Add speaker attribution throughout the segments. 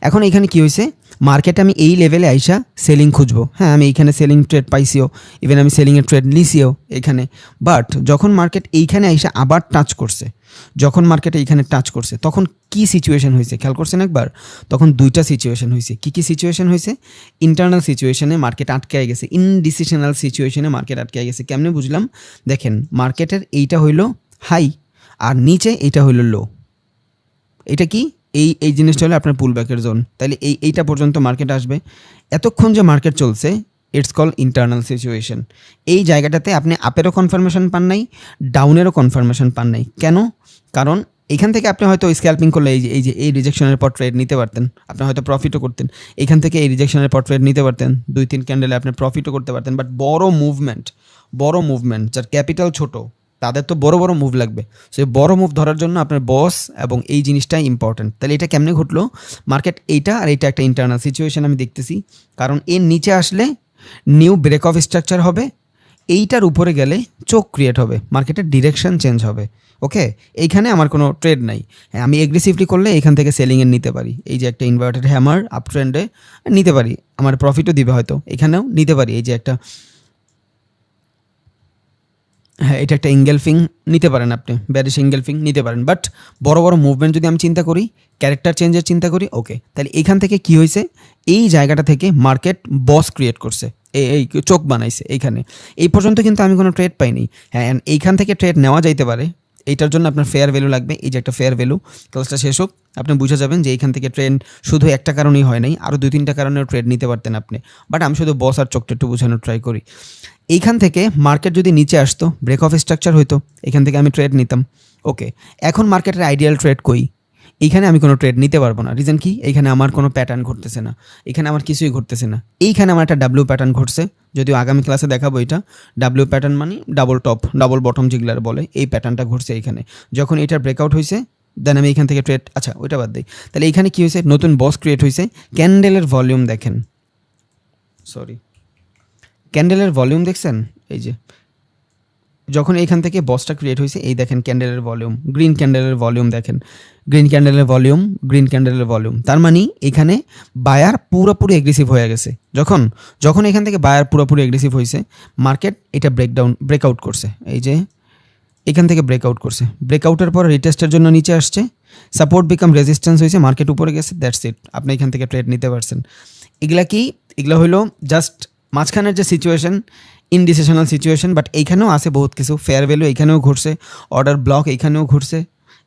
Speaker 1: এখন এখানে কি হয়েছে, মার্কেটে আমি এই লেভেলে আইসা সেলিং খুঁজবো। হ্যাঁ, আমি এইখানে সেলিং ট্রেড পাইছিও, ইভেন আমি সেলিংয়ের ট্রেড নিছিও এখানে। বাট যখন মার্কেট এইখানে আইসা আবার টাচ করছে, যখন মার্কেট এইখানে টাচ করছে, তখন কি সিচুয়েশন হয়েছে খেয়াল করছেন একবার? তখন দুইটা সিচুয়েশন হয়েছে। কি সিচুয়েশন হয়েছে? ইন্টারনাল সিচুয়েশনে মার্কেট আটকায় গেছে, ইনডিসিশনাল সিচুয়েশনে মার্কেট আটকায় গেছে। কেমনে বুঝলাম? দেখেন, মার্কেটের এইটা হইলো হাই আর নিচে এইটা হইলো লো। এটা কি? এই জিনিসটা হলো আপনার পুল ব্যাকের জোন। তাহলে এইটা পর্যন্ত মার্কেট আসবে। এতক্ষণ যে মার্কেট চলছে, ইটস কল ইন্টারনাল সিচুয়েশন। এই জায়গাটাতে আপনি আপেরও কনফার্মেশন পান নাই, ডাউনেরও কনফার্মেশন পান নাই। কেন? কারণ এখান থেকে আপনি হয়তো স্ক্যাল্পিং করলে এই রিজেকশনের পর ট্রেড নিতে পারতেন, আপনি হয়তো প্রফিটও করতেন। এখান থেকে এই রিজেকশনের পর ট্রেড নিতে পারতেন, 2-3 ক্যান্ডেলে আপনি প্রফিটও করতে পারতেন। বাট বড় মুভমেন্ট যার ক্যাপিটাল ছোট, তাদের তো বড় মুভ লাগবে। সেই বড় মুভ ধরার জন্য আপনার বস এবং এই জিনিসটাই ইম্পর্টেন্ট। তাহলে এটা কেমনে ঘটলো? মার্কেট এইটা আর এইটা একটা ইন্টারনাল সিচুয়েশন আমি দেখতেছি, কারণ এর নিচে আসলে নিউ ব্রেক অফ স্ট্রাকচার হবে, এইটার উপরে গেলে চোখ ক্রিয়েট হবে, মার্কেটের ডিরেকশন চেঞ্জ হবে। ওকে, এইখানে আমার কোনো ট্রেড নাই। হ্যাঁ, আমি এগ্রেসিভলি করলে এখান থেকে সেলিংয়ের নিতে পারি। এই যে একটা ইনভার্টেড হ্যামার আপ ট্রেন্ডে নিতে পারি, আমার প্রফিটও দিবে হয়তো, এখানেও নিতে পারি। এই যে একটা, হ্যাঁ, এটা একটা এঙ্গেলফিং নিতে পারেন, আপনি ব্যারিশ এঙ্গেলফিং নিতে পারেন। বাট বড় মুভমেন্ট যদি আমি চিন্তা করি, ক্যারেক্টার চেঞ্জের চিন্তা করি, ওকে, তাহলে এইখান থেকে কি হয়েছে? এই জায়গাটা থেকে মার্কেট বস ক্রিয়েট করছে, এই চোখ বানাইছে এইখানে। এই পর্যন্ত কিন্তু আমি কোনো ট্রেড পাইনি। হ্যাঁ, এইখান থেকে ট্রেড নেওয়া যাইতে পারে, এইটার জন্য আপনার ফেয়ার ভ্যালু লাগবে। এই যে একটা ফেয়ার ভ্যালু, ক্লাসটা শেষ হোক, আপনি বুঝে যাবেন যে এইখান থেকে ট্রেড শুধু একটা কারণেই হয় নাই, আরও 2-3টা কারণেও ট্রেড নিতে পারতেন আপনি। বাট আমি শুধু বস আর চোখটা একটু বোঝানোর ট্রাই করি। এইখান থেকে মার্কেট যদি নিচে আসতো, ব্রেক অফ স্ট্রাকচার হইতো, এখান থেকে আমি ট্রেড নিতাম। ওকে, এখন মার্কেটের আইডিয়াল ট্রেড কই? এইখানে আমি কোনো ট্রেড নিতে পারবো না। রিজন কি? এইখানে আমার কোনো প্যাটার্ন ঘটতেছে না, এখানে আমার কিছুই ঘটতেছে না। এইখানে আমার একটা ডাব্লিউ প্যাটার্ন ঘটছে, যদিও আগামী ক্লাসে দেখাবো এটা। ডাব্লিউ প্যাটার্ন মানে ডাবল টপ ডাবল বটম যেগুলার বলে, এই প্যাটার্নটা ঘটছে এইখানে। যখন এটার ব্রেকআউট হয়েছে, দেন আমি এখান থেকে ট্রেড, আচ্ছা ওইটা বাদ দিই। তাহলে এইখানে কী হয়েছে? নতুন বস ক্রিয়েট হয়েছে। ক্যান্ডেলের ভলিউম দেখেন, ক্যান্ডেলের ভলিউম দেখছেন? এই যে যখন এইখান থেকে বসটা ক্রিয়েট হয়েছে, এই দেখেন ক্যান্ডেলের ভলিউম, গ্রিন ক্যান্ডেলের ভলিউম দেখেন, গ্রিন ক্যান্ডেলের ভলিউম। তার মানে এখানে বায়ার পুরোপুরি এগ্রেসিভ হয়ে গেছে। যখন এখান থেকে বায়ার পুরোপুরি এগ্রেসিভ হয়েছে, মার্কেট এটা ব্রেকআউট করছে। এই যে এখান থেকে ব্রেকআউট করছে, ব্রেকআউটের পর রিটেস্টের জন্য নিচে আসছে, সাপোর্ট বিকাম রেজিস্ট্যান্স হয়েছে, মার্কেট উপরে গেছে, দ্যাটস ইট। আপনি এখান থেকে ট্রেড নিতে পারছেন। এগুলা হলো জাস্ট মাঝখানের যে সিচুয়েশন, ইনডিসিশনাল সিচুয়েশন। বাট এইখানেও আছে বহুত কিছু, ফেয়ার ভ্যালু এইখানেও ঘটছে, অর্ডার ব্লক এইখানেও ঘটছে,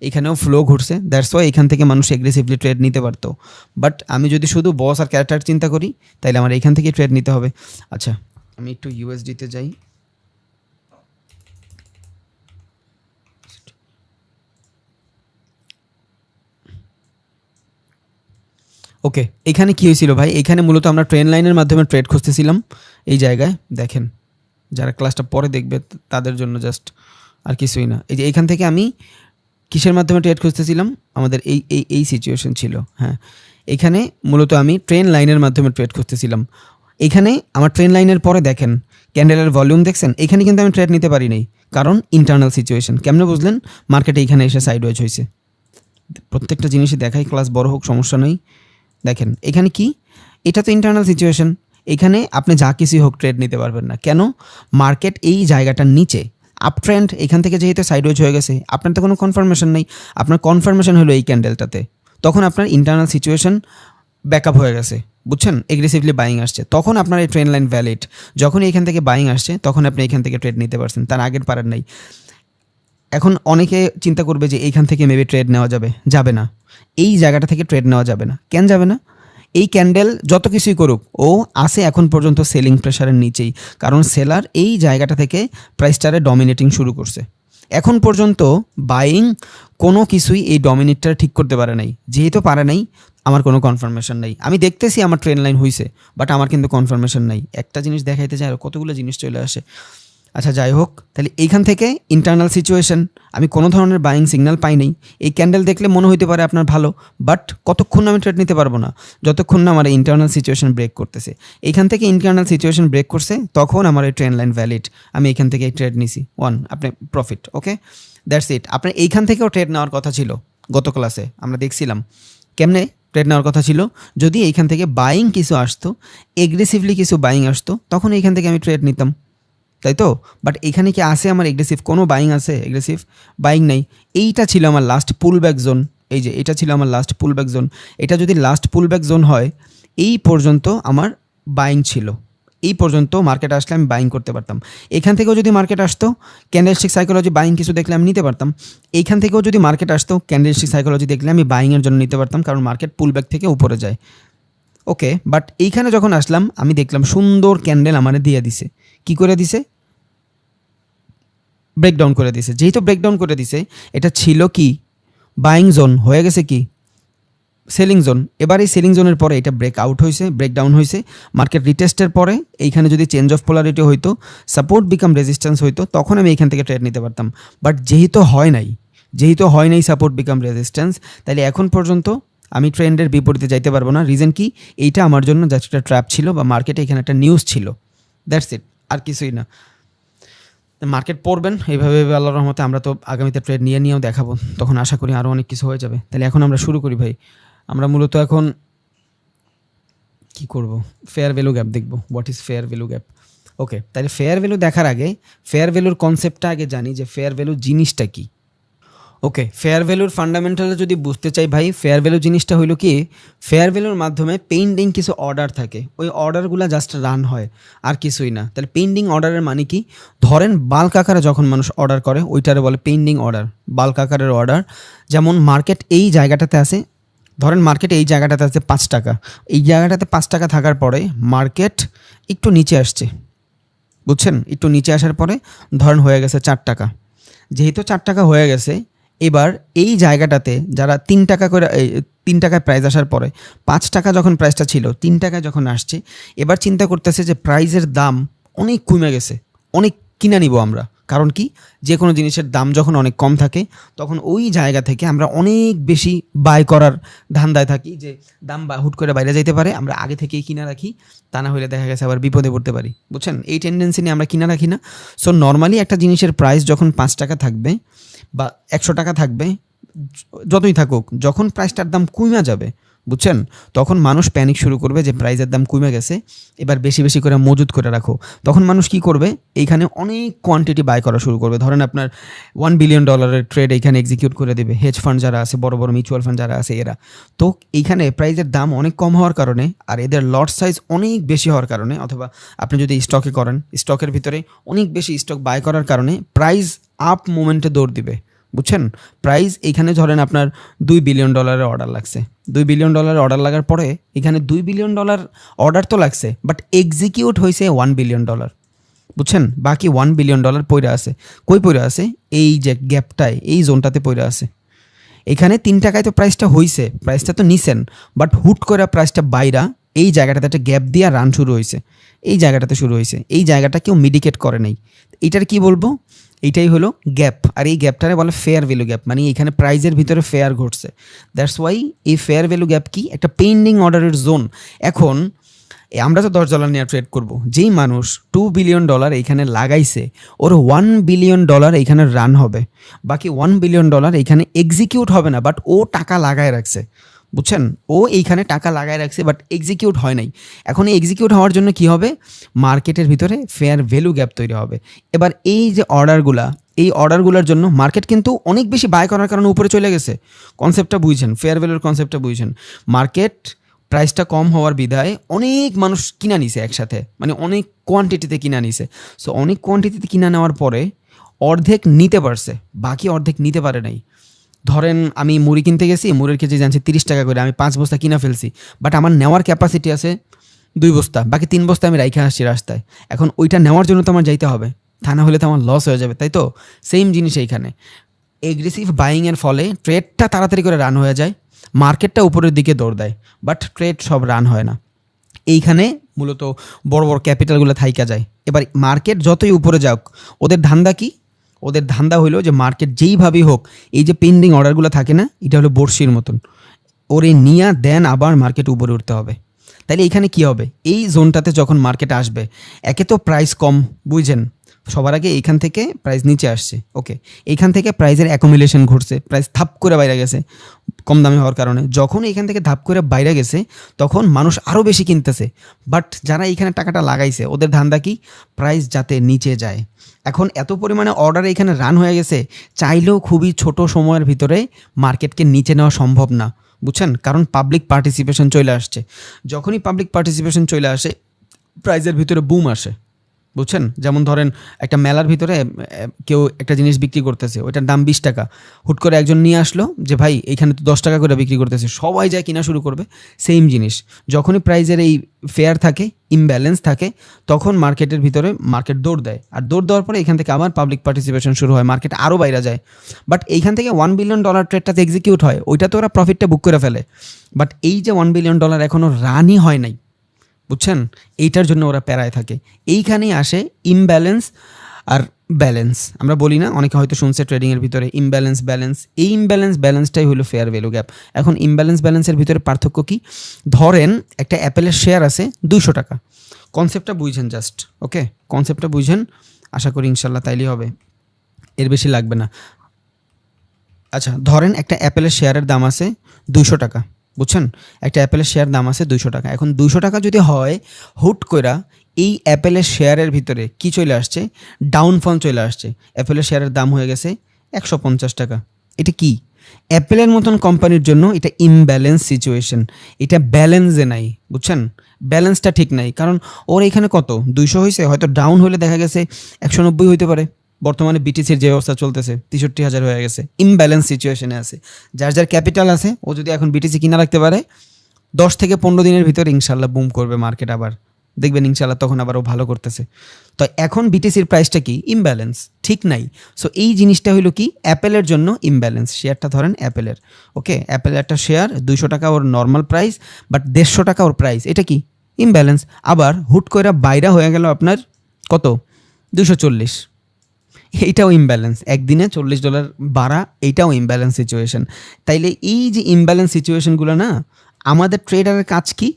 Speaker 1: এখানেও ফ্লো ঘটছে। দ্যাটস ওয়াই এখান থেকে মানুষ এগ্রেসিভলি ট্রেড নিতে পারতো। বাট আমি যদি শুধু বস আর ক্যারেক্টার চিন্তা করি, তাহলে আমার এইখান থেকে ট্রেড নিতে হবে। আচ্ছা, আমি একটু ইউএসডিতে যাই। ওকে, এখানে কী হয়েছিল ভাই? এখানে মূলত আমরা ট্রেন লাইনের মাধ্যমে ট্রেড খুঁজতেছিলাম। এই জায়গায় দেখেন, যারা ক্লাসটা পরে দেখবে তাদের জন্য জাস্ট, আর কিছুই না। এই যে এখান থেকে আমি কিসের মাধ্যমে ট্রেড খুঁজতেছিলাম? আমাদের এই সিচুয়েশন ছিল। হ্যাঁ, এখানে মূলত আমি ট্রেন লাইনের মাধ্যমে ট্রেড খুঁজতেছিলাম। এখানে আমার ট্রেন লাইনের পরে দেখেন ক্যান্ডেলের ভলিউম দেখছেন? এখানে কিন্তু আমি ট্রেড নিতে পারি নাই, কারণ ইন্টারনাল সিচুয়েশন। কেমনে বুঝলেন? মার্কেটে এইখানে এসে সাইডওয়েজ হয়েছে। প্রত্যেকটা জিনিসই দেখাই, ক্লাস বড় হোক সমস্যা নেই। দেখেন এখানে কি, এটা তো ইন্টারনাল সিচুয়েশন। এখানে আপনি যা কিছুই হোক ট্রেড নিতে পারবেন না। কেন? মার্কেট এই জায়গাটার নিচে আপ ট্রেন্ড, এখান থেকে যেহেতু সাইডওয়েজ হয়ে গেছে, আপনার তো কোনো কনফার্মেশন নেই। আপনার কনফার্মেশন হলো এই ক্যান্ডেলটাতে, তখন আপনার ইন্টারনাল সিচুয়েশন ব্যাকআপ হয়ে গেছে, বুঝছেন? এগ্রেসিভলি বাইং আসছে, তখন আপনার এই ট্রেন লাইন ভ্যালিড। যখন এইখান থেকে বাইং আসছে, তখন আপনি এখান থেকে ট্রেড নিতে পারছেন, তার আগের পারেন নাই। এখন অনেকে চিন্তা করবে যে এইখান থেকে মেবি ট্রেড নেওয়া যাবে না, এই জায়গাটা থেকে ট্রেড নেওয়া যাবে না। কেন যাবে না? এই ক্যান্ডেল যত কিছুই করুক, ও আসে এখন পর্যন্ত সেলিং প্রেশারের নিচেই, কারণ সেলার এই জায়গাটা থেকে প্রাইসটারে ডমিনেটিং শুরু করছে। এখন পর্যন্ত বাইং কোনো কিছুই এই ডমিনেটটা ঠিক করতে পারে নাই। যেহেতু পারে নাই, আমার কোনো কনফার্মেশন নাই। আমি দেখতেছি আমার ট্রেন লাইন হয়েছে, বাট আমার কিন্তু কনফার্মেশন নাই। একটা জিনিস দেখাইতে চাই আর কতগুলো জিনিস চলে আসে। আচ্ছা, যাই হোক, তাহলে এইখান থেকে ইন্টারনাল সিচুয়েশন, আমি কোনো ধরনের বাইং সিগন্যাল পাই নাই। এই ক্যান্ডেল দেখলে মনে হইতে পারে আপনার ভালো, বাট কতক্ষণ আমি ট্রেড নিতে পারবো না, যতক্ষণ না আমার ইন্টারনাল সিচুয়েশন ব্রেক করতেছে। এইখান থেকে ইন্টারনাল সিচুয়েশন ব্রেক করছে, তখন আমার এই ট্রেন লাইন ভ্যালিড। আমি এখান থেকে ট্রেড নিছি, আপনি প্রফিট। Okay, that's it. আপনার এইখান থেকেও ট্রেড নেওয়ার কথা ছিল, গত ক্লাসে আমরা দেখছিলাম কেমনে ট্রেড নেওয়ার কথা ছিল। যদি এইখান থেকে বাইং কিছু আসতো, এগ্রেসিভলি কিছু বাইং আসতো, তখন এইখান থেকে আমি ট্রেড নিতাম, তাই তো? বাট এখানে কি আছে আমার এগ্রেসিভ কোনো বাইং আছে? এগ্রেসিভ বাইং নাই। এইটা ছিল আমার লাস্ট পুল ব্যাক জোন। এই যে এটা ছিল আমার লাস্ট পুল ব্যাক জোন। এটা যদি লাস্ট পুল ব্যাক জোন হয়, এই পর্যন্ত আমার বাইং ছিল, এই পর্যন্ত মার্কেট আসলে আমি বাইং করতে পারতাম। এখান থেকেও যদি মার্কেট আসতো, ক্যান্ডেলস্টিক সাইকোলজি বাইং কিছু দেখলে আমি নিতে পারতাম। এইখান থেকেও যদি মার্কেট আসতো, ক্যান্ডেলস্টিক সাইকোলজি দেখলে আমি বাইংয়ের জন্য নিতে পারতাম, কারণ মার্কেট পুল ব্যাক থেকে উপরে যায়। ওকে, বাট এইখানে যখন আসলাম আমি দেখলাম সুন্দর ক্যান্ডেল আমারে দিয়ে দিছে। কি করে দিছে? ব্রেকডাউন করে দিছে। যেহেতু ব্রেকডাউন করে দিছে, এটা ছিল কি বাইং জোন, হয়ে গেছে কি সেলিং জোন। এবার এই সেলিং জোনের পরে এটা ব্রেক আউট হয়েছে, ব্রেকডাউন হয়েছে। মার্কেট রিটেস্টের পরে এইখানে যদি চেঞ্জ অফ পোলারিটি হইতো, সাপোর্ট বিকাম রেজিস্ট্যান্স হইতো, তখন আমি এইখান থেকে ট্রেড নিতে পারতাম। বাট যেহেতু হয় নাই সাপোর্ট বিকাম রেজিস্ট্যান্স, তাহলে এখন পর্যন্ত আমি ট্রেন্ডের বিপরীতে যাইতে পারবো না। রিজন কি? এইটা আমার জন্য জাস্ট একটা ট্র্যাপ ছিল, বা মার্কেটে এখানে একটা নিউজ ছিল, দ্যাটস ইট, আর কিছুই না। মার্কেট পড়বেন এইভাবে, আল্লাহর রহমতে আমরা তো আগামীতে ট্রেড নিয়েও দেখাবো, তখন আশা করি আরও অনেক কিছু হয়ে যাবে। তাহলে এখন আমরা শুরু করি ভাই। আমরা মূলত এখন কি করব? ফেয়ার ভ্যালু গ্যাপ দেখব। What is fair value gap? Okay, তাহলে ফেয়ার ভ্যালু দেখার আগে ফেয়ার ভ্যালুর কনসেপ্টটা আগে জানি, যে ফেয়ার ভ্যালু জিনিসটা কি। ওকে, ফেয়ার ভ্যালুর ফান্ডামেন্টাল যদি বুঝতে চাই ভাই, ফেয়ার ভ্যালু জিনিসটা হইলো কি, ফেয়ার ভ্যালুর মাধ্যমে পেন্ডিং কিছু অর্ডার থাকে, ওই অর্ডারগুলো জাস্ট রান হয়, আর কিছুই না। তাহলে পেন্ডিং অর্ডারের মানে কি? ধরেন বাল্ক আকারে যখন মানুষ অর্ডার করে, ওইটারে বলে পেন্ডিং অর্ডার, বাল্ক আকারের অর্ডার। যেমন মার্কেট এই জায়গাটাতে আছে, ধরেন মার্কেট এই জায়গাটাতে আছে 5 টাকা, এই জায়গাটাতে 5 টাকা থাকার পরে মার্কেট একটু নিচে আসছে, বুঝছেন? একটু নিচে আসার পরে ধরেন হয়ে গেছে 4 টাকা। যেহেতু 4 টাকা হয়ে গেছে, এবার এই জায়গাটাতে যারা 3 টাকা করে, 3 টাকায় প্রাইস আসার পরে 5 টাকা যখন প্রাইসটা ছিল, 3 টাকায় যখন আসছে, এবার চিন্তা করতেছে যে প্রাইসের দাম অনেক কমে গেছে, অনেক কিনে নিব আমরা। কারণ কি? যে কোনো জিনিসের দাম যখন অনেক কম থাকে, তখন ওই জায়গা থেকে আমরা অনেক বেশি বাই করার ধান্দায় থাকি, যে দাম হুট করে বাইরে যাইতে পারে, আমরা আগে থেকেই কিনা রাখি, তা না হলে দেখা গেছে আবার বিপদে পড়তে পারি, বুঝছেন? এই টেন্ডেন্সি নিয়ে আমরা কিনা রাখি না। সো নর্মালি একটা জিনিসের প্রাইস যখন 5 টাকা থাকবে বা 100 টাকা থাকবে, যতই থাকুক, যখন প্রাইসটার দাম কমে যাবে, বুঝছেন, তখন মানুষ প্যানিক শুরু করবে যে প্রাইসের দাম কমে গেছে, এবার বেশি বেশি করে মজুত করে রাখো। তখন মানুষ কি করবে? এইখানে অনেক কোয়ান্টিটি বাই করা শুরু করবে। ধরেন আপনার $1 বিলিয়ন ট্রেড এইখানে এক্সিকিউট করে দেবে হেজ ফান্ড যারা আছে, বড় বড় মিউচুয়াল ফান্ড যারা আছে এরা। তো এইখানে প্রাইসের দাম অনেক কম হওয়ার কারণে, আর এদের লট সাইজ অনেক বেশি হওয়ার কারণে, অথবা আপনি যদি স্টকে করেন, স্টকের ভিতরে অনেক বেশি স্টক বাই করার কারণে প্রাইস আপ মোমেন্টে দৌড় দিবে, বুঝছেন? প্রাইস এইখানে ধরেন আপনার $2 বিলিয়ন অর্ডার লাগছে, $2 বিলিয়ন অর্ডার লাগার পরে এখানে $2 বিলিয়ন অর্ডার তো লাগছে, বাট এক্সিকিউট হয়েছে $1 বিলিয়ন, বুঝছেন? বাকি $1 বিলিয়ন পইরা আছে। কই পইরা আছে? এই যে গ্যাপটায়, এই জোনটাতে পইরা আছে। এখানে 3 টাকায় তো প্রাইসটা হইছে, প্রাইসটা তো নিছেন, বাট হুট করে প্রাইসটা বাইরা এই জায়গাটাতে একটা গ্যাপ দিয়ে রান শুরু হয়েছে, এই জায়গাটাতে শুরু হয়েছে, এই জায়গাটা কেউ মিডিকেট করে নাই। এইটার কি বলবো? এইটাই হলো গ্যাপ, আর এই গ্যাপটারে বলে ফেয়ার ভ্যালু গ্যাপ, মানে এখানে প্রাইজের ভিতরে ফেয়ার ঘটছে। দ্যাটস ওয়াই এই ফেয়ার ভ্যালু গ্যাপ কি? একটা পেন্ডিং অর্ডারের জোন। এখন আমরা তো $10 নিয়ে ট্রেড করব, যেই মানুষ $2 বিলিয়ন এইখানে লাগাইছে, ওর $1 বিলিয়ন এইখানে রান হবে, বাকি $1 বিলিয়ন এইখানে এক্সিকিউট হবে না, বাট ও টাকা লাগায় রাখছে, বুঝছেন? ও এইখানে টাকা লাগায় রাখছে, বাট এক্সিকিউট হয় নাই। এখন এই এক্সিকিউট হওয়ার জন্য কি হবে? মার্কেটের ভিতরে ফেয়ার ভ্যালু গ্যাপ তৈরি হবে। এবার এই যে অর্ডারগুলা, এই অর্ডারগুলোর জন্য মার্কেট কিন্তু অনেক বেশি বাই করার কারণে উপরে চলে গেছে। কনসেপ্টটা বুঝছেন? ফেয়ার ভ্যালুর কনসেপ্টটা বুঝছেন? মার্কেট প্রাইসটা কম হওয়ার বিধায় অনেক মানুষ কিনা নিছে একসাথে, মানে অনেক কোয়ান্টিটিতে কিনা নিছে। সো অনেক কোয়ান্টিটিতে কিনা নেওয়ার পরে অর্ধেক নিতে পারছে, বাকি অর্ধেক নিতে পারে নাই। ধরেন আমি মুড়ি কিনতে গেছি, মুড়ির কেজি জানছি 30 টাকা করে, আমি 5 বস্তা কিনা ফেলছি, বাট আমার নেওয়ার ক্যাপাসিটি আছে 2 বস্তা, বাকি 3 বস্তা আমি রাইখা আসছি রাস্তায়। এখন ওইটা নেওয়ার জন্য তো আমার যাইতে হবে, তা না হলে তো আমার লস হয়ে যাবে, তাই তো? সেম জিনিস এইখানে, এগ্রেসিভ বাইংয়ের ফলে ট্রেডটা তাড়াতাড়ি করে রান হয়ে যায়, মার্কেটটা উপরের দিকে দৌড় দেয়, বাট ট্রেড সব রান হয় না। এইখানে মূলত বড় বড় ক্যাপিটালগুলো থাইকা যায়। এবার মার্কেট যতই উপরে যাক, ওদের ধান্দা কি? ওদের ধান্দা হইলো যে মার্কেট যেইভাবেই হোক, এই যে পেন্ডিং অর্ডারগুলো থাকে না, এটা হলো বড়শির মতন, ওরে নিয়া দেন আবার মার্কেট উপরে উঠতে হবে। তাইলে এখানে কি হবে? এই জোনটাতে যখন মার্কেট আসবে, একে তো প্রাইস কম, বুঝছেন? সবার আগে এইখান থেকে প্রাইস নিচে আসছে, ওকে, এইখান থেকে প্রাইসের অ্যাকুমুলেশন ঘটছে, প্রাইস থাপ করে বাইরে গেছে, কম দামে হওয়ার কারণে। যখন এখান থেকে ধাপ করে বাইরে গেছে তখন মানুষ আরও বেশি কিনতেছে, বাট যারা এইখানে টাকাটা লাগাইছে ওদের ধান্দা কি, প্রাইস যাতে নিচে যায়। এখন এত পরিমাণে অর্ডার এখানে রান হয়ে গেছে, চাইলেও খুবই ছোট সময়ের ভিতরে মার্কেটকে নিচে নেওয়া সম্ভব না, বুঝছেন? কারণ পাবলিক পার্টিসিপেশন চলে আসছে। যখনই পাবলিক পার্টিসিপেশন চলে আসে প্রাইজের ভিতরে বুম আসে, বুঝছেন? যেমন ধরেন একটা মেলার ভিতরে কেউ একটা জিনিস বিক্রি করতেছে, ওইটার দাম 20 টাকা, হুট করে একজন নিয়ে আসলো যে ভাই এইখানে তো 10 টাকা করে বিক্রি করতেছে, সবাই যায় কিনা শুরু করবে। সেম জিনিস, যখনই প্রাইজের এই ফেয়ার থাকে, ইমব্যালেন্স থাকে, তখন মার্কেটের ভিতরে মার্কেট দৌড় দেয়, আর দৌড় দেওয়ার পরে এখান থেকে আবার পাবলিক পার্টিসিপেশন শুরু হয়, মার্কেট আরও বাইরে যায়। বাট এইখান থেকে $1 বিলিয়ন ট্রেডটাতে এক্সিকিউট হয়, ওইটা তো ওরা প্রফিটটা বুক করে ফেলে। বাট এই যে $1 বিলিয়ন এখনও রানই হয় নাই, বুঝছেন? এইটার জন্য ওরা প্যারায় থাকে। এইখানেই আসে ইমব্যালেন্স আর ব্যালেন্স। আমরা বলি না, অনেকে হয়তো শুনছে ট্রেডিংয়ের ভিতরে ইমব্যালেন্স ব্যালেন্স, এই ইমব্যালেন্স ব্যালেন্সটাই হলো ফেয়ার ভ্যালু গ্যাপ। এখন ইমব্যালেন্স ব্যালেন্সের ভিতরে পার্থক্য কি? ধরেন একটা অ্যাপেলের শেয়ার আছে 200 টাকা, কনসেপ্টটা বুঝছেন জাস্ট, ওকে? কনসেপ্টটা বুঝেন, আশা করি ইনশাল্লাহ তাইলেই হবে, এর বেশি লাগবে না। আচ্ছা, ধরেন একটা অ্যাপেলের শেয়ারের দাম আছে 200 টাকা, বুঝছেন? একটা অ্যাপেলের শেয়ার দাম আছে 200 টাকা। এখন 200 টাকা যদি হয়, হুট করে এই অ্যাপেলের শেয়ারের ভিতরে কি চলে আসছে, ডাউনফল চলে আসছে, অ্যাপেলের শেয়ারের দাম হয়ে গেছে 150 টাকা। এটা কি? অ্যাপেলের মতন কোম্পানির জন্য এটা ইমব্যালেন্স সিচুয়েশন, এটা ব্যালেন্সে নাই, বুঝছেন? ব্যালেন্সটা ঠিক নাই, কারণ ওর এখানে কত 200 হয়েছে, হয়তো ডাউন হলে দেখা গেছে 190 হইতে পারে। বর্তমানে বিটিসির যে অবস্থা চলতেছে 63,000 হয়ে গেছে, ইমব্যালেন্স সিচুয়েশনে আছে। যার যার ক্যাপিটাল আছে ও যদি এখন বিটিসি কিনা রাখতে পারে, 10 থেকে 15 দিনের ভিতরে ইনশাল্লাহ বুম করবে মার্কেট, আবার দেখবেন ইনশাল্লাহ তখন আবার ও ভালো করতেছে। তো এখন বিটিসির প্রাইসটা কি, ইমব্যালেন্স, ঠিক নাই। সো এই জিনিসটা হলো কি, অ্যাপেলের জন্য ইমব্যালেন্স। শেয়ারটা ধরেন অ্যাপেলের, ওকে? অ্যাপেলের একটা শেয়ার 200 টাকা ওর নর্মাল প্রাইস, বাট 150 টাকা ওর প্রাইস, এটা কি ইমব্যালেন্স। আবার হুট করে বাইরা হয়ে গেল আপনার কত, 240, এইটাও ইমব্যালেন্স। একদিনে $40 বাড়া, এইটাও ইমব্যালেন্স সিচুয়েশন। তাইলে এই যে ইমব্যালেন্স সিচুয়েশনগুলো না, আমাদের ট্রেডারের কাজ কি,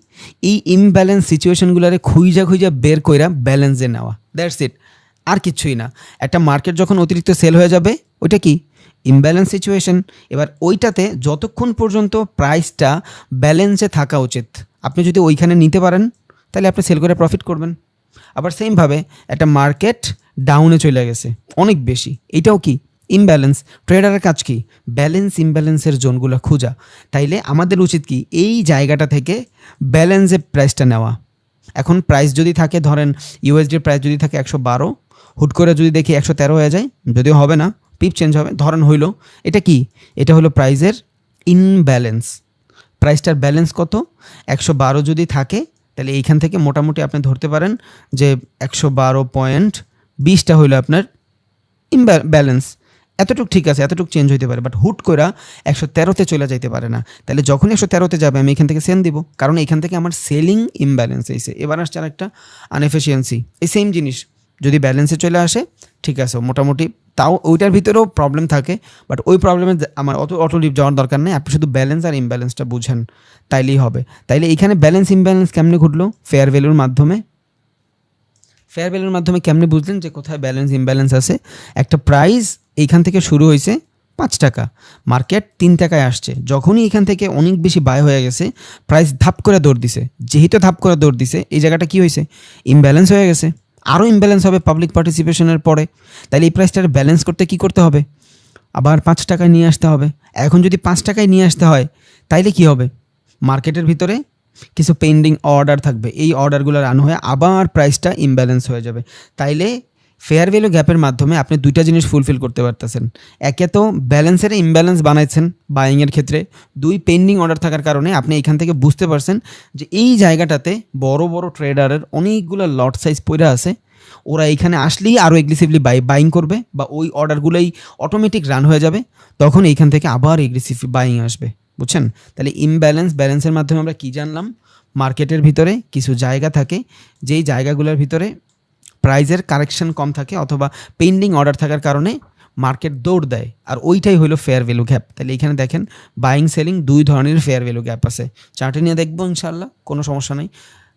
Speaker 1: এই ইমব্যালেন্স সিচুয়েশনগুলোরে খুঁজা বের কইরা ব্যালেন্সে নেওয়া, দ্যাটস ইট, আর কিছুই না। একটা মার্কেট যখন অতিরিক্ত সেল হয়ে যাবে, ওইটা কি ইমব্যালেন্স সিচুয়েশন। এবার ওইটাতে যতক্ষণ পর্যন্ত প্রাইসটা ব্যালেন্সে থাকা উচিত, আপনি যদি ওইখানে নিতে পারেন তাহলে আপনি সেল করে প্রফিট করবেন। আবার সেমভাবে একটা মার্কেট ডাউনে চলে গেছে অনেক বেশি, এটাও কি ইমব্যালেন্স। ট্রেডারের কাজ কি, ব্যালেন্স ইমব্যালেন্সের জোনগুলো খোঁজা। তাইলে আমাদের উচিত কি, এই জায়গাটা থেকে ব্যালেন্সে প্রাইসটা নেওয়া। এখন প্রাইস যদি থাকে, ধরেন ইউএসডির প্রাইস যদি থাকে 112, হুট করে যদি দেখি 113 হয়ে যায়, যদিও হবে না, পিপ চেঞ্জ হবে, ধরেন হইলো, এটা কি, এটা হলো প্রাইসের ইনব্যালেন্স। প্রাইসটার ব্যালেন্স কত, 112 যদি থাকে, তাহলে এইখান থেকে মোটামুটি আপনি ধরতে পারেন যে 112.20টা হইলো আপনার ব্যালেন্স। এতটুকু ঠিক আছে, এতটুকু চেঞ্জ হইতে পারে, বাট হুট করে 113তে চলে যাইতে পারে না। তাহলে যখন 113তে যাবে আমি এখান থেকে সেল দিব, কারণ এখান থেকে আমার সেলিং ইমব্যালেন্স হয়েছে। এবার আসছে আর একটা আনএফিসিয়েন্সি, এই সেম জিনিস যদি ব্যালেন্সে চলে আসে, ঠিক আছে মোটামুটি, তাও ওইটার ভিতরেও প্রবলেম থাকে, বাট ওই প্রবলেমে আমার অত ডিপ যাওয়ার দরকার নেই। আপনি শুধু ব্যালেন্স আর ইমব্যালেন্সটা বুঝেন, তাইলেই হবে। তাইলে এখানে ব্যালেন্স ইমব্যালেন্স কেমনে ঘটলো, ফেয়ার ভ্যালুর মাধ্যমে। ফেয়ার ভ্যালুর মাধ্যমে কেমনে বুঝলেন যে কোথায় ব্যালেন্স ইমব্যালেন্স আছে? একটা প্রাইস এইখান থেকে শুরু হয়েছে 5 টাকা, মার্কেট 3 টাকায় আসছে, যখনই এখান থেকে অনেক বেশি বাই হয়ে গেছে, প্রাইস ধাপ করে দৌড় দিছে। যেহেতু ধাপ করে দৌড় দিছে, এই জায়গাটা কি হয়েছে, ইমব্যালেন্স হয়ে গেছে। আরও ইমব্যালেন্স হবে পাবলিক পার্টিসিপেশনের পরে। তাইলে এই প্রাইসটার ব্যালেন্স করতে কি করতে হবে, আবার 5 টাকায় নিয়ে আসতে হবে। এখন যদি 5 টাকায় নিয়ে আসতে হয়, তাইলে কি হবে, মার্কেটের ভিতরে কিছু পেন্ডিং অর্ডার থাকবে, এই অর্ডারগুলো রান হয়ে আবার প্রাইসটা ইমব্যালেন্স হয়ে যাবে। তাইলে ফেয়ার ভ্যালু গ্যাপের মাধ্যমে আপনি দুইটা জিনিস ফুলফিল করতে পারতেছেন। একে তো ব্যালেন্সের ইমব্যালেন্স বানাইছেন বাইংয়ের ক্ষেত্রে, 2 পেন্ডিং অর্ডার থাকার কারণে আপনি এখান থেকে বুঝতে পারছেন যে এই জায়গাটাতে বড় বড় ট্রেডারের অনেকগুলো লট সাইজ পড়ে আছে, ওরা এখানে আসলেই আরও এগ্রেসিভলি বাইং করবে, বা ওই অর্ডারগুলোই অটোমেটিক রান হয়ে যাবে, তখন এইখান থেকে আবার এগ্রেসিভলি বাইং আসবে, বুঝছেন? তাহলে ইমব্যালেন্স ব্যালেন্সের মাধ্যমে আমরা কি জানলাম, মার্কেটের ভিতরে কিছু জায়গা থাকে, যেই জায়গাগুলোর ভিতরে প্রাইজের কারেকশন কম থাকে অথবা পেন্ডিং অর্ডার থাকার কারণে মার্কেট দৌড় দেয়, আর ওইটাই হলো ফেয়ার ভ্যালু গ্যাপ। তাহলে এখানে দেখেন বাইং সেলিং 2 ধরনের ফেয়ার ভ্যালু গ্যাপ আছে। চার্টে নিয়ে দেখবো ইনশাল্লাহ, কোনো সমস্যা নেই,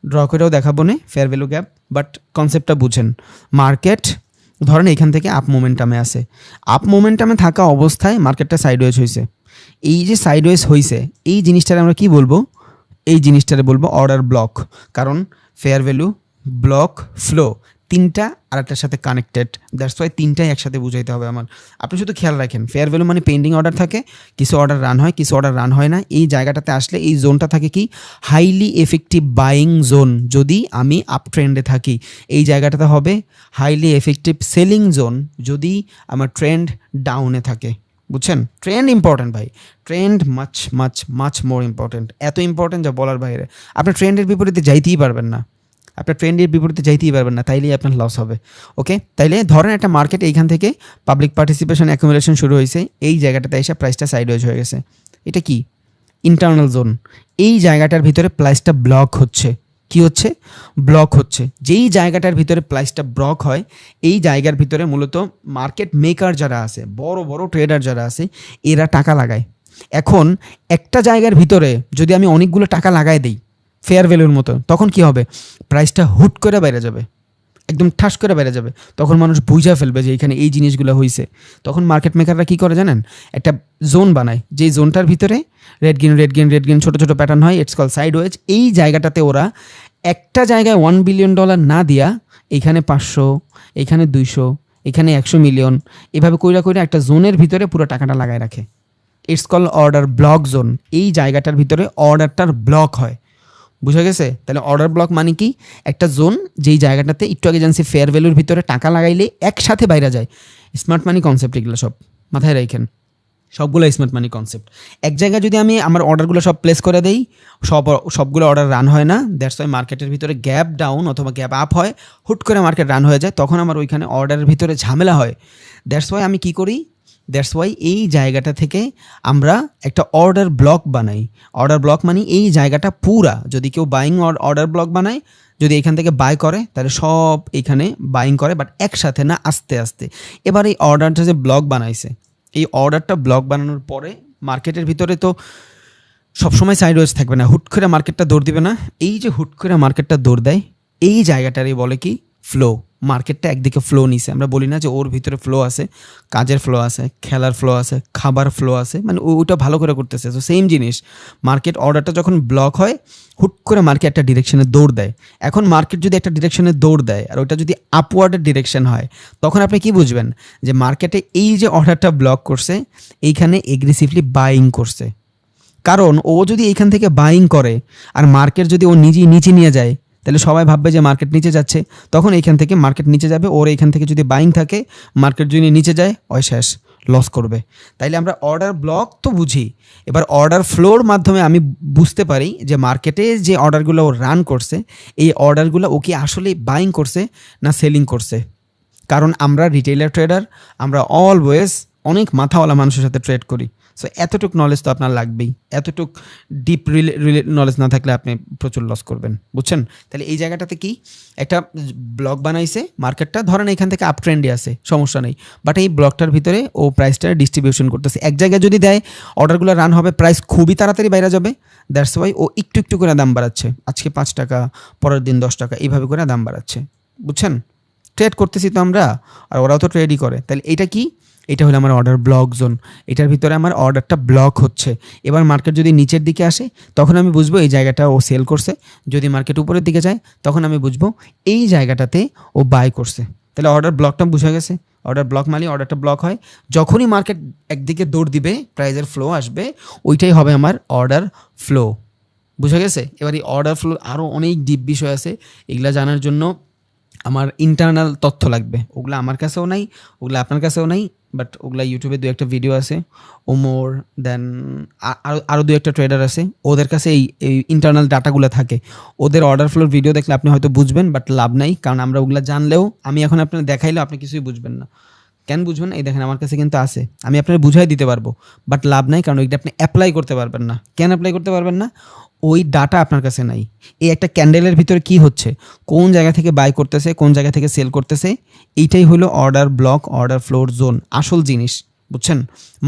Speaker 1: ড্র করেও দেখাবো না ফেয়ার ভ্যালু গ্যাপ। বাট কনসেপ্টটা বুঝেন, মার্কেট ধরেন এখান থেকে আপ মোমেন্টামে আছে, আপ মোমেন্টামে থাকা অবস্থায় মার্কেটটা সাইডওয়েজ হয়েছে, এই যে সাইডওয়েজ হইছে এই জিনিসটারে আমরা কি বলবো, এই জিনিসটারে বলবো অর্ডার ব্লক। কারণ ফেয়ার ভ্যালু, ব্লক, ফ্লো তিনটা আরেকটার সাথে কানেক্টেড, দ্যাটস ওয়াই তিনটাই একসাথে বুঝাইতে হবে আমার। আপনি শুধু খেয়াল রাখেন ফেয়ার ভ্যালু মানে পেন্ডিং অর্ডার থাকে, কিছু অর্ডার রান হয়, কিছু অর্ডার রান হয় না। এই জায়গাটাতে আসলে এই জোনটা থাকে কি হাইলি এফেক্টিভ বাইং জোন। যদি আমি আপ ট্রেন্ডে থাকি এই জায়গাটাতে হবে হাইলি এফেক্টিভ সেলিং জোন যদি আমার ট্রেন্ড ডাউনে থাকে। বুঝছেন, ট্রেন্ড ইম্পর্টেন্ট ভাই, trend much much much more important, এত ইম্পর্টেন্ট যা বলার বাইরে। আপনি ট্রেন্ডের বিপরীতে যাইতেই পারবেন না, আপনার ট্রেন্ডের বিপরীতে যাইতেই পারবেন না, তাইলেই আপনার লস হবে। ওকে, তাইলে ধরেন একটা মার্কেট এইখান থেকে পাবলিক পার্টিসিপেশন অ্যাকুমুলেশন শুরু হয়েছে, এই জায়গাটাতে এসে প্রাইসটা সাইডওয়েজ হয়ে গেছে। এটা কি ইন্টারনাল জোন। এই জায়গাটার ভিতরে প্রাইসটা ব্লক হচ্ছে। কি হচ্ছে? ব্লক হচ্ছে। যেই জায়গাটার ভিতরে প্রাইসটা ব্লক হয় এই জায়গার ভিতরে মূলত মার্কেট মেকার যারা আছে, বড় বড় ট্রেডার যারা আছে, এরা টাকা লাগায়। এখন একটা জায়গার ভিতরে যদি আমি অনেকগুলো টাকা লাগাই দিই ফেয়ার ভ্যালুর মতো, তখন কি হবে? প্রাইসটা হুট করে বাইরে যাবে, একদম ঠাস করে বেড়ে যাবে। তখন মানুষ বুঝা ফেলবে যে এখানে এই জিনিসগুলো হয়েছে। তখন মার্কেট মেকাররা কী করে জানেন? একটা জোন বানায়, যেই জোনটার ভিতরে red green red green red green ছোটো ছোটো প্যাটার্ন হয়, ইটস কল সাইডওয়েজ। এই জায়গাটাতে ওরা একটা জায়গায় $1 বিলিয়ন না দিয়া এইখানে 500, এইখানে 200, এখানে 100 মিলিয়ন, এভাবে কইরা কইরা একটা জোনের ভিতরে পুরো টাকাটা লাগায় রাখে। It's call order block zone. এই জায়গাটার ভিতরে অর্ডারটার ব্লক হয়। বুঝা গেছে? তাহলে অর্ডার ব্লক মানে কি? একটা জোন যেই জায়গাটাতে একটু আগে জানছি ফেয়ার ভ্যালুর ভিতরে টাকা লাগাইলে একসাথে বাইরে যায়। স্মার্ট মানি কনসেপ্ট এগুলো সব মাথায় রাখেন, সবগুলো স্মার্ট মানি কনসেপ্ট। এক জায়গায় যদি আমি আমার অর্ডারগুলো সব প্লেস করে দেই, সবগুলো অর্ডার রান হয় না, দ্যাটস ওয়াই মার্কেটের ভিতরে গ্যাপ ডাউন অথবা গ্যাপ আপ হয়, হুট করে মার্কেট রান হয়ে যায়, তখন আমার ওইখানে অর্ডারের ভিতরে ঝামেলা হয়। দ্যাটস ওয়াই আমি কী করি? দ্যাটস ওয়াই এই জায়গাটা থেকে আমরা একটা অর্ডার ব্লক বানাই। অর্ডার ব্লক মানে এই জায়গাটা পুরা, যদি কেউ বাইং অর্ডার ব্লক বানায়, যদি এখান থেকে বাই করে তাহলে সব এখানে বাইং করে, বাট একসাথে না, আস্তে আস্তে। এবার এই অর্ডারটা যে ব্লক বানাইছে, এই অর্ডারটা ব্লক বানানোর পরে মার্কেটের ভিতরে তো সবসময় সাইডওয়েজ থাকবে না, হুট করে মার্কেটটা দৌড় দিবে না। এই যে হুট করে মার্কেটটা দৌড় দেয়, এই জায়গাটারই বলে কি ফ্লো। মার্কেটটা একদিকে ফ্লো নিছে, আমরা বলি না যে ওর ভিতরে ফ্লো আছে, কাজের ফ্লো আছে, খেলার ফ্লো আছে, খাবার ফ্লো আছে, মানে ওটা ভালো করে করতেছে। তো সেম জিনিস, মার্কেট অর্ডারটা যখন ব্লক হয়, হুট করে মার্কেট একটা ডিরেকশনে দৌড় দেয়। এখন মার্কেট যদি একটা ডিরেকশনে দৌড় দেয় আর ওটা যদি আপওয়ার্ডের ডিরেকশন হয়, তখন আপনি কি বুঝবেন? যে মার্কেটে এই যে অর্ডারটা ব্লক করছে এইখানে এগ্রেসিভলি বাইং করছে। কারণ ও যদি এইখান থেকে বাইং করে আর মার্কেট যদি ও নিজেই নিচে নিয়ে যায়, তাহলে সবাই ভাববে যে মার্কেট নিচে যাচ্ছে, তখন এইখান থেকে মার্কেট নিচে যাবে। ওর এইখান থেকে যদি বাইং থাকে, মার্কেট যদি নিচে যায়, ওই শেষ, লস করবে। তাইলে আমরা অর্ডার ব্লক তো বুঝি, এবার অর্ডার ফ্লোর মাধ্যমে আমি বুঝতে পারি যে মার্কেটে যে অর্ডারগুলো ও রান করছে, এই অর্ডারগুলো ও কি আসলে বাইং করছে না সেলিং করছে। কারণ আমরা রিটেইলার ট্রেডার, আমরা অলওয়েজ অনেক মাথাওয়ালা মানুষের সাথে ট্রেড করি। সো এতটুক নলেজ তো আপনার লাগবেই। এতটুক ডিপ নলেজ না থাকলে আপনি প্রচুর লস করবেন। বুঝছেন? তাহলে এই জায়গাটাতে কি একটা ব্লক বানাইছে মার্কেটটা, ধরেন এখান থেকে আপ ট্রেন্ডে আছে, সমস্যা নেই, বাট এই ব্লকটার ভিতরে ও প্রাইসটা ডিস্ট্রিবিউশন করতেছে। এক জায়গায় যদি দেয়, অর্ডারগুলো রান হবে, প্রাইস খুবই তাড়াতাড়ি বাইরে যাবে। দ্যাটস ওয়াই ও একটু একটু করে দাম বাড়াচ্ছে। আজকে 5 টাকা, পরের দিন 10 টাকা, এইভাবে করে দাম বাড়াচ্ছে। বুঝছেন? ট্রেড করতেছি তো আমরা, আর ওরাও তো ট্রেডই করে। তাহলে এটা কি? এটা হলো আমার অর্ডার ব্লক জোন। এটার ভিতরে আমার অর্ডারটা ব্লক হচ্ছে। এবার মার্কেট যদি নিচের দিকে আসে, তখন আমি বুঝবো এই জায়গাটা ও সেল করছে। যদি মার্কেট উপরের দিকে যায়, তখন আমি বুঝবো এই জায়গাটাতে ও বাই করছে। তাহলে অর্ডার ব্লকটা বুঝা গেছে। অর্ডার ব্লক মানে অর্ডারটা ব্লক হয় যখনই মার্কেট একদিকে দৌড় দিবে, প্রাইজের ফ্লো আসবে, ওইটাই হবে আমার অর্ডার ফ্লো। বুঝা গেছে? এবার এই অর্ডার ফ্লো আরও অনেক ডিপ বিষয় আছে, এগুলা জানার জন্য আমার ইন্টারনাল তথ্য লাগবে। ওগুলো আমার কাছেও নাই, ওগুলো আপনার কাছেও নাই, বাট ওগুলা ইউটিউবে 2-1 ভিডিও আছে, ওমর দেন আরও 2-1 ট্রেডার আছে, ওদের কাছে এই ইন্টারনাল ডাটাগুলো থাকে। ওদের অর্ডার ফ্লোর ভিডিও দেখলে আপনি হয়তো বুঝবেন, বাট লাভ নাই, কারণ আমরা ওগুলো জানলেও, আমি এখন আপনার দেখাইলেও আপনি কিছুই বুঝবেন না। কেন বুঝবেন? এই দেখেন আমার কাছে কিন্তু আছে, আমি আপনার বুঝাই দিতে পারবো, বাট লাভ নাই, কারণ ওইটা আপনি অ্যাপ্লাই করতে পারবেন না। কেন অ্যাপ্লাই করতে পারবেন না? ওই ডাটা আপনার কাছে নাই। এই একটা ক্যান্ডেলের ভিতরে কি হচ্ছে, কোন জায়গা থেকে বাই করতেছে, কোন জায়গা থেকে সেল করতেছে, এইটাই হলো order block, order floor zone, আসল জিনিস। বুঝছেন?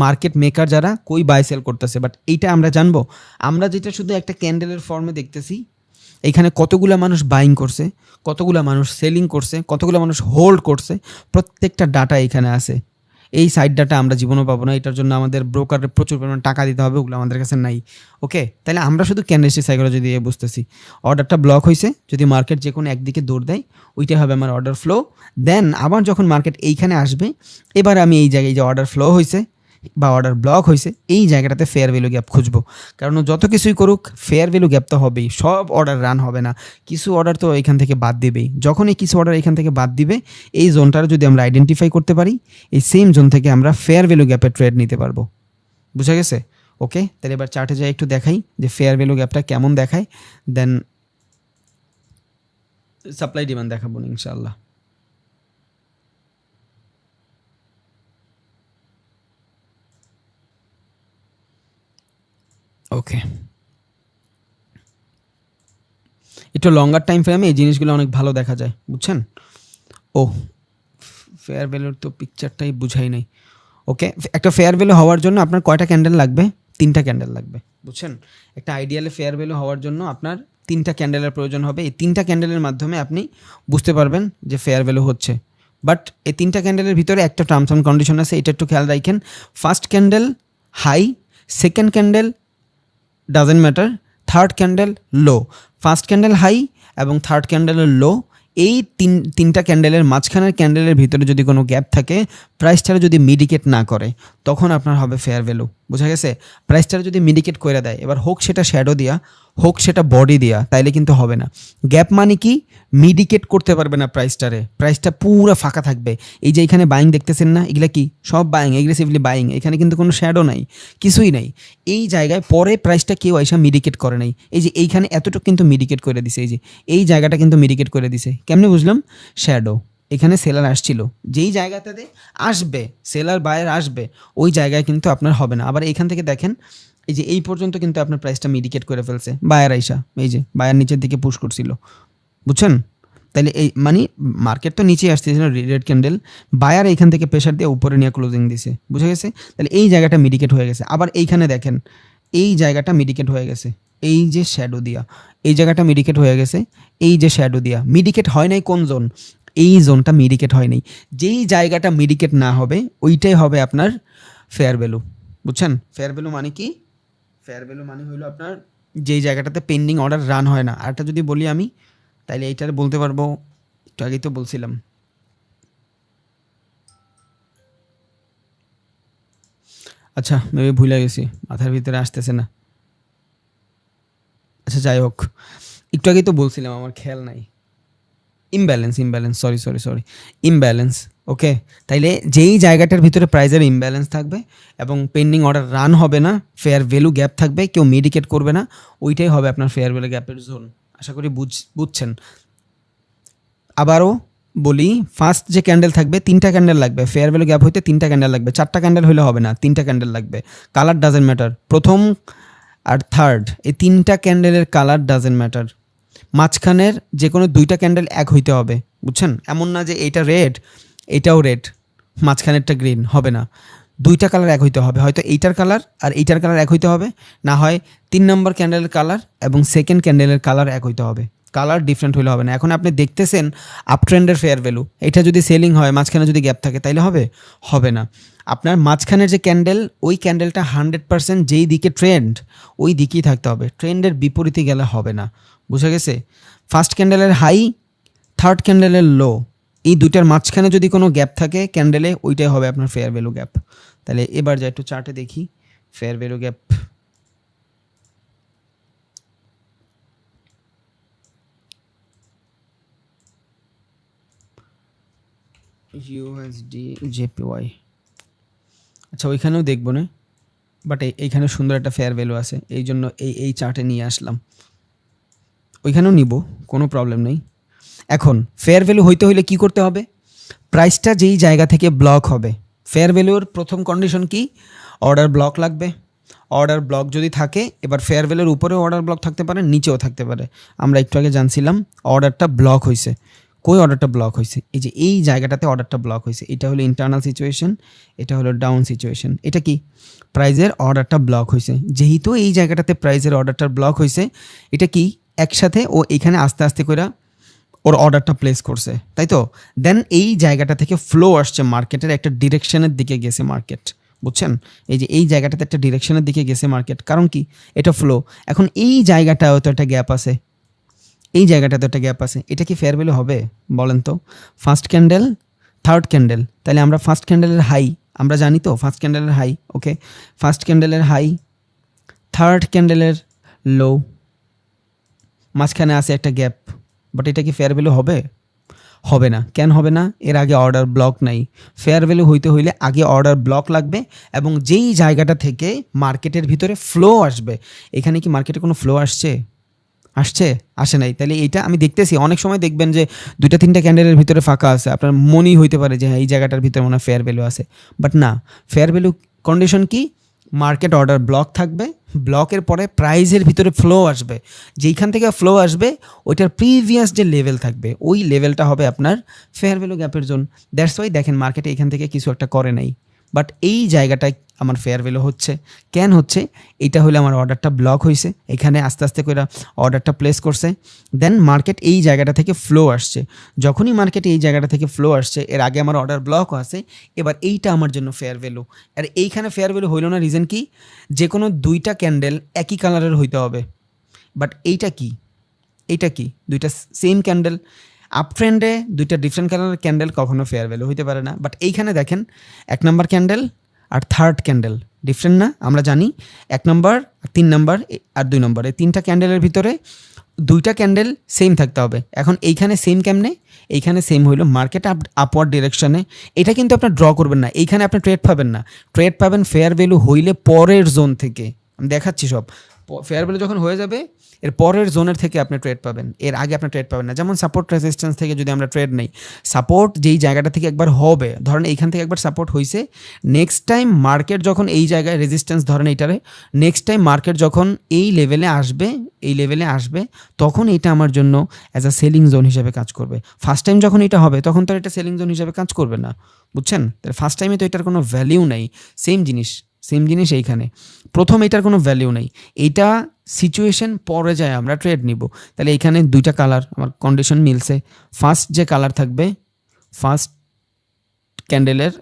Speaker 1: মার্কেট মেকার যারা কই বাই সেল করতেছে, বাট এইটা আমরা জানবো। আমরা যেটা শুধু একটা ক্যান্ডেলের ফর্মে দেখতেছি, এইখানে কতগুলা মানুষ বাইং করছে, কতগুলা মানুষ সেলিং করছে, কতগুলা মানুষ হোল্ড করছে, প্রত্যেকটা ডাটা এখানে আছে। এই সাইড ডাটা আমরা জীবনও পাবো না, এটার জন্য আমাদের ব্রোকারের প্রচুর পরিমাণ টাকা দিতে হবে, ওগুলো আমাদের কাছে নাই। ওকে, তাহলে আমরা শুধু ক্যান্ডেলস্টিক সাইকোলজি দিয়ে বুঝতেছি অর্ডারটা ব্লক হয়েছে, যদি মার্কেট যে কোনো একদিকে দৌড় দেয় ওইটাই হবে আমার অর্ডার ফ্লো। দেন আবার যখন মার্কেট এইখানে আসবে, এবার আমি এই জায়গায় যে অর্ডার ফ্লো হয়েছে বা অর্ডার ব্লক হয়েছে এই জায়গাটাতে ফেয়ার ভ্যালু গ্যাপ খুঁজবো, কারণ যত কিছুই করুক ফেয়ার ভ্যালু গ্যাপ তো হবেই, সব অর্ডার রান হবে না, কিছু অর্ডার তো এখান থেকে বাদ দিবেই। যখন এই কিছু অর্ডার এখান থেকে বাদ দিবে, এই জোনটার যদি আমরা আইডেন্টিফাই করতে পারি, এই সেম জোন থেকে আমরা ফেয়ার ভ্যালু গ্যাপের ট্রেড নিতে পারবো। বুঝা গেছে? ওকে, তাহলে এবার চার্টে যাই একটু দেখাই যে ফেয়ার ভ্যালু গ্যাপটা কেমন দেখায়, দেন সাপ্লাই ডিমান্ড দেখাবো ইনশাআল্লাহ। ওকে, একটু লঙ্গার টাইম ফ্রেমে এই জিনিসগুলো অনেক ভালো দেখা যায়, বুঝছেন? ও ফেয়ার ভ্যালুর তো পিকচারটাই বুঝাই নাই। ওকে, একটা ফেয়ার ভ্যালু হওয়ার জন্য আপনার কয়টা ক্যান্ডেল লাগবে? 3টা ক্যান্ডেল লাগবে, বুঝছেন? একটা আইডিয়ালে ফেয়ার ভ্যালু হওয়ার জন্য আপনার 3টা ক্যান্ডেলের প্রয়োজন হবে। এই 3টা ক্যান্ডেলের মাধ্যমে আপনি বুঝতে পারবেন যে ফেয়ার ভ্যালু হচ্ছে। বাট এই 3টা ক্যান্ডেলের ভিতরে একটা টার্মস অ্যান্ড কন্ডিশন আছে, এটা একটু খেয়াল রাখেন। First candle high, second candle doesn't matter, third candle low. First candle high এবং থার্ড ক্যান্ডেলের লো, এই তিনটা ক্যান্ডেলের মাঝখানের ক্যান্ডেলের ভিতরে যদি কোনো গ্যাপ থাকে, প্রাইসটারে যদি মিডিকেট না করে, তখন আপনার হবে ফেয়ার ভ্যালু। বোঝা গেছে? প্রাইসটারে যদি মিডিকেট করে দেয়, এবার হোক সেটা শ্যাডো দিয়া, হোক সেটা বডি দিয়া, তাইলে কিন্তু হবে না। গ্যাপ মানে কি? মিডিকেট করতে পারবে না প্রাইসটারে, প্রাইসটা পুরো ফাঁকা থাকবে। এই যে এখানে বাইং দেখতেছেন না, এগুলা কি সব বাইং, এগ্রেসিভলি বাইং, এখানে কিন্তু কোনো শ্যাডো নাই, কিছুই নাই। এই জায়গায় পরে প্রাইসটা কেউ এসে মিডিকেট করে নাই, এই যে এইখানে এতটুকু কিন্তু মিডিকেট করে দিছে, এই যে এই জায়গাটা কিন্তু মিডিকেট করে দিছে। কেমনে বুঝলাম? শ্যাডো, এখানে সেলার আসছিল, যেই জায়গাটাতে আসবে সেলার বায়ার আসবে, ওই জায়গায় কিন্তু আপনার হবে না। আবার এখান থেকে দেখেন, এই যে এই পর্যন্ত কিন্তু আপনার প্রাইসটা মিডিকেট করে ফেলছে, বায়ার আইসা, এই যে বায়ার নিচের দিকে পুশ করছিল, বুঝছেন? তাইলে এই মানে মার্কেট তো নিচে আসতেছিল রেড ক্যান্ডেল, বায়ার এইখান থেকে প্রেশার দিয়ে উপরে নিয়ে ক্লোজিং দিছে, বুঝে গেছে? তাহলে এই জায়গাটা মিডিকেট হয়ে গেছে। আবার এইখানে দেখেন, এই জায়গাটা মিডিকেট হয়ে গেছে, এই যে শ্যাডো দিয়া, এই জায়গাটা মিডিকেট হয়ে গেছে, এই যে শ্যাডো দিয়া। মিডিকেট হয় নাই কোন জোন? এই জোনটা মিডিকেট হয় নাই। যেই জায়গাটা মিডিকেট না হবে ওইটাই হবে আপনার ফেয়ার ভ্যালু, বুঝছেন? ফেয়ার ভ্যালু মানে কি? ফেয়ার ভ্যালু মানে হইলো আপনার যেই জায়গাটাতে পেন্ডিং অর্ডার রান হয় না। আরটা যদি বলি আমি, তাইলে এইটার বলতে পারবো, একটু আগেই তো বলছিলাম, আচ্ছা মেবি ভুলে গেছি, মাথার ভিতরে আসতেছে না। আচ্ছা যাই হোক, একটু আগেই তো বলছিলাম, আমার খেয়াল নাই। Imbalance, sorry, imbalance. ওকে, তাইলে যেই জায়গাটার ভিতরে প্রাইজের ইমব্যালেন্স থাকবে এবং পেন্ডিং অর্ডার রান হবে না, ফেয়ার ভ্যালু গ্যাপ থাকবে, কেউ মিডিকেট করবে না, ওইটাই হবে আপনার ফেয়ার ভ্যালু গ্যাপের জোন। আশা করি বুঝছেন। আবারও বলি, ফার্স্ট যে ক্যান্ডেল থাকবে, 3টা ক্যান্ডেল লাগবে ফেয়ার ভ্যালু গ্যাপ হইতে, 3টা ক্যান্ডেল লাগবে, 4টা ক্যান্ডেল হইলে হবে না, 3টা ক্যান্ডেল লাগবে। কালার ডাজেন্ট ম্যাটার, প্রথম আর থার্ড এই 3টা ক্যান্ডেলের কালার ডাজেন্ট ম্যাটার। মাঝখানের যে কোনো 2টা ক্যান্ডেল এক হইতে হবে, বুঝছেন? এমন না যে এইটা রেড এটাও রেড, মাঝখানেরটা গ্রিন, হবে না। 2টা কালার এক হইতে হবে, হয়তো এইটার কালার আর এইটার কালার এক হইতে হবে, না হয় 3 নম্বর ক্যান্ডেলের কালার এবং সেকেন্ড ক্যান্ডেলের কালার এক হইতে হবে, কালার ডিফারেন্ট হইলে হবে না। এখন আপনি দেখতেছেন আপ ট্রেন্ডের ফেয়ার ভ্যালু, এটা যদি সেলিং হয়, মাঝখানে যদি গ্যাপ থাকে, তাইলে হবে না। আপনার মাঝখানের যে ক্যান্ডেল, ওই ক্যান্ডেলটা 100% যেই দিকে ট্রেন্ড ওই দিকেই থাকতে হবে, ট্রেন্ডের বিপরীতে গেলে হবে না। বুঝা গেছে? ফার্স্ট ক্যান্ডেলের হাই, থার্ড ক্যান্ডেলের লো, এই দুইটার মাঝখানে যদি কোনো গ্যাপ থাকে ক্যান্ডেলে, ওইটাই হবে আপনার ফেয়ার ভ্যালু গ্যাপ। তাহলে এবার যা একটু চার্টে দেখি fair value gap. USD JPY, আচ্ছা ওইখানেও দেখবো না, বাট এইখানে সুন্দর একটা ফেয়ার ভ্যালু আছে, এই জন্য এই চার্টে নিয়ে আসলাম। ওইখানেও নিব, কোনো প্রবলেম নেই। এখন ফেয়ার ভ্যালু হইতে হইলে কি করতে হবে? প্রাইসটা যেই জায়গা থেকে ব্লক হবে, ফেয়ার ভ্যালুর প্রথম কন্ডিশন কি? অর্ডার ব্লক লাগবে। অর্ডার ব্লক যদি থাকে, এবার ফেয়ার ভ্যালুর উপরেও অর্ডার ব্লক থাকতে পারে, নিচেও থাকতে পারে। আমরা একটু আগে জানছিলাম অর্ডারটা ব্লক হয়েছে। কই অর্ডারটা ব্লক হয়েছে? এই যে এই জায়গাটাতে অর্ডারটা ব্লক হয়েছে, এটা হলো ইন্টারনাল সিচুয়েশন, এটা হলো ডাউন সিচুয়েশন। এটা কি? প্রাইজের অর্ডারটা ব্লক হয়েছে। যেহেতু এই জায়গাটাতে প্রাইজের অর্ডারটা ব্লক হয়েছে, এটা কি একসাথে ও এখানে আস্তে আস্তে করে ওর অর্ডারটা প্লেস করছে, তাই তো? দেন এই জায়গাটা থেকে ফ্লো আসছে মার্কেটের একটা ডিরেকশনের দিকে গেছে মার্কেট, বুঝছেন? এই যে এই জায়গাটাতে একটা ডিরেকশনের দিকে গেছে মার্কেট, কারণ কি? এটা ফ্লো। এখন এই জায়গাটাও তো একটা গ্যাপ আছে, এই জায়গাটাতে একটা গ্যাপ আছে, এটা কি ফেয়ার ভ্যালু হবে বলেন তো? ফার্স্ট ক্যান্ডেল, থার্ড ক্যান্ডেল, তাহলে আমরা ফার্স্ট ক্যান্ডেলের হাই আমরা জানি তো, ফার্স্ট ক্যান্ডেলের হাই, ওকে, ফার্স্ট ক্যান্ডেলের হাই, থার্ড ক্যান্ডেলের লো, মাঝখানে আছে একটা গ্যাপ, বাট এটা কি ফেয়ার ভ্যালু হবে? হবে না। কেন হবে না? এর আগে অর্ডার ব্লক নাই। ফেয়ার ভ্যালু হইতে হইলে আগে অর্ডার ব্লক লাগবে, এবং যেই জায়গাটা থেকে মার্কেটের ভিতরে ফ্লো আসবে, এখানে কি মার্কেটে কোনো ফ্লো আসছে? আসে নাই। তাহলে এইটা আমি দেখতেছি, অনেক সময় দেখবেন যে 2-3টা ক্যান্ডেলের ভিতরে ফাঁকা আছে, আপনার মনেই হইতে পারে যে হ্যাঁ এই জায়গাটার ভিতরে মনে হয় ফেয়ার ভ্যালু আছে, বাট না। ফেয়ার ভ্যালু কন্ডিশন কি? মার্কেট অর্ডার ব্লক থাকবে, ব্লকের পরে প্রাইজের ভিতরে ফ্লো আসবে, যেইখান থেকে ফ্লো আসবে ওইটার প্রিভিয়াস যে লেভেল থাকবে ওই লেভেলটা হবে আপনার ফেয়ার ভ্যালু গ্যাপের জোন। দ্যাটস ওয়াই দেখেন মার্কেটে এখান থেকে কিছু একটা করে নাই, বাট এই জায়গাটায় আমার ফেয়ার ভ্যালু হচ্ছে। কেন হচ্ছে? এটা হলে আমার অর্ডারটা ব্লক হয়েছে, এখানে আস্তে আস্তে করে অর্ডারটা প্লেস করছে, দেন মার্কেট এই জায়গাটা থেকে ফ্লো আসছে। যখনই মার্কেট এই জায়গাটা থেকে ফ্লো আসছে, এর আগে আমার অর্ডার ব্লক আছে, এবার এইটা আমার জন্য ফেয়ার ভ্যালু। আর এইখানে ফেয়ার ভ্যালু হইল না, রিজন কি? যে কোনো 2টা ক্যান্ডেল একই কালারের হইতে হবে, বাট এইটা কি? এইটা কি? 2টা সেম ক্যান্ডেল। আপ ট্রেন্ডে 2টা ডিফারেন্ট কালারের ক্যান্ডেল কখনো ফেয়ার ভ্যালু হইতে পারে না, বাট এইখানে দেখেন 1 নাম্বার ক্যান্ডেল আর থার্ড ক্যান্ডেল ডিফারেন্ট না? আমরা জানি 1 নাম্বার, 3 নাম্বার আর 2 নম্বর, এই 3টা ক্যান্ডেলের ভিতরে 2টা ক্যান্ডেল সেম থাকতে হবে। এখন এইখানে সেম কেমনে? এইখানে সেম হইলো মার্কেট আপওয়ার্ড ডিরেকশনে। এটা কিন্তু আপনার ড্র করবেন না, এইখানে আপনি ট্রেড পাবেন না, ট্রেড পাবেন ফেয়ার ভ্যালু হইলে পরের জোন থেকে। আমি দেখাচ্ছি সব, ফেয়ার ভ্যালু যখন হয়ে যাবে এর পরের জোনের থেকে আপনি ট্রেড পাবেন, এর আগে আপনি ট্রেড পাবেন না। যেমন সাপোর্ট রেজিস্ট্যান্স থেকে যদি আমরা ট্রেড নেই, সাপোর্ট যেই জায়গাটা থেকে একবার হবে, ধরেন এইখান থেকে একবার সাপোর্ট হয়েছে, নেক্সট টাইম মার্কেট যখন এই জায়গায় রেজিস্ট্যান্স ধরেন এইটারে, নেক্সট টাইম মার্কেট যখন এই লেভেলে আসবে, এই লেভেলে আসবে, তখন এটা আমার জন্য অ্যাজ আ সেলিং জোন হিসেবে কাজ করবে। ফার্স্ট টাইম যখন এটা হবে তখন তো এটা সেলিং জোন হিসেবে কাজ করবে না, বুঝছেন? তাহলে ফার্স্ট টাইমে তো এটার কোনো ভ্যালিউ নেই। সেম জিনিস এইখানে প্রথম এটার কোনো ভ্যালিউ নেই, এইটা সিচুয়েশন পরে যায় আমরা ট্রেড নিব। তাহলে এইখানে 2টা কালার আমার কন্ডিশন মিলছে, ফার্স্ট যে কালার থাকবে ফার্স্ট ক্যান্ডেলের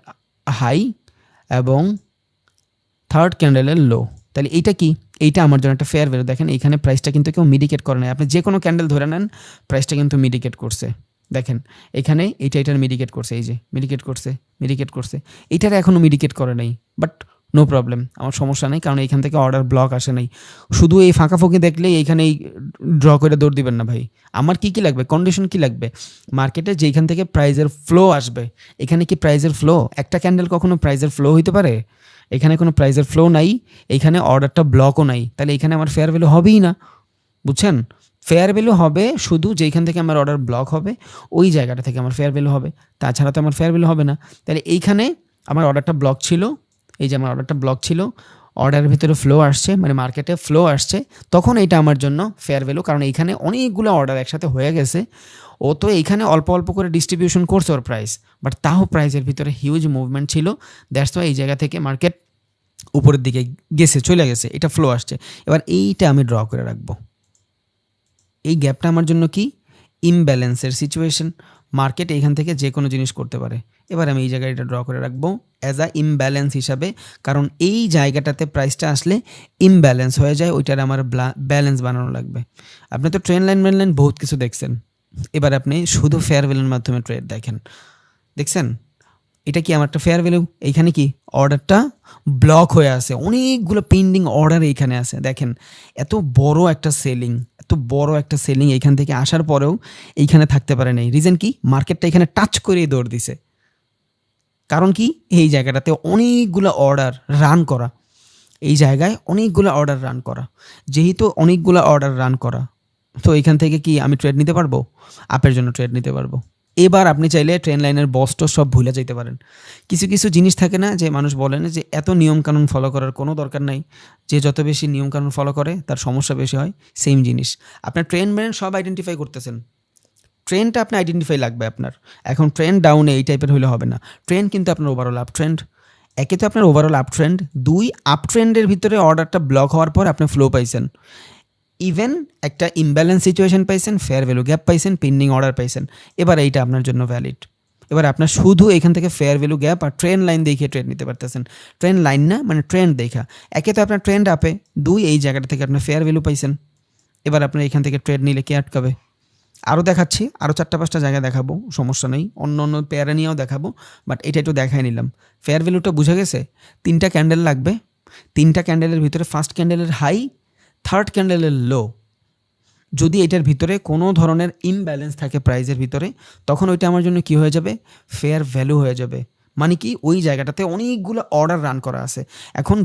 Speaker 1: হাই এবং থার্ড ক্যান্ডেলের লো, তাহলে এইটা কি? এইটা আমার জন্য একটা ফেয়ার ভ্যালু। দেখেন এইখানে প্রাইসটা কিন্তু কেউ মিডিকেট করে নাই, আপনি যে কোনো ক্যান্ডেল ধরে নেন প্রাইসটা কিন্তু মিডিকেট করছে। দেখেন এখানে এটার মিডিকেট করছে, এই যে মিডিকেট করছে, এইটার এখনও মিডিকেট করে নাই, বাট নো প্রবলেম, আমার সমস্যা নেই, কারণ এইখান থেকে অর্ডার ব্লক আসে নাই। শুধু এই ফাঁকাফুঁকি দেখলেই এইখানে ড্র করে দৌড় দিবেন না ভাই। আমার কি লাগবে? কন্ডিশন কি লাগবে? মার্কেটে যেইখান থেকে প্রাইজের ফ্লো আসবে, এখানে কি প্রাইজের ফ্লো? একটা ক্যান্ডেল কখনো প্রাইজের ফ্লো হইতে পারে? এখানে কোনো প্রাইজের ফ্লো নাই, এইখানে অর্ডারটা ব্লকও নাই, তাহলে এখানে আমার ফেয়ার ভ্যালু হবেই না, বুঝছেন? ফেয়ার ভ্যালু হবে শুধু যেইখান থেকে আমার অর্ডার ব্লক হবে ওই জায়গাটা থেকে আমার ফেয়ার ভ্যালু হবে, তাছাড়া তো আমার ফেয়ার ভ্যালু হবে না। তাহলে এইখানে আমার অর্ডারটা ব্লক ছিল, এই যে আমার অর্ডারটা ব্লক ছিল, অর্ডারের ভিতরে ফ্লো আসছে, মানে মার্কেটে ফ্লো আসছে, তখন এইটা আমার জন্য ফেয়ার ভ্যালু, কারণ এইখানে অনেকগুলো অর্ডার একসাথে হয়ে গেছে। ও তো এইখানে অল্প অল্প করে ডিস্ট্রিবিউশন করছে ওর প্রাইস, বাট তাও প্রাইসের ভিতরে হিউজ মুভমেন্ট ছিল, দ্যাটস ওয়াই এই জায়গা থেকে মার্কেট উপরের দিকে চলে গেছে, এটা ফ্লো আসছে। এবার এইটা আমি ড্র করে রাখবো, এই গ্যাপটা আমার জন্য কি? ইমব্যালেন্সের সিচুয়েশন, মার্কেট এইখান থেকে যে কোনো জিনিস করতে পারে। এবার আমি এই জায়গায় এটা ড্র করে রাখবো অ্যাজ আ ইমব্যালেন্স হিসাবে, কারণ এই জায়গাটাতে প্রাইসটা আসলে ইমব্যালেন্স হয়ে যায়, ওইটার আমার ব্যালেন্স বানানো লাগবে। আপনি তো ট্রেন লাইন বহুত কিছু দেখছেন, এবার আপনি শুধু ফেয়ার ভ্যালুর মাধ্যমে ট্রেড দেখছেন। এটা কি আমার একটা ফেয়ার ভ্যালু? এইখানে কি অর্ডারটা ব্লক হয়ে আছে, অনেকগুলো পেন্ডিং অর্ডার এইখানে আছে। দেখেন এত বড় একটা সেলিং এইখান থেকে আসার পরেও এইখানে থাকতে পারে নাই, রিজন কি? মার্কেটটা এখানে টাচ করে দৌড় দিছে। কারণ কি? এই জায়গাটাতে অনেকগুলো অর্ডার রান করা, এই জায়গায় অনেকগুলো অর্ডার রান করা, যেহেতু অনেকগুলো অর্ডার রান করা, তো এখান থেকে কি আমি ট্রেড নিতে পারবো? আপের জন্য ট্রেড নিতে পারবো। এবার আপনি চাইলে ট্রেন লাইনের বসটা সব ভুলে যেতে পারেন। কিছু জিনিস থাকে না যে মানুষ বলেন যে এত নিয়মকানুন ফলো করার কোনো দরকার নাই, যে যত বেশি নিয়মকানুন ফলো করে তার সমস্যা বেশি হয়। সেম জিনিস, আপনার ট্রেন সব আইডেন্টিফাই করতেছেন, ট্রেনটা আপনি আইডেন্টিফাই লাগবে আপনার। এখন ট্রেন ডাউনে এই টাইপের হলে হবে না, ট্রেন কিন্তু আপনার ওভারঅল আপ ট্রেন্ড, একে তো আপনার ওভারঅল আপ ট্রেন্ড, 2 আপ ট্রেন্ডের ভিতরে অর্ডারটা ব্লক হওয়ার পর আপনি ফ্লো পাইছেন, ইভেন একটা ইমব্যালেন্স সিচুয়েশন পাইছেন, ফেয়ার ভ্যালু গ্যাপ পাইছেন, পেন্ডিং অর্ডার পাইছেন, এবার এইটা আপনার জন্য ভ্যালিড। এবার আপনার শুধু এখান থেকে ফেয়ার ভ্যালু গ্যাপ আর ট্রেন্ড লাইন দেখে ট্রেড নিতে পারতেছেন। ট্রেন্ড লাইন না, মানে ট্রেন্ড দেখা। একে তো আপনার ট্রেন্ড আপে, দুই এই জায়গাটা থেকে আপনার ফেয়ার ভ্যালু পাইছেন। এবার আপনার এখান থেকে ট্রেড নিলে কে আটকাবে? আরও দেখাচ্ছি, আরও 4-5টা জায়গা দেখাবো, সমস্যা নেই, অন্য অন্য পেয়ারা নিয়েও দেখাবো, বাট এটা একটু দেখাই নিলাম। ফেয়ার ভ্যালুটা বুঝা গেছে? 3টা ক্যান্ডেল লাগবে, 3টা ক্যান্ডেলের ভিতরে ফার্স্ট ক্যান্ডেলের হাই, থার্ড ক্যান্ডেলের লো। যদি এটার ভিতরে কোনো ধরনের ইমব্যালেন্স থাকে প্রাইজের ভিতরে, তখন ওইটা আমার জন্য কি হয়ে যাবে? ফেয়ার ভ্যালু হয়ে যাবে। মানে কি, ওই জায়গাটাতে অনেকগুলো অর্ডার রান করা আছে। এখন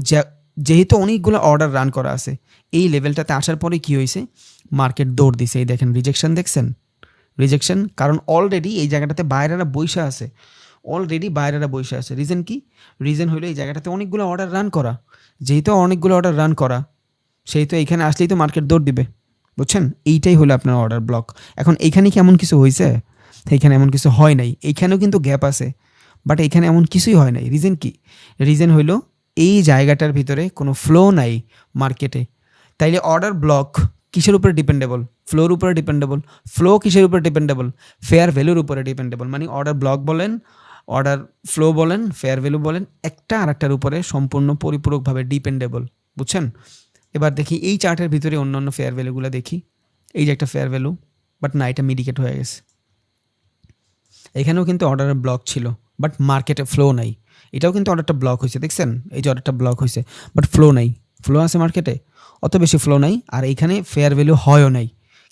Speaker 1: যেহেতু অনেকগুলো অর্ডার রান করা আছে, এই লেভেলটাতে আসার পরে কি হয়েছে? মার্কেট দৌড় দিছে। এই দেখেন রিজেকশন, দেখছেন রিজেকশন? কারণ অলরেডি এই জায়গাটাতে বাইরেরা বৈশা আছে, অলরেডি বাইরেরা বৈশা আছে। রিজন কি? রিজন হলো এই জায়গাটাতে অনেকগুলো অর্ডার রান করা। যেহেতু অনেকগুলো অর্ডার রান করা, সেই তো এইখানে আসলেই তো মার্কেট দৌড় দিবে, বুঝছেন? এইটাই হলো আপনার অর্ডার ব্লক। এখন এইখানে কি এমন কিছু হয়েছে? এইখানে এমন কিছু হয় নাই। এইখানেও কিন্তু গ্যাপ আছে, বাট এইখানে এমন কিছুই হয় নাই। রিজন কি? রিজন হইল এই জায়গাটার ভিতরে কোনো ফ্লো নাই মার্কেটে। তাইলে অর্ডার ব্লক কিসের উপরে ডিপেন্ডেবল? ফ্লোর উপরে ডিপেন্ডেবল। ফ্লো কিসের উপরে ডিপেন্ডেবল? ফেয়ার ভ্যালুর উপরে ডিপেন্ডেবল। মানে অর্ডার ব্লক বলেন, অর্ডার ফ্লো বলেন, ফেয়ার ভ্যালু বলেন, একটা আর একটার উপরে সম্পূর্ণ পরিপূরকভাবে ডিপেন্ডেবল, বুঝছেন? এবার দেখি এই চার্টের ভিতরে অন্য অন্য ফেয়ার ভ্যালুগুলো দেখি। এই যে একটা ফেয়ার ভ্যালু, বাট না, এটা মিডিকেট হয়ে গেছে। এখানেও কিন্তু অর্ডারের ব্লক ছিল, বাট মার্কেটে ফ্লো নাই। এটাও কিন্তু অর্ডারটা ব্লক হয়েছে, দেখছেন? এই যে অর্ডারটা ব্লক হয়েছে, বাট ফ্লো নাই। ফ্লো আছে মার্কেটে, অত বেশি ফ্লো নাই। আর এইখানে ফেয়ার ভ্যালু হয়ও নাই।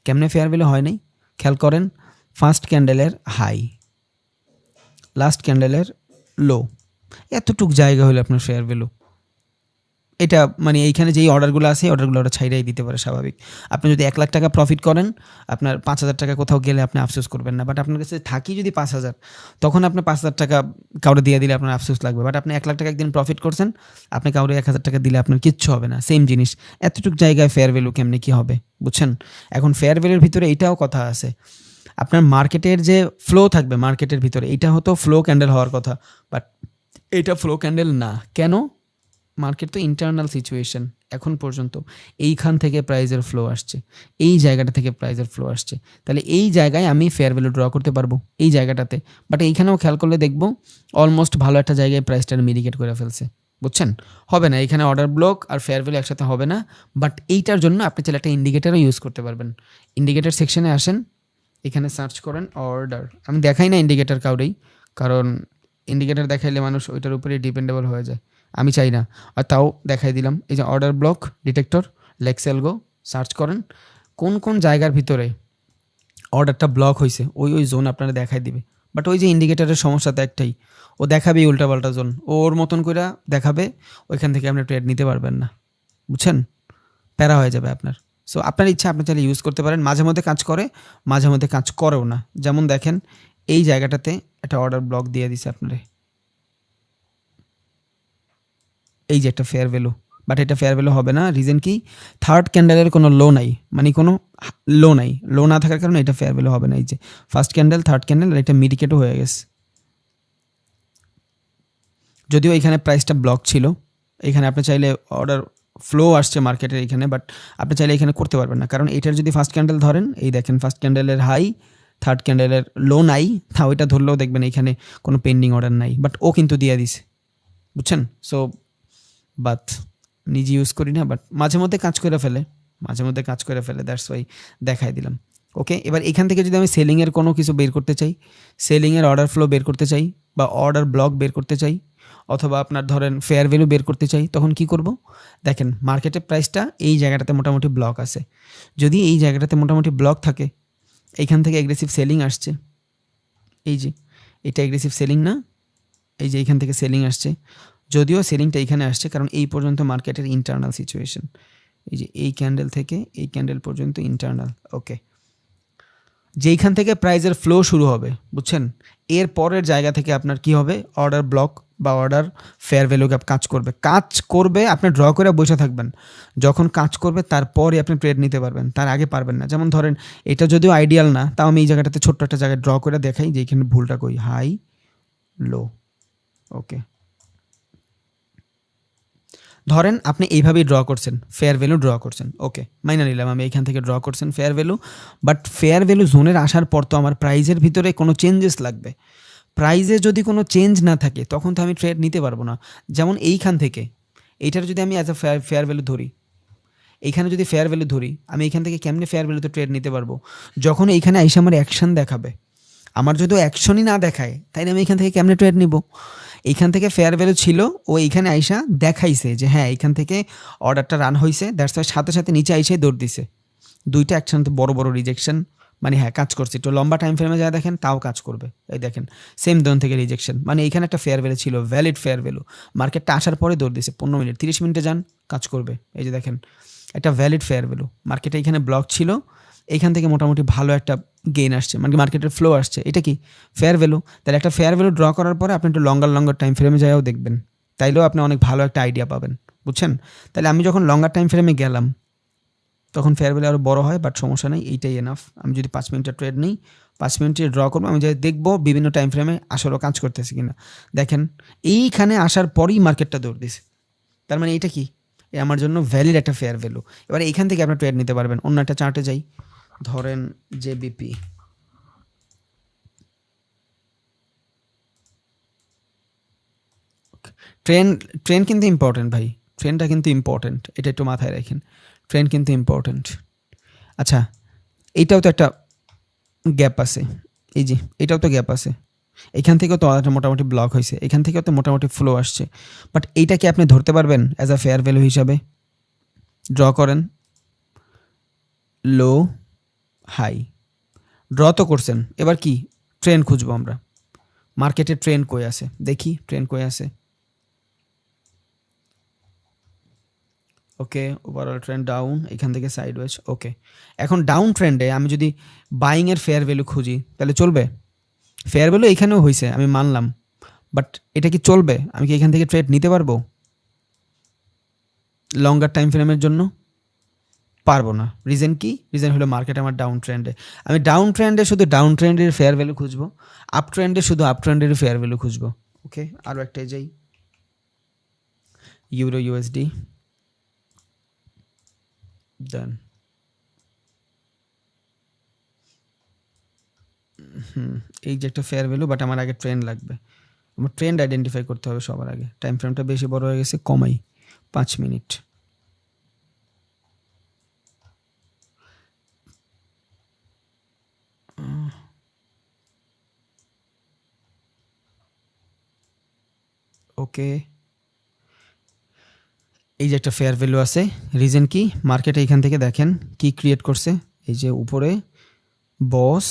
Speaker 1: কেমনে ফেয়ার ভ্যালু হয় নাই? খেয়াল করেন, ফার্স্ট ক্যান্ডেলের হাই, লাস্ট ক্যান্ডেলের লো, এতটুক জায়গা হলো আপনার ফেয়ার ভ্যালু। এটা মানে এইখানে যেই অর্ডারগুলো আছে, অর্ডারগুলো ওরা ছাইড়াই দিতে পারে, স্বাভাবিক। আপনি যদি 1 লাখ টাকা প্রফিট করেন, আপনার 5,000 টাকা কোথাও গেলে আপনি আফসোস করবেন না। বাট আপনার কাছে থাকি যদি 5,000, তখন আপনি 5,000 টাকা কাউরে দিয়ে দিলে আপনার আফসোস লাগবে। বাট আপনি 1 লাখ টাকা একদিন প্রফিট করছেন, আপনি কাউরে 1,000 টাকা দিলে আপনার কিচ্ছু হবে না। সেম জিনিস, এতটুকু জায়গায় ফেয়ার ভ্যালু কেমনে কী হবে, বুঝছেন? এখন ফেয়ার ভ্যালুর ভিতরে এইটাও কথা আছে, আপনার মার্কেটের যে ফ্লো থাকবে মার্কেটের ভিতরে, এটা হতো ফ্লো ক্যান্ডেল হওয়ার কথা, বাট এটা ফ্লো ক্যান্ডেল না। কেন? মার্কেট তো ইন্টারনাল সিচুয়েশন। এখন পর্যন্ত এইখান থেকে প্রাইজের ফ্লো আসছে, এই জায়গাটা থেকে প্রাইজের ফ্লো আসছে। তাহলে এই জায়গায় আমি ফেয়ার ভ্যালু ড্র করতে পারবো এই জায়গাটাতে। বাট এইখানেও খেয়াল করলে দেখবো অলমোস্ট ভালো একটা জায়গায় প্রাইসটা মিডিকেট করে ফেলছে, বুঝছেন? হবে না, এখানে অর্ডার ব্লক আর ফেয়ার ভ্যালু একসাথে হবে না। বাট এইটার জন্য আপনি চাইলে একটা ইন্ডিকেটারও ইউজ করতে পারবেন। ইন্ডিকেটার সেকশনে আসেন, এখানে সার্চ করেন অর্ডার। আমি দেখাই না ইন্ডিকেটার কাউরেই, কারণ ইন্ডিকেটার দেখাইলে মানুষ ওইটার উপরেই ডিপেন্ডেবল হয়ে যায়, আমি চাই না। আর তাও দেখাই দিলাম, এই যে অর্ডার ব্লক ডিটেক্টর, লেক্সেলগো সার্চ করেন, কোন কোন জায়গার ভিতরে অর্ডারটা ব্লক হয়েছে ওই ওই জোন আপনারা দেখাই দিবে। বাট ওই যে ইন্ডিকেটারের সমস্যা তো একটাই, ও দেখাবেই উল্টাপাল্টা জোন, ওর মতন করে দেখাবে, ওইখান থেকে আপনি ট্রেড নিতে পারবেন না, বুঝছেন? প্যারা হয়ে যাবে আপনার। সো আপনার ইচ্ছা, আপনি চাইলে ইউজ করতে পারেন। মাঝে মধ্যে কাজ করে, মাঝে মধ্যে কাজ করেও না। যেমন দেখেন এই জায়গাটাতে একটা অর্ডার ব্লক দিয়ে দিছে আপনারে, এই যে একটা ফেয়ার ভ্যালু, বাট এটা ফেয়ার ভ্যালু হবে না। রিজন কি? থার্ড ক্যান্ডেলের কোনো লো নাই, মানে কোনো লো নাই। লো না থাকার কারণে এটা ফেয়ার ভ্যালু হবে না। এই যে ফার্স্ট ক্যান্ডেল, থার্ড ক্যান্ডেল, আর এটা মিডিকেটও হয়ে গেছে। যদিও এখানে প্রাইসটা ব্লক ছিল, এখানে আপনি চাইলে অর্ডার ফ্লো আসছে মার্কেটের এখানে, বাট আপনি চাইলে এখানে করতে পারবেন না। কারণ এটার যদি ফার্স্ট ক্যান্ডেল ধরেন, এই দেখেন ফার্স্ট ক্যান্ডেলের হাই, থার্ড ক্যান্ডেলের লো নাই, তাও এটা ধরলেও দেখবেন এখানে কোনো পেন্ডিং অর্ডার নাই, বাট ও কিন্তু দিয়ে দিছে, বুঝছেন? সো বাট নিজে ইউজ করি না, বাট মাঝে মধ্যে কাজ করে ফেলে, মাঝে মধ্যে কাজ করে ফেলে, দ্যাটস ওয়াই দেখাই দিলাম। ওকে, এবার এখান থেকে যদি আমি সেলিংয়ের কোনো কিছু বের করতে চাই, সেলিংয়ের অর্ডার ফ্লো বের করতে চাই, বা অর্ডার ব্লক বের করতে চাই, অথবা আপনার ধরেন ফেয়ার ভ্যালু বের করতে চাই, তখন কি করব? দেখেন মার্কেটের প্রাইসটা এই জায়গাটাতে মোটামুটি ব্লক আছে। যদি এই জায়গাটাতে মোটামুটি ব্লক থাকে, এইখান থেকে এগ্রেসিভ সেলিং আসছে, এই যে এটা এগ্রেসিভ সেলিং না, এই যে এইখান থেকে সেলিং আসছে। যদিও সেলিংটা এইখানে আসছে কারণ এই পর্যন্ত মার্কেটের ইন্টারনাল সিচুয়েশন, এই যে এই ক্যান্ডেল থেকে এই ক্যান্ডেল পর্যন্ত ইন্টারনাল। ওকে, যেইখান থেকে প্রাইজের ফ্লো শুরু হবে, বুঝছেন, এর পরের জায়গা থেকে আপনার কি হবে? অর্ডার ব্লক বা অর্ডার ফেয়ার ভ্যালু গ্যাপ কাজ করবে। আপনি ড্র করে বসে থাকবেন, যখন কাজ করবে তারপরে আপনি ট্রেড নিতে পারবেন, তার আগে পারবেন না। যেমন ধরেন এটা যদিও আইডিয়াল না, তাও আমি এই জায়গাটাতে ছোট্ট একটা জায়গায় ড্র করে দেখাই যে এখানে ভুলটা কই, হাই লো। ওকে, ধরেন আপনি এইভাবেই ড্র করছেন, ফেয়ার ভ্যালু ড্র করছেন, ওকে মাইনা নিলাম আমি এইখান থেকে ড্র করছেন fair value, but fair value জোনের আসার পর তো আমার প্রাইজের ভিতরে কোনো চেঞ্জেস লাগবে। প্রাইজে যদি কোনো চেঞ্জ না থাকে তখন তো আমি ট্রেড নিতে পারবো না। যেমন এইখান থেকে এইটার যদি আমি অ্যাজ আ ফেয়ার ভ্যালু ধরি, এইখানে যদি ফেয়ার ভ্যালু ধরি, আমি এখান থেকে কেমনে ফেয়ার ভ্যালুতে ট্রেড নিতে পারবো? যখন এইখানে আইসা আমার অ্যাকশন দেখাবে। আমার যদি অ্যাকশনই না দেখায় তাইলে আমি এখান থেকে কেমনে ট্রেড নিব? এইখান থেকে ফেয়ার ভ্যালু ছিল, ও এইখানে আইসা দেখাইছে যে হ্যাঁ এইখান থেকে অর্ডারটা রান হয়েছে, দ্যাটস ওয়াই সাথে সাথে নিচে আইসাই দৌড় দিছে। দুইটা একসাথে বড় বড় রিজেকশন, মানে হ্যাঁ কাজ করছে। একটু লম্বা টাইম ফ্রেমে যা দেখেন তাও কাজ করবে। এই দেখেন সেম দোন থেকে রিজেকশন, মানে এইখানে একটা ফেয়ার ভ্যালু ছিল, ভ্যালিড ফেয়ার ভ্যালু, মার্কেটটা আসার পরে দৌড় দিছে 15 মিনিট, 30 মিনিটে যান কাজ করবে। এই যে দেখেন একটা ভ্যালিড ফেয়ার ভ্যালু, মার্কেটে এখানে ব্লক ছিল, এইখান থেকে মোটামুটি ভালো একটা গেইন আসছে, মানে মার্কেটের ফ্লো আসছে, এটা কি ফেয়ার ভ্যালু। তাহলে একটা ফেয়ার ভ্যালু ড্র করার পরে আপনি একটু লঙ্গার টাইম ফ্রেমে যাইও দেখবেন, তাইলেও আপনি অনেক ভালো একটা আইডিয়া পাবেন, বুঝছেন? তাহলে আমি যখন লঙ্গার টাইম ফ্রেমে গেলাম তখন ফেয়ার ভ্যালু আরও বড় হয়, বাট সমস্যা নেই, এইটাই এনাফ। আমি যদি 5 মিনিটের ট্রেড নিই, 5 মিনিটে ড্র করবো, আমি যাই দেখবো বিভিন্ন টাইম ফ্রেমে আসলেও কাজ করতেছে কিনা। দেখেন এইখানে আসার পরেই মার্কেটটা দৌড় দিছে, তার মানে এইটা কি আমার জন্য ভ্যালিড একটা ফেয়ার ভ্যালু। এবার এইখান থেকে আপনার ট্রেড নিতে পারবেন। অন্য একটা চার্টে যাই, ধরেন জেবিপি, ট্রেন কিন্তু ইম্পর্টেন্ট ভাই, ট্রেনটা কিন্তু ইম্পর্টেন্ট, এটা একটু মাথায় রাখেন, ট্রেন কিন্তু ইম্পর্টেন্ট। আচ্ছা এইটাও তো একটা গ্যাপ আছে, এই যে এটাও তো গ্যাপ আছে, এখান থেকেও তো মোটামুটি ব্লক হয়েছে, এখান থেকেও তো মোটামুটি ফ্লো আসছে, বাট এইটাকে আপনি ধরতে পারবেন অ্যাজ আ ফেয়ার ভ্যালু হিসাবে? ড্র করেন, লো হাই, ড্র তো করছেন, এবার কি ট্রেন খুঁজবো আমরা, মার্কেটে ট্রেন কই আছে দেখি, ট্রেন কই আছে। ওকে ওভারঅল ট্রেন্ড ডাউন, এখান থেকে সাইডওয়েজ, ওকে। এখন ডাউন ট্রেন্ডে আমি যদি বাইংয়ের ফেয়ার ভ্যালু খুঁজি তাহলে চলবে? ফেয়ার ভ্যালু এইখানেও হয়েছে আমি মানলাম, বাট এটা কি চলবে? আমি কি এখান থেকে ট্রেড নিতে পারবো লঙ্গার টাইম ফ্রেমের জন্য? পারবো না। রিজন কি? রিজন হলো মার্কেট আমার ডাউন ট্রেন্ডে, আমি ডাউন ট্রেন্ডে শুধু ডাউন ট্রেন্ডের ফেয়ার ভ্যালু খুঁজবো, আপ ট্রেন্ডে শুধু আপ ট্রেন্ডের ফেয়ার ভ্যালু খুঁজবো। ওকে আরও একটাই যাই, ইউরো ইউএসডি, ডান। এই যে একটা ফেয়ার ভ্যালু, বাট আমার আগে ট্রেন্ড লাগবে, আমার ট্রেন্ড আইডেন্টিফাই করতে হবে সবার আগে। টাইম ফ্রেমটা বেশি বড় হয়ে গেছে, কমাই 5 মিনিট। ওকে এই যে একটা ফেয়ার ভ্যালু আছে, রিজন কি? মার্কেটে এইখান থেকে দেখেন কি ক্রিয়েট করছে, এই যে উপরে বস,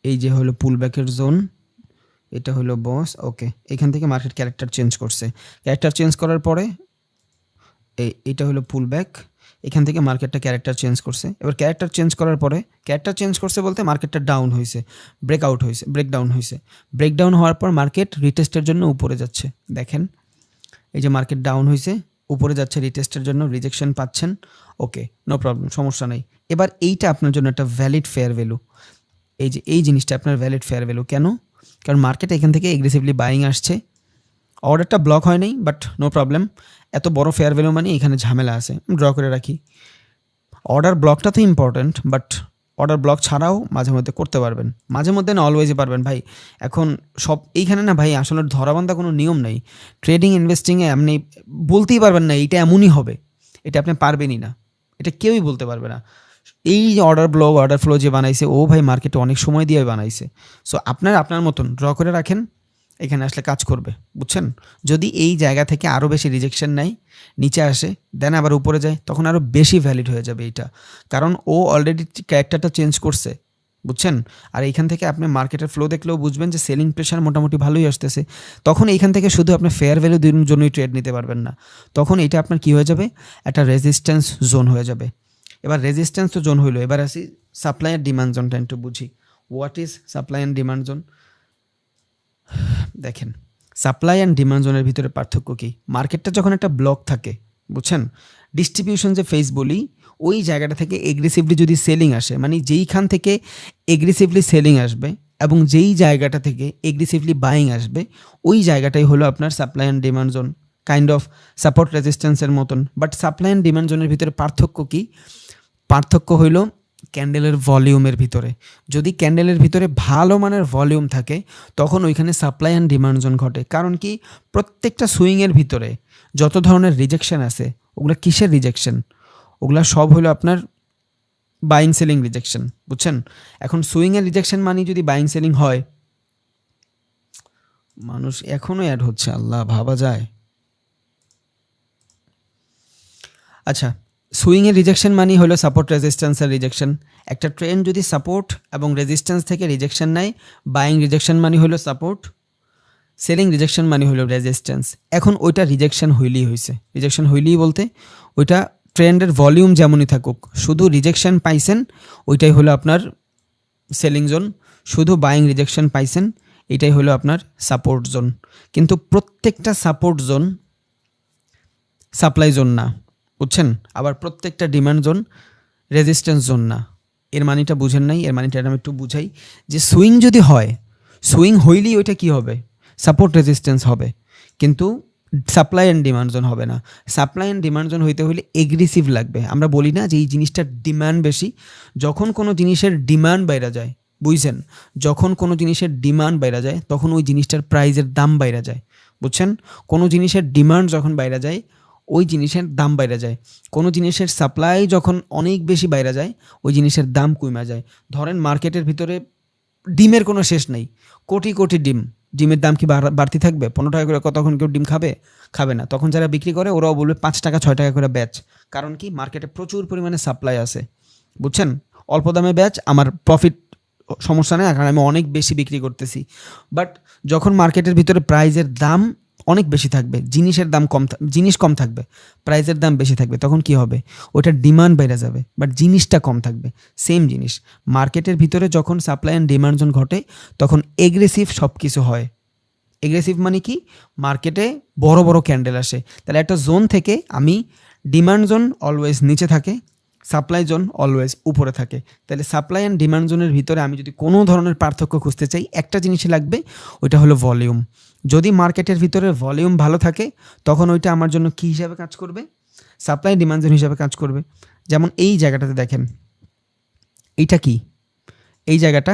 Speaker 1: এই যে হলো পুল ব্যাকের জোন, এটা হলো বস। ওকে এখান থেকে মার্কেট ক্যারেক্টার চেঞ্জ করছে, ক্যারেক্টার চেঞ্জ করার পরে এইটা হলো পুল ব্যাক, এখান থেকে মার্কেটটা ক্যারেক্টার চেঞ্জ করছে। এবার ক্যারেক্টার চেঞ্জ করার পরে, ক্যারেক্টার চেঞ্জ করছে বলতে মার্কেটটা ডাউন হয়েছে, ব্রেকআউট হয়েছে, ব্রেকডাউন হয়েছে, ব্রেকডাউন হওয়ার পর মার্কেট রিটেস্টের জন্য উপরে যাচ্ছে। দেখেন এই যে মার্কেট ডাউন হয়েছে, উপরে যাচ্ছে রিটেস্টের জন্য, রিজেকশন পাচ্ছেন, ওকে নো প্রবলেম, সমস্যা নেই। এবার এইটা আপনার জন্য একটা ভ্যালিড ফেয়ার ভ্যালু, এই যে এই জিনিসটা আপনার ভ্যালিড ফেয়ার ভ্যালু। কেন? কারণ মার্কেট এখান থেকে এগ্রেসিভলি বাইং আসছে, অর্ডারটা ব্লক হয় নাই, বাট নো প্রবলেম, এত বড় ফেয়ার ভ্যালু মানে এখানে ঝামেলা আছে, ড্র করে রাখি। অর্ডার ব্লকটা তো ইম্পর্ট্যান্ট, বাট অর্ডার ব্লক ছাড়াও মাঝে মধ্যে করতে পারবেন, মাঝে মধ্যে না অলওয়েজই পারবেন ভাই। এখন সব এইখানে না ভাই আসলে ধরাবান্ধা কোনো নিয়ম নেই, ট্রেডিং ইনভেস্টিংয়ে আপনি বলতেই পারবেন না এইটা এমনই হবে, এটা আপনি পারবেনই না, এটা কেউই বলতে পারবে না। এই যে অর্ডার ফ্লো যে বানাইছে ও ভাই মার্কেটে অনেক সময় দিয়ে বানাইছে। সো আপনার মতন ড্র করে রাখেন, এখানে আসলে কাজ করবে, বুঝছেন? যদি এই জায়গা থেকে আরও বেশি রিজেকশন নেয়, নিচে আসে, দেন আবার উপরে যায়, তখন আরও বেশি ভ্যালিড হয়ে যাবে এইটা, কারণ ও অলরেডি ক্যারেক্টারটা চেঞ্জ করছে, বুঝছেন? আর এইখান থেকে আপনি মার্কেটের ফ্লো দেখলেও বুঝবেন যে সেলিং প্রেশার মোটামুটি ভালোই আসতেছে। তখন এইখান থেকে শুধু আপনি ফেয়ার ভ্যালু দুটোর জন্যই ট্রেড নিতে পারবেন না, তখন এইটা আপনার কী হয়ে যাবে, একটা রেজিস্ট্যান্স জোন হয়ে যাবে। এবার রেজিস্ট্যান্স তো জোন হইলো, এবার আসি সাপ্লাই আর ডিমান্ড জোনটা একটু বুঝি। What is supply and demand zone? দেখেন সাপ্লাই অ্যান্ড ডিমান্ড জোনের ভিতরে পার্থক্য কী? মার্কেটটা যখন একটা ব্লক থাকে, বুঝছেন, ডিস্ট্রিবিউশন যে ফেজ বলি, ওই জায়গাটা থেকে এগ্রেসিভলি যদি সেলিং আসে, মানে যেইখান থেকে এগ্রেসিভলি সেলিং আসবে এবং যেই জায়গাটা থেকে এগ্রেসিভলি বাইং আসবে, ওই জায়গাটাই হলো আপনার supply and demand zone. Kind of support রেজিস্ট্যান্সের মতন। বাট সাপ্লাই অ্যান্ড ডিমান্ড জোনের ভিতরে পার্থক্য কি? পার্থক্য হইল ক্যান্ডেলের ভলিউমের ভিতরে। যদি ক্যান্ডেলের ভিতরে ভালো মানের ভলিউম থাকে তখন ওইখানে সাপ্লাই অ্যান্ড ডিমান্ড জোন ঘটে। কারণ কি, প্রত্যেকটা সুইংয়ের ভিতরে যত ধরনের রিজেকশন আছে ওগুলা কিসের রিজেকশন? ওগুলা সব হলো আপনার বাইং সেলিং রিজেকশন, বুঝছেন? এখন সুইংয়ের রিজেকশন মানে যদি বাইং সেলিং হয়, মানুষ এখনও অ্যাড হচ্ছে, আল্লাহ, ভাবা যায়। আচ্ছা, সুইংয়ের রিজেকশন মানে হলো সাপোর্ট রেজিস্ট্যান্সের রিজেকশন। একটা ট্রেন যদি সাপোর্ট এবং রেজিস্ট্যান্স থেকে রিজেকশন নেয়, বাইং রিজেকশন মানে হলো সাপোর্ট, সেলিং রিজেকশন মানে হলো রেজিস্ট্যান্স। এখন ওইটা রিজেকশন হইলেই হয়েছে। রিজেকশন হইলেই বলতে ওইটা ট্রেন্ডের ভলিউম যেমনই থাকুক, শুধু রিজেকশন পাইছেন ওইটাই হলো আপনার সেলিং জোন, শুধু বাইং রিজেকশন পাইছেন এটাই হলো আপনার সাপোর্ট জোন। কিন্তু প্রত্যেকটা সাপোর্ট জোন সাপ্লাই জোন না, বুঝছেন? আবার প্রত্যেকটা ডিমান্ড জোন রেজিস্ট্যান্স জোন না। এর মানিটা বুঝেন নাই? এর মানিটা আমি একটু বুঝাই যে সুইং যদি হয়, সুইং হইলেই ওইটা কি হবে? সাপোর্ট রেজিস্ট্যান্স হবে, কিন্তু সাপ্লাই অ্যান্ড ডিমান্ড জোন হবে না। সাপ্লাই অ্যান্ড ডিমান্ড জোন হইতে হলে এগ্রেসিভ লাগবে। আমরা বলি না যে এই জিনিসটার ডিমান্ড বেশি? যখন কোনো জিনিসের ডিমান্ড বাইরে যায়, বুঝছেন? যখন কোনো জিনিসের ডিমান্ড বাইরে যায় তখন ওই জিনিসটার প্রাইজের দাম বাইরে যায়, বুঝছেন? কোনো জিনিসের ডিমান্ড যখন বাইরে যায় ওই জিনিসের দাম বাইরে যায়। কোনো জিনিসের সাপ্লাই যখন অনেক বেশি বাইরে যায় ওই জিনিসের দাম কমে যায়। ধরেন মার্কেটের ভিতরে ডিমের কোনো শেষ নেই, কোটি কোটি ডিম, ডিমের দাম কি বাড়তি থাকবে? 15 টাকা করে তখন কেউ ডিম খাবে? খাবে না। তখন যারা বিক্রি করে ওরাও বলবে 5 টাকা 6 টাকা করে ব্যাচ। কারণ কি, মার্কেটে প্রচুর পরিমাণে সাপ্লাই আছে, বুঝছেন? অল্প দামে ব্যাচ, আমার প্রফিট সমস্যা নেই কারণ আমি অনেক বেশি বিক্রি করতেছি। বাট যখন মার্কেটের ভিতরে প্রাইজের দাম অনেক বেশি থাকবে, জিনিসের দাম কম, জিনিস কম থাকবে, প্রাইজের দাম বেশি থাকবে, তখন কি হবে? ওইটার ডিমান্ড বেড়ে যাবে বাট জিনিসটা কম থাকবে। সেম জিনিস মার্কেটের ভিতরে যখন সাপ্লাই অ্যান্ড ডিমান্ড জোন ঘটে তখন এগ্রেসিভ সব কিছু হয়। এগ্রেসিভ মানে কি, মার্কেটে বড় বড় ক্যান্ডেল আসে। তাহলে একটা জোন থেকে আমি ডিমান্ড জোন অলওয়েজ নিচে থাকে, সাপ্লাই জোন অলওয়েজ উপরে থাকে। তাহলে সাপ্লাই অ্যান্ড ডিমান্ড জোনের ভিতরে আমি যদি কোনো ধরনের পার্থক্য খুঁজতে চাই একটা জিনিসই লাগবে, ওইটা হলো ভলিউম। যদি মার্কেটের ভিতরে ভলিউম ভালো থাকে তখন ওইটা আমার জন্য কী হিসাবে কাজ করবে? সাপ্লাই ডিমান্ড জোন হিসাবে কাজ করবে। যেমন এই জায়গাটাতে দেখেন, এইটা কি? এই জায়গাটা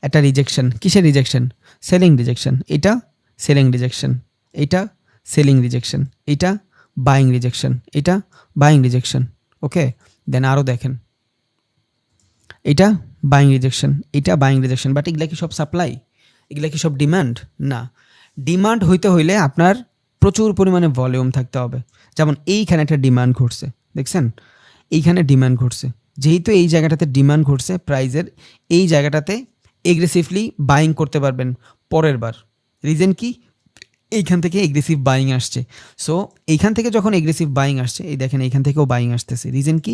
Speaker 1: একটা রিজেকশন। কিসের রিজেকশন? Selling rejection. এটা সেলিং রিজেকশন, এটা সেলিং রিজেকশন, এটা বাইং রিজেকশন, এটা বাইং রিজেকশন। ওকে, দেন আরও দেখেন, এটা বাইং রিজেকশন, এটা বাইং রিজেকশন। বাট এগুলা কি সব সাপ্লাই? এগুলা কি সব ডিমান্ড? না। ডিমান্ড হইতে হইলে আপনার প্রচুর পরিমাণে ভলিউম থাকতে হবে। যেমন এইখানে একটা ডিমান্ড ঘটছে, দেখছেন? এইখানে ডিমান্ড ঘটছে, যেহেতু এই জায়গাটাতে ডিমান্ড ঘটছে প্রাইজের, এই জায়গাটাতে এগ্রেসিভলি বাইং করতে পারবেন পরের বার। রিজন কি? এইখান থেকে এগ্রেসিভ বাইং আসছে। সো এইখান থেকে যখন এগ্রেসিভ বাইং আসছে, এই দেখেন এইখান থেকেও বাইং আসতেছে। রিজন কি?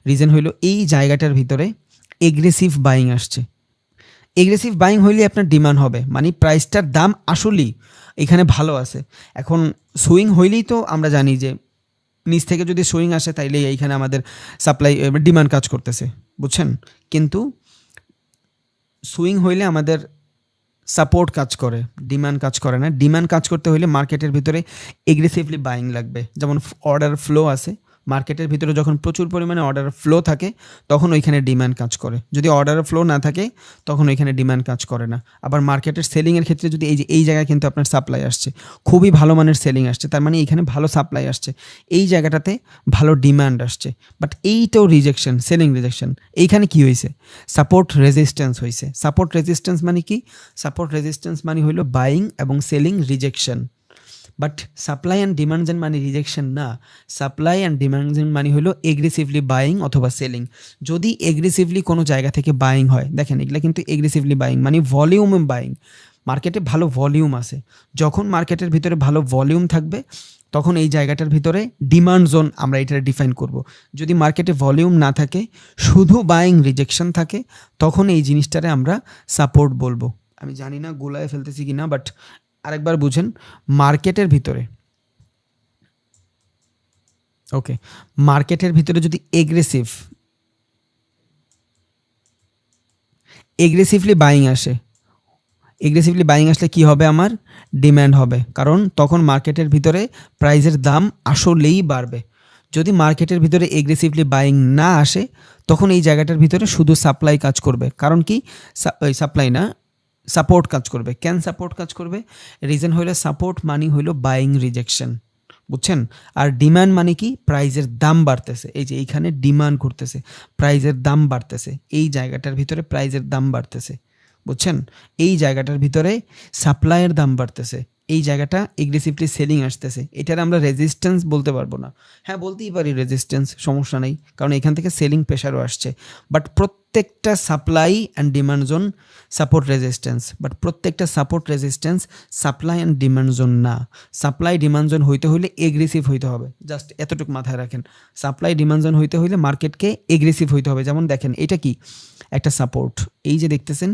Speaker 1: রিজন হইলো এই জায়গাটার ভিতরে এগ্রেসিভ বাইং আসছে। এগ্রেসিভ বাইং হইলে আপনার ডিমান্ড হবে, মানে প্রাইসটার দাম আসলেই এখানে ভালো আছে। এখন সুইং হইলেই তো আমরা জানি যে নিচ থেকে যদি সুইং আসে তাইলে এইখানে আমাদের সাপ্লাই ডিমান্ড কাজ করতেছে, বুঝছেন? কিন্তু সুইং হইলে আমাদের সাপোর্ট কাজ করে, ডিমান্ড কাজ করে না। ডিমান্ড কাজ করতে হলে মার্কেটের ভিতরে এগ্রেসিভলি বাইং লাগবে। যেমন অর্ডার ফ্লো আছে, মার্কেটের ভিতরে যখন প্রচুর পরিমাণে অর্ডার ফ্লো থাকে তখন ওইখানে ডিমান্ড কাজ করে। যদি অর্ডার ফ্লো না থাকে তখন ওইখানে ডিমান্ড কাজ করে না। আবার মার্কেটের সেলিংয়ের ক্ষেত্রে যদি এই জায়গায় কিন্তু আপনার সাপ্লাই আসছে, খুবই ভালো মানের সেলিং আসছে, তার মানে এইখানে ভালো সাপ্লাই আসছে, এই জায়গাটাতে ভালো ডিমান্ড আসছে। বাট এইটাও রিজেকশন, সেলিং রিজেকশন। এইখানে কি হয়েছে? সাপোর্ট রেজিস্ট্যান্স হয়েছে। সাপোর্ট রেজিস্ট্যান্স মানে কি? সাপোর্ট রেজিস্ট্যান্স মানে হইলো বাইং এবং selling rejection. But supply and demand zone মানে রিজেকশন না। সাপ্লাই অ্যান্ড ডিমান্ড জেন মানে হলো এগ্রেসিভলি বাইং অথবা সেলিং। যদি এগ্রেসিভলি কোনো জায়গা থেকে বাইং হয়, দেখেন এগুলো কিন্তু এগ্রেসিভলি বাইং মানে ভলিউম বাইং। মার্কেটে ভালো ভলিউম আছে, যখন মার্কেটের ভিতরে ভালো ভলিউম থাকবে তখন এই জায়গাটার ভিতরে ডিমান্ড জোন আমরা এটা ডিফাইন করব। যদি মার্কেটে ভলিউম না থাকে, শুধু বাইং রিজেকশন থাকে, তখন এই জিনিসটারে আমরা সাপোর্ট বলবো। আমি জানি না গোলায় ফেলতেছি কি না, বাট আরেকবার বুঝেন। মার্কেটের ভিতরে, ওকে, মার্কেটের ভিতরে যদি এগ্রেসিভলি বাইং আসে, এগ্রেসিভলি বাইং আসলে কি হবে, আমার ডিম্যান্ড হবে, কারণ তখন মার্কেটের ভিতরে প্রাইসের দাম আসলেই বাড়বে। যদি মার্কেটের ভিতরে এগ্রেসিভলি বাইং না আসে, তখন এই জায়গাটার ভিতরে শুধু সাপ্লাই কাজ করবে। কারণ কি, সাপ্লাই না, সাপোর্ট কাজ করবে। কেন সাপোর্ট কাজ করবে? রিজন হইলো সাপোর্ট মানি হইলো বাইং রিজেকশন, বুঝছেন? আর ডিমান্ড মানে কি, প্রাইজের দাম বাড়তেছে। এই যে এইখানে ডিমান্ড করতেছে, প্রাইজের দাম বাড়তেছে, এই জায়গাটার ভিতরে প্রাইজের দাম বাড়তেছে, বুঝছেন? এই জায়গাটার ভিতরে সাপ্লাইয়ের দাম বাড়তেছে, এই জায়গাটা এগ্রেসিভলি সেলিং আসতেছে। এটার আমরা রেজিস্ট্যান্স বলতে পারবো না। হ্যাঁ, বলতেই পারি রেজিস্ট্যান্স, সমস্যা নেই, কারণ এখান থেকে সেলিং প্রেশারও আসছে। বাট প্রত্যেকটা supply and demand zone support resistance, but প্রত্যেকটা support resistance supply and demand zone না। সাপ্লাই ডিমান্ড জোন হইতে হইলে এগ্রেসিভ হইতে হবে, জাস্ট এতটুকু মাথায় রাখেন। সাপ্লাই ডিমান্ড জোন হইতে হইলে মার্কেটকে এগ্রেসিভ হইতে হবে। যেমন দেখেন, এটা কি একটা সাপোর্ট, এই যে দেখতেছেন,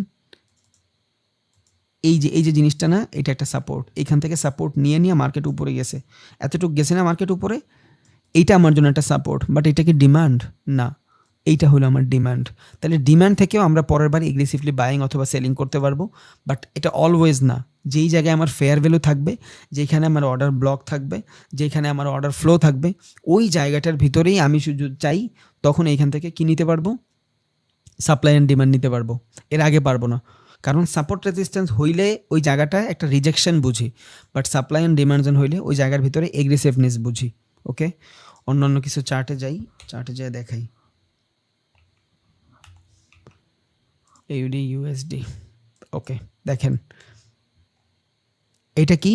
Speaker 1: এই যে জিনিসটা না, এটা একটা সাপোর্ট। এখান থেকে সাপোর্ট নিয়ে নিয়ে মার্কেট উপরে গেছে, এতটুকু গেছে না মার্কেট উপরে, এইটা আমার জন্য একটা সাপোর্ট। বাট এটা কি ডিমান্ড? না, এইটা হলো আমার ডিমান্ড। তাহলে ডিমান্ড থেকেও আমরা পরের বার এগ্রেসিভলি বাইং অথবা সেলিং করতে পারবো, বাট এটা অলওয়েজ না। যেই জায়গায় আমার ফেয়ার ভ্যালু থাকবে, যেখানে আমার অর্ডার ব্লক থাকবে, যেখানে আমার অর্ডার ফ্লো থাকবে, ওই জায়গাটার ভিতরেই আমি শুধু চাই, তখন এইখান থেকে কি নিতে পারবো, সাপ্লাই অ্যান্ড ডিমান্ড নিতে পারবো। এর আগে পারবো না, কারণ সাপোর্ট রেজিস্ট্যান্স হইলে ওই জায়গাটায় একটা রিজেকশন বুঝি, but supply and demand zone হইলে ওই জায়গার ভিতরে এগ্রেসিভনেস বুঝি। ওকে, অন্য কিছু চার্টে যাই, চার্টে যাই দেখাই। ইউডি ইউএসডি, ওকে, দেখেন এটা কি,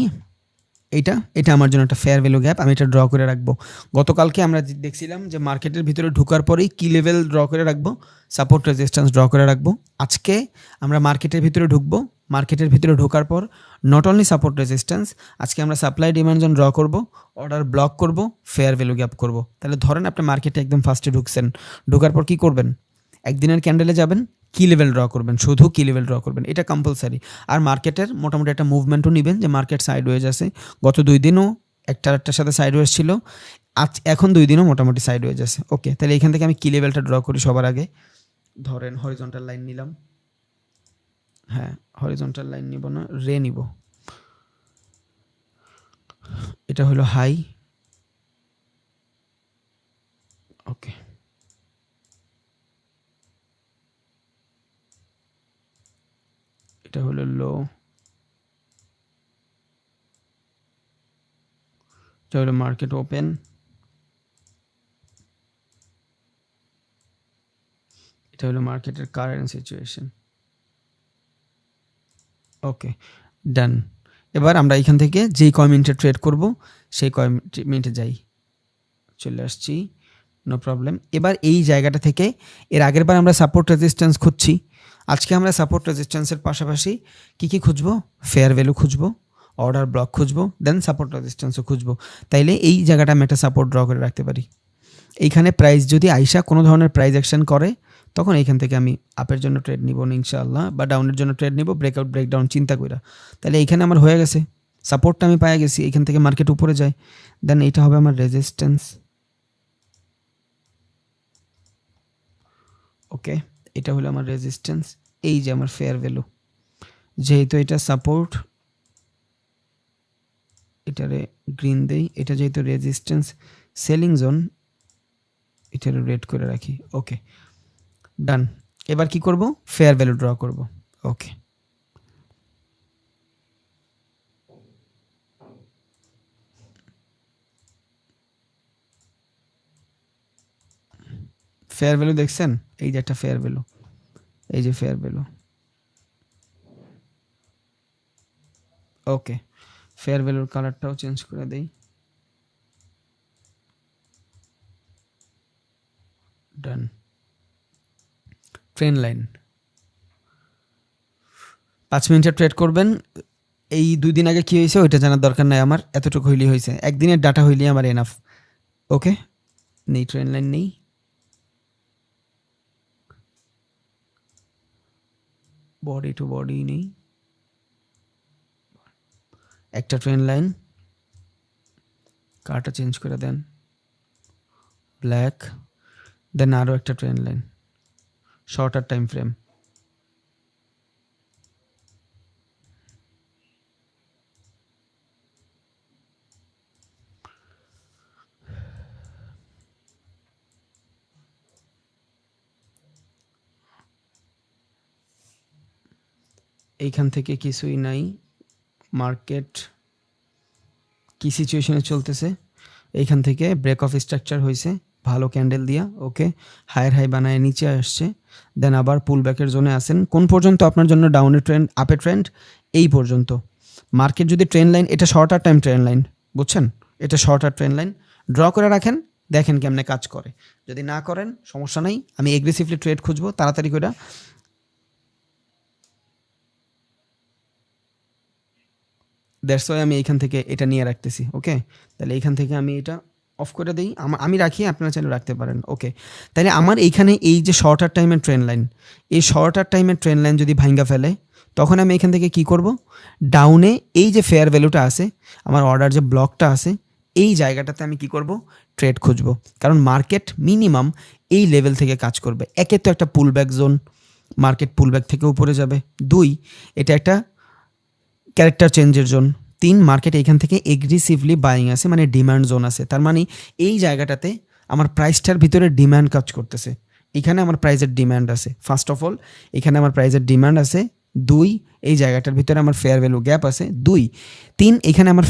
Speaker 1: এটা আমার জন্য একটা ফেয়ার ভ্যালু গ্যাপ, আমি এটা ড্র করে রাখবো। গতকালকে আমরা দেখছিলাম যে মার্কেটের ভিতরে ঢোকার পরেই কি লেভেল ড্র করে রাখবো, সাপোর্ট রেজিস্ট্যান্স ড্র করে রাখবো। আজকে আমরা মার্কেটের ভিতরে ঢুকবো, মার্কেটের ভিতরে ঢোকার পর নট অনলি সাপোর্ট রেজিস্ট্যান্স, আজকে আমরা সাপ্লাই ডিমান্ড জোন ড্র করবো, অর্ডার ব্লক করব, ফেয়ার ভ্যালু গ্যাপ করব। তাহলে ধরেন আপনি মার্কেটে একদম ফার্স্টে ঢুকছেন, ঢোকার পর কি করবেন, একদিনের ক্যান্ডেলে যাবেন, কি লেভেল ড্র করবেন, শুধু কি লেভেল ড্র করবেন, এটা কম্পালসারি। আর মার্কেটের মোটামুটি একটা মুভমেন্টও নেবেন, যে মার্কেট সাইডওয়েজ আছে, গত 2 দিনও একটার সাথে সাইডওয়েজ ছিল, আজ এখন 2 দিনও মোটামুটি সাইডওয়েজ আছে। ওকে, তাহলে এখান থেকে আমি কি লেভেলটা ড্র করি সবার আগে, ধরেন হরিজন্টাল লাইন নিলাম, হ্যাঁ হরিজন্টাল লাইন নিব না, রে নিব, এটা হলো হাই, ওকে, এটা হলো লো, এটা হলো মার্কেট ওপেন, এটা হলো মার্কেটের কারেন্ট সিচুয়েশন। ওকে, ডান। এবার আমরা এখান থেকে যেই কয় মিনিটে ট্রেড করব সেই কয় মিনিটে যাই, চলে আসছি, নো প্রবলেম। এবার এই জায়গাটা থেকে এর আগের বার আমরা সাপোর্ট রেজিস্ট্যান্স খুঁজছি, আজকে আমরা সাপোর্ট রেজিস্ট্যান্সের পাশাপাশি কী খুঁজবো, ফেয়ার ভ্যালু খুঁজবো, অর্ডার ব্লক খুঁজবো, দেন সাপোর্ট রেজিস্ট্যান্সও খুঁজবো। তাইলে এই জায়গাটা আমি একটা সাপোর্ট ড্র করে রাখতে পারি। এইখানে প্রাইস যদি আইসা কোনো ধরনের প্রাইস অ্যাকশন করে, তখন এইখান থেকে আমি আপের জন্য ট্রেড নিব না ইনশাআল্লাহ, বা ডাউনের জন্য ট্রেড নিব, ব্রেকআউট ব্রেকডাউন চিন্তা কইরা। তাহলে এইখানে আমার হয়ে গেছে, সাপোর্টটা আমি পাই গেছি, এইখান থেকে মার্কেট উপরে যায়, দেন এটা হবে আমার রেজিস্ট্যান্স। ওকে, এটা হলো আমার রেজিস্ট্যান্স, এই যে আমার ফেয়ার ভ্যালু, যেহেতু এটা সাপোর্ট, এটারে গ্রিন দেই, এটা যেহেতু রেজিস্ট্যান্স সেলিং জোন, এটারে রেড করে রাখি। ওকে, ডান। এবার কি করব, ফেয়ার ভ্যালু ড্র করব। ওকে, ফেয়ার ভ্যালু দেখছেন, এই যে একটা ফেয়ার ভ্যালু, এই যে ফেয়ার ভ্যালু। ওকে, ফেয়ার ভ্যালুর কালারটাও চেঞ্জ করে দেই, ডান। ট্রেন লাইন 5 মিনিটের ট্রেড করবেন। এই 2 দিন আগে কি হয়েছে ওইটা জানার দরকার নাই আমার, এতটুকু হইলেই হয়েছে, একদিনের ডাটা হইলেই আমার এনাফ। ওকে, নেই ট্রেন লাইন নেই, বডি টু বডি নেই, একটা ট্রেন লাইন, কারটা চেঞ্জ করে দেন, ব্ল্যাক, দেন আরও একটা trend line, shorter time frame, এইখান থেকে কিছুই নাই। মার্কেট কি সিচুয়েশনে চলতেছে, এইখান থেকে ব্রেক অফ স্ট্রাকচার হয়েছে ভালো ক্যান্ডেল দিয়া, ওকে, হায়ার হাই বানায় নিচে আসছে, দেন আবার পুল ব্যাকের জোনে আসেন। কোন পর্যন্ত আপনার জন্য ডাউনের ট্রেন্ড, আপে ট্রেন্ড এই পর্যন্ত। মার্কেট যদি ট্রেন্ড লাইন, এটা শর্টার টাইম ট্রেন্ড লাইন, বুঝছেন, এটা শর্টার ট্রেন্ড লাইন, ড্র করে রাখেন, দেখেন কেমনে কাজ করে। যদি না করেন সমস্যা নাই, আমি এগ্রেসিভলি ট্রেড খুঁজবো তাড়াতাড়ি করে। দ্যাটস ওয়াই আমি এইখান থেকে এটা নিয়ে রাখতেছি, ওকে। তাহলে এইখান থেকে আমি এটা অফ করে দিই, আমি রাখি, আপনারা চাইলে রাখতে পারেন, ওকে। তাহলে আমার এইখানে এই যে শর্টার টাইমের ট্রেন্ড লাইন, এই শর্টার টাইমের ট্রেন্ড লাইন যদি ভাঙ্গা ফেলে, তখন আমি এখান থেকে কি করব, ডাউনে এই যে ফেয়ার ভ্যালুটা আছে, আমার অর্ডার যে ব্লকটা আছে, এই জায়গাটাতে আমি কি করব, ট্রেড খুঁজব। কারণ মার্কেট মিনিমাম এই লেভেল থেকে কাজ করবে। একে তো একটা পুলব্যাক জোন, মার্কেট পুলব্যাক থেকে উপরে যাবে। 2, এটা একটা ক্যারেক্টার চেঞ্জের জোন। 3, মার্কেট এইখান থেকে এগ্রেসিভলি বাইং আছে, মানে ডিমান্ড জোন আছে। তার মানে এই জায়গাটাতে আমার প্রাইসটার ভিতরে ডিমান্ড কাজ করতেছে। এখানে আমার প্রাইসের ডিমান্ড আছে, ফার্স্ট অফ অল এখানে আমার প্রাইসের ডিমান্ড আছে। 2, এই জায়গাটার ভিতরে আমার ফেয়ার ভ্যালু গ্যাপ আছে। 2, 3, এখানে আমার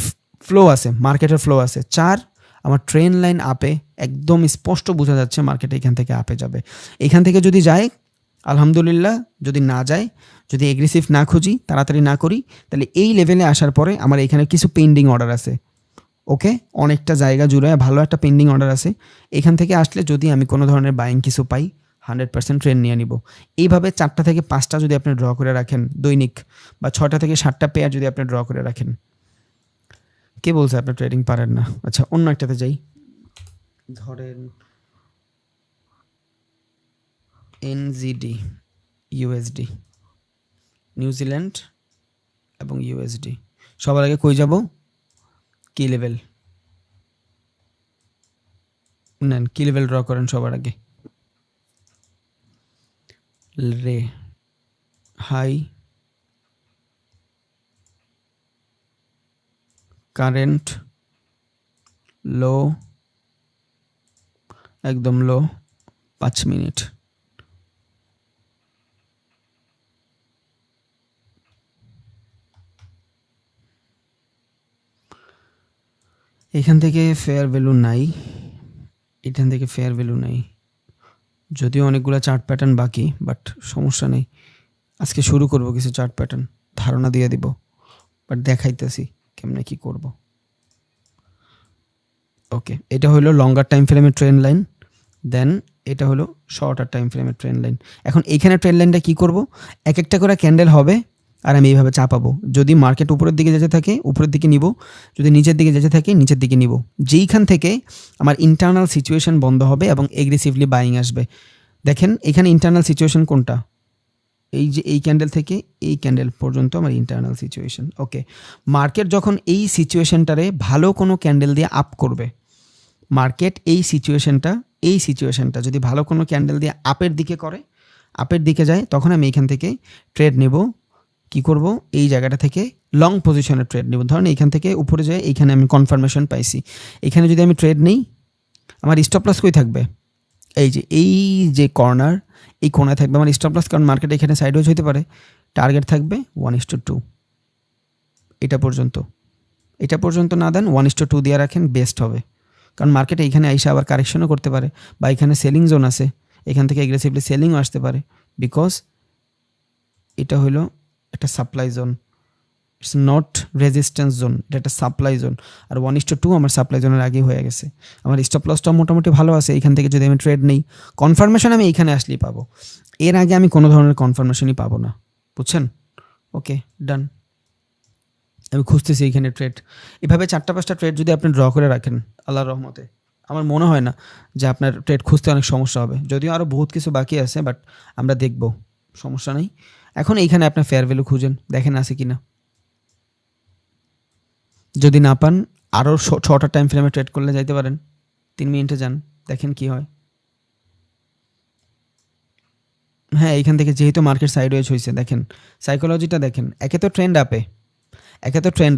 Speaker 1: ফ্লো আছে, মার্কেটের ফ্লো আছে। 4, আমার ট্রেন লাইন আপে, একদম স্পষ্ট বোঝা যাচ্ছে মার্কেট এখান থেকে আপে যাবে। এখান থেকে যদি যায় আলহামদুলিল্লাহ, যদি না যায়, যদি এগ্রেসিভ না খুঁজি, তাড়াতাড়ি না করি, তাহলে এই লেভেলে আসার পরে আমার এখানে কিছু পেন্ডিং অর্ডার আছে, ওকে, অনেকটা জায়গা জুড়ে ভালো একটা পেন্ডিং অর্ডার আছে। এখান থেকে আসলে যদি আমি কোনো ধরনের বাইং কিছু পাই, 100% ট্রেন নিয়ে নিব। এইভাবে 4টা থেকে 5টা যদি আপনি ড্র করে রাখেন দৈনিক, বা 6টা থেকে 7টা পেয়ার যদি আপনি ড্র করে রাখেন। কে বলছে আপনি ট্রেডিং পারেন না? আচ্ছা, অন্য একটাতে যাই। ধরেন এনজিডি, ইউএসডি, নিউজিল্যান্ড এবং ইউএসডি। সবার আগে কই যাব, কি লেভেল নেন, কি লেভেল ড্র করেন সবার আগে। রে হাই, কারেন্ট লো, একদম লো, 5 মিনিট। এখান থেকে ফেয়ার ভ্যালু নাই, এখান থেকে ফেয়ার ভ্যালু নাই, যদিও অনেকগুলো চার্ট প্যাটার্ন বাকি, বাট সমস্যা নেই। আজকে শুরু করব কিছু চার্ট প্যাটার্ন, ধারণা দিয়ে দিব, বাট দেখাইতেছি কেমনে কি করব। ওকে, এটা হলো লঙ্গার টাইম ফ্রেমের ট্রেন্ড লাইন, দেন এটা হলো শর্টার টাইম ফ্রেমের ট্রেন্ড লাইন। এখন এইখানে ট্রেন্ড লাইনটা কী করব, এক একটা করে ক্যান্ডেল হবে, আর আমি এইভাবে চাপাবো। যদি মার্কেট উপরের দিকে যেতে থাকে উপরের দিকে নিব, যদি নিচের দিকে যেতে থাকে নিচের দিকে নিব। যেইখান থেকে আমার ইন্টারনাল সিচুয়েশন বন্ধ হবে এবং এগ্রেসিভলি বাইং আসবে। দেখেন এখানে ইন্টারনাল সিচুয়েশন কোনটা, এই যে এই ক্যান্ডেল থেকে এই ক্যান্ডেল পর্যন্ত আমার ইন্টারনাল সিচুয়েশন, ওকে। মার্কেট যখন এই সিচুয়েশনটারে ভালো কোনো ক্যান্ডেল দিয়ে আপ করবে, মার্কেট এই সিচুয়েশনটা যদি ভালো কোনো ক্যান্ডেল দিয়ে আপের দিকে করে, আপের দিকে যায়, তখন আমি এখান থেকে ট্রেড নেব। কি করব, এই জায়গাটা থেকে লং পজিশনে ট্রেড নেব। ধরেন এইখান থেকে উপরে যায়, এইখানে আমি কনফার্মেশন পাইছি, এখানে যদি আমি ট্রেড নেই, আমার স্টপ লস কই থাকবে, এই যে কর্নার, এই কোণায় থাকবে আমার স্টপ লস। কারণ মার্কেট এখানে সাইডওয়েজ হতে পারে, টার্গেট থাকবে 1:2, এটা পর্যন্ত না দেন 1:2 দিয়ে রাখেন, বেস্ট হবে। কারণ মার্কেট এইখানে আইসা আবার কারেকশনও করতে পারে, বা এখানে সেলিং জোন আছে, এখান থেকে এগ্রেসিভলি সেলিংও আসতে পারে, বিকজ এটা হলো একটা supply zone, it's not resistance zone, এটা একটা সাপ্লাই জোন। আর 1:2 আমার সাপ্লাই জোনের আগেই হয়ে গেছে। আমার স্টপ লসটা মোটামুটি ভালো আছে, এইখান থেকে যদি আমি ট্রেড নেই, কনফার্মেশন আমি এইখানে আসলেই পাবো, এর আগে আমি কোনো ধরনের কনফার্মেশনই পাবো না, বুঝছেন? ওকে, ডান। আমি খুঁজতেছি এইখানে ট্রেড। এভাবে 4টা-5টা ট্রেড যদি আপনি ড্র করে রাখেন, আল্লাহর রহমতে আমার মনে হয় না যে আপনার ট্রেড খুঁজতে অনেক সমস্যা হবে। যদিও আরও বহুত কিছু বাকি আছে, বাট আমরা দেখব, সমস্যা নেই। এখন এইখানে আপনার ফেয়ার ভ্যালু খুঁজেন, দেখেন আছে কি না। যদি না পান, আরও 6টা টাইম ফ্রেমে ট্রেড করলে যাইতে পারেন, 3 মিনিটে যান, দেখেন কি হয়। হ্যাঁ, এইখান থেকে যেহেতু মার্কেট সাইডওয়েজ হয়েছে, দেখেন সাইকোলজিটা দেখেন, একে তো ট্রেন্ড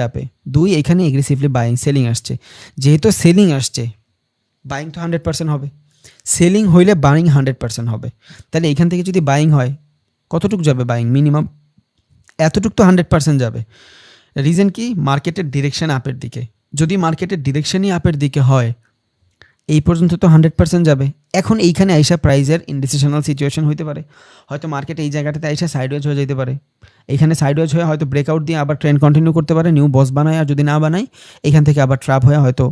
Speaker 1: আপে, 2 এখানে এগ্রেসিভলি বাইং সেলিং আসছে। যেহেতু সেলিং আসছে, বাইং তো 100% হবে, সেলিং হইলে বাইং 100% হবে। তাহলে এখান থেকে যদি বাইং হয়, কতটুকু যাবে বাইং, মিনিমাম এতটুক তো 100% যাবে। রিজন কি? মার্কেটের ডিরেকশন আপের দিকে। যদি মার্কেটের ডিরেকশনই আপের দিকে হয়, এই পর্যন্ত তো 100% যাবে। এখন এইখানে আইসা প্রাইজের ইনডিসিশনাল সিচুয়েশন হইতে পারে, হয়তো মার্কেট এই জায়গাটাতে আইসা সাইডওয়েজ হয়ে যেতে পারে, এইখানে সাইডওয়েজ হয়ে হয়তো ব্রেকআউট দিয়ে আবার ট্রেন্ড কন্টিনিউ করতে পারে, নিউ বস বানায়, আর যদি না বানায় এখান থেকে আবার ট্র্যাপ হয়ে হয়তো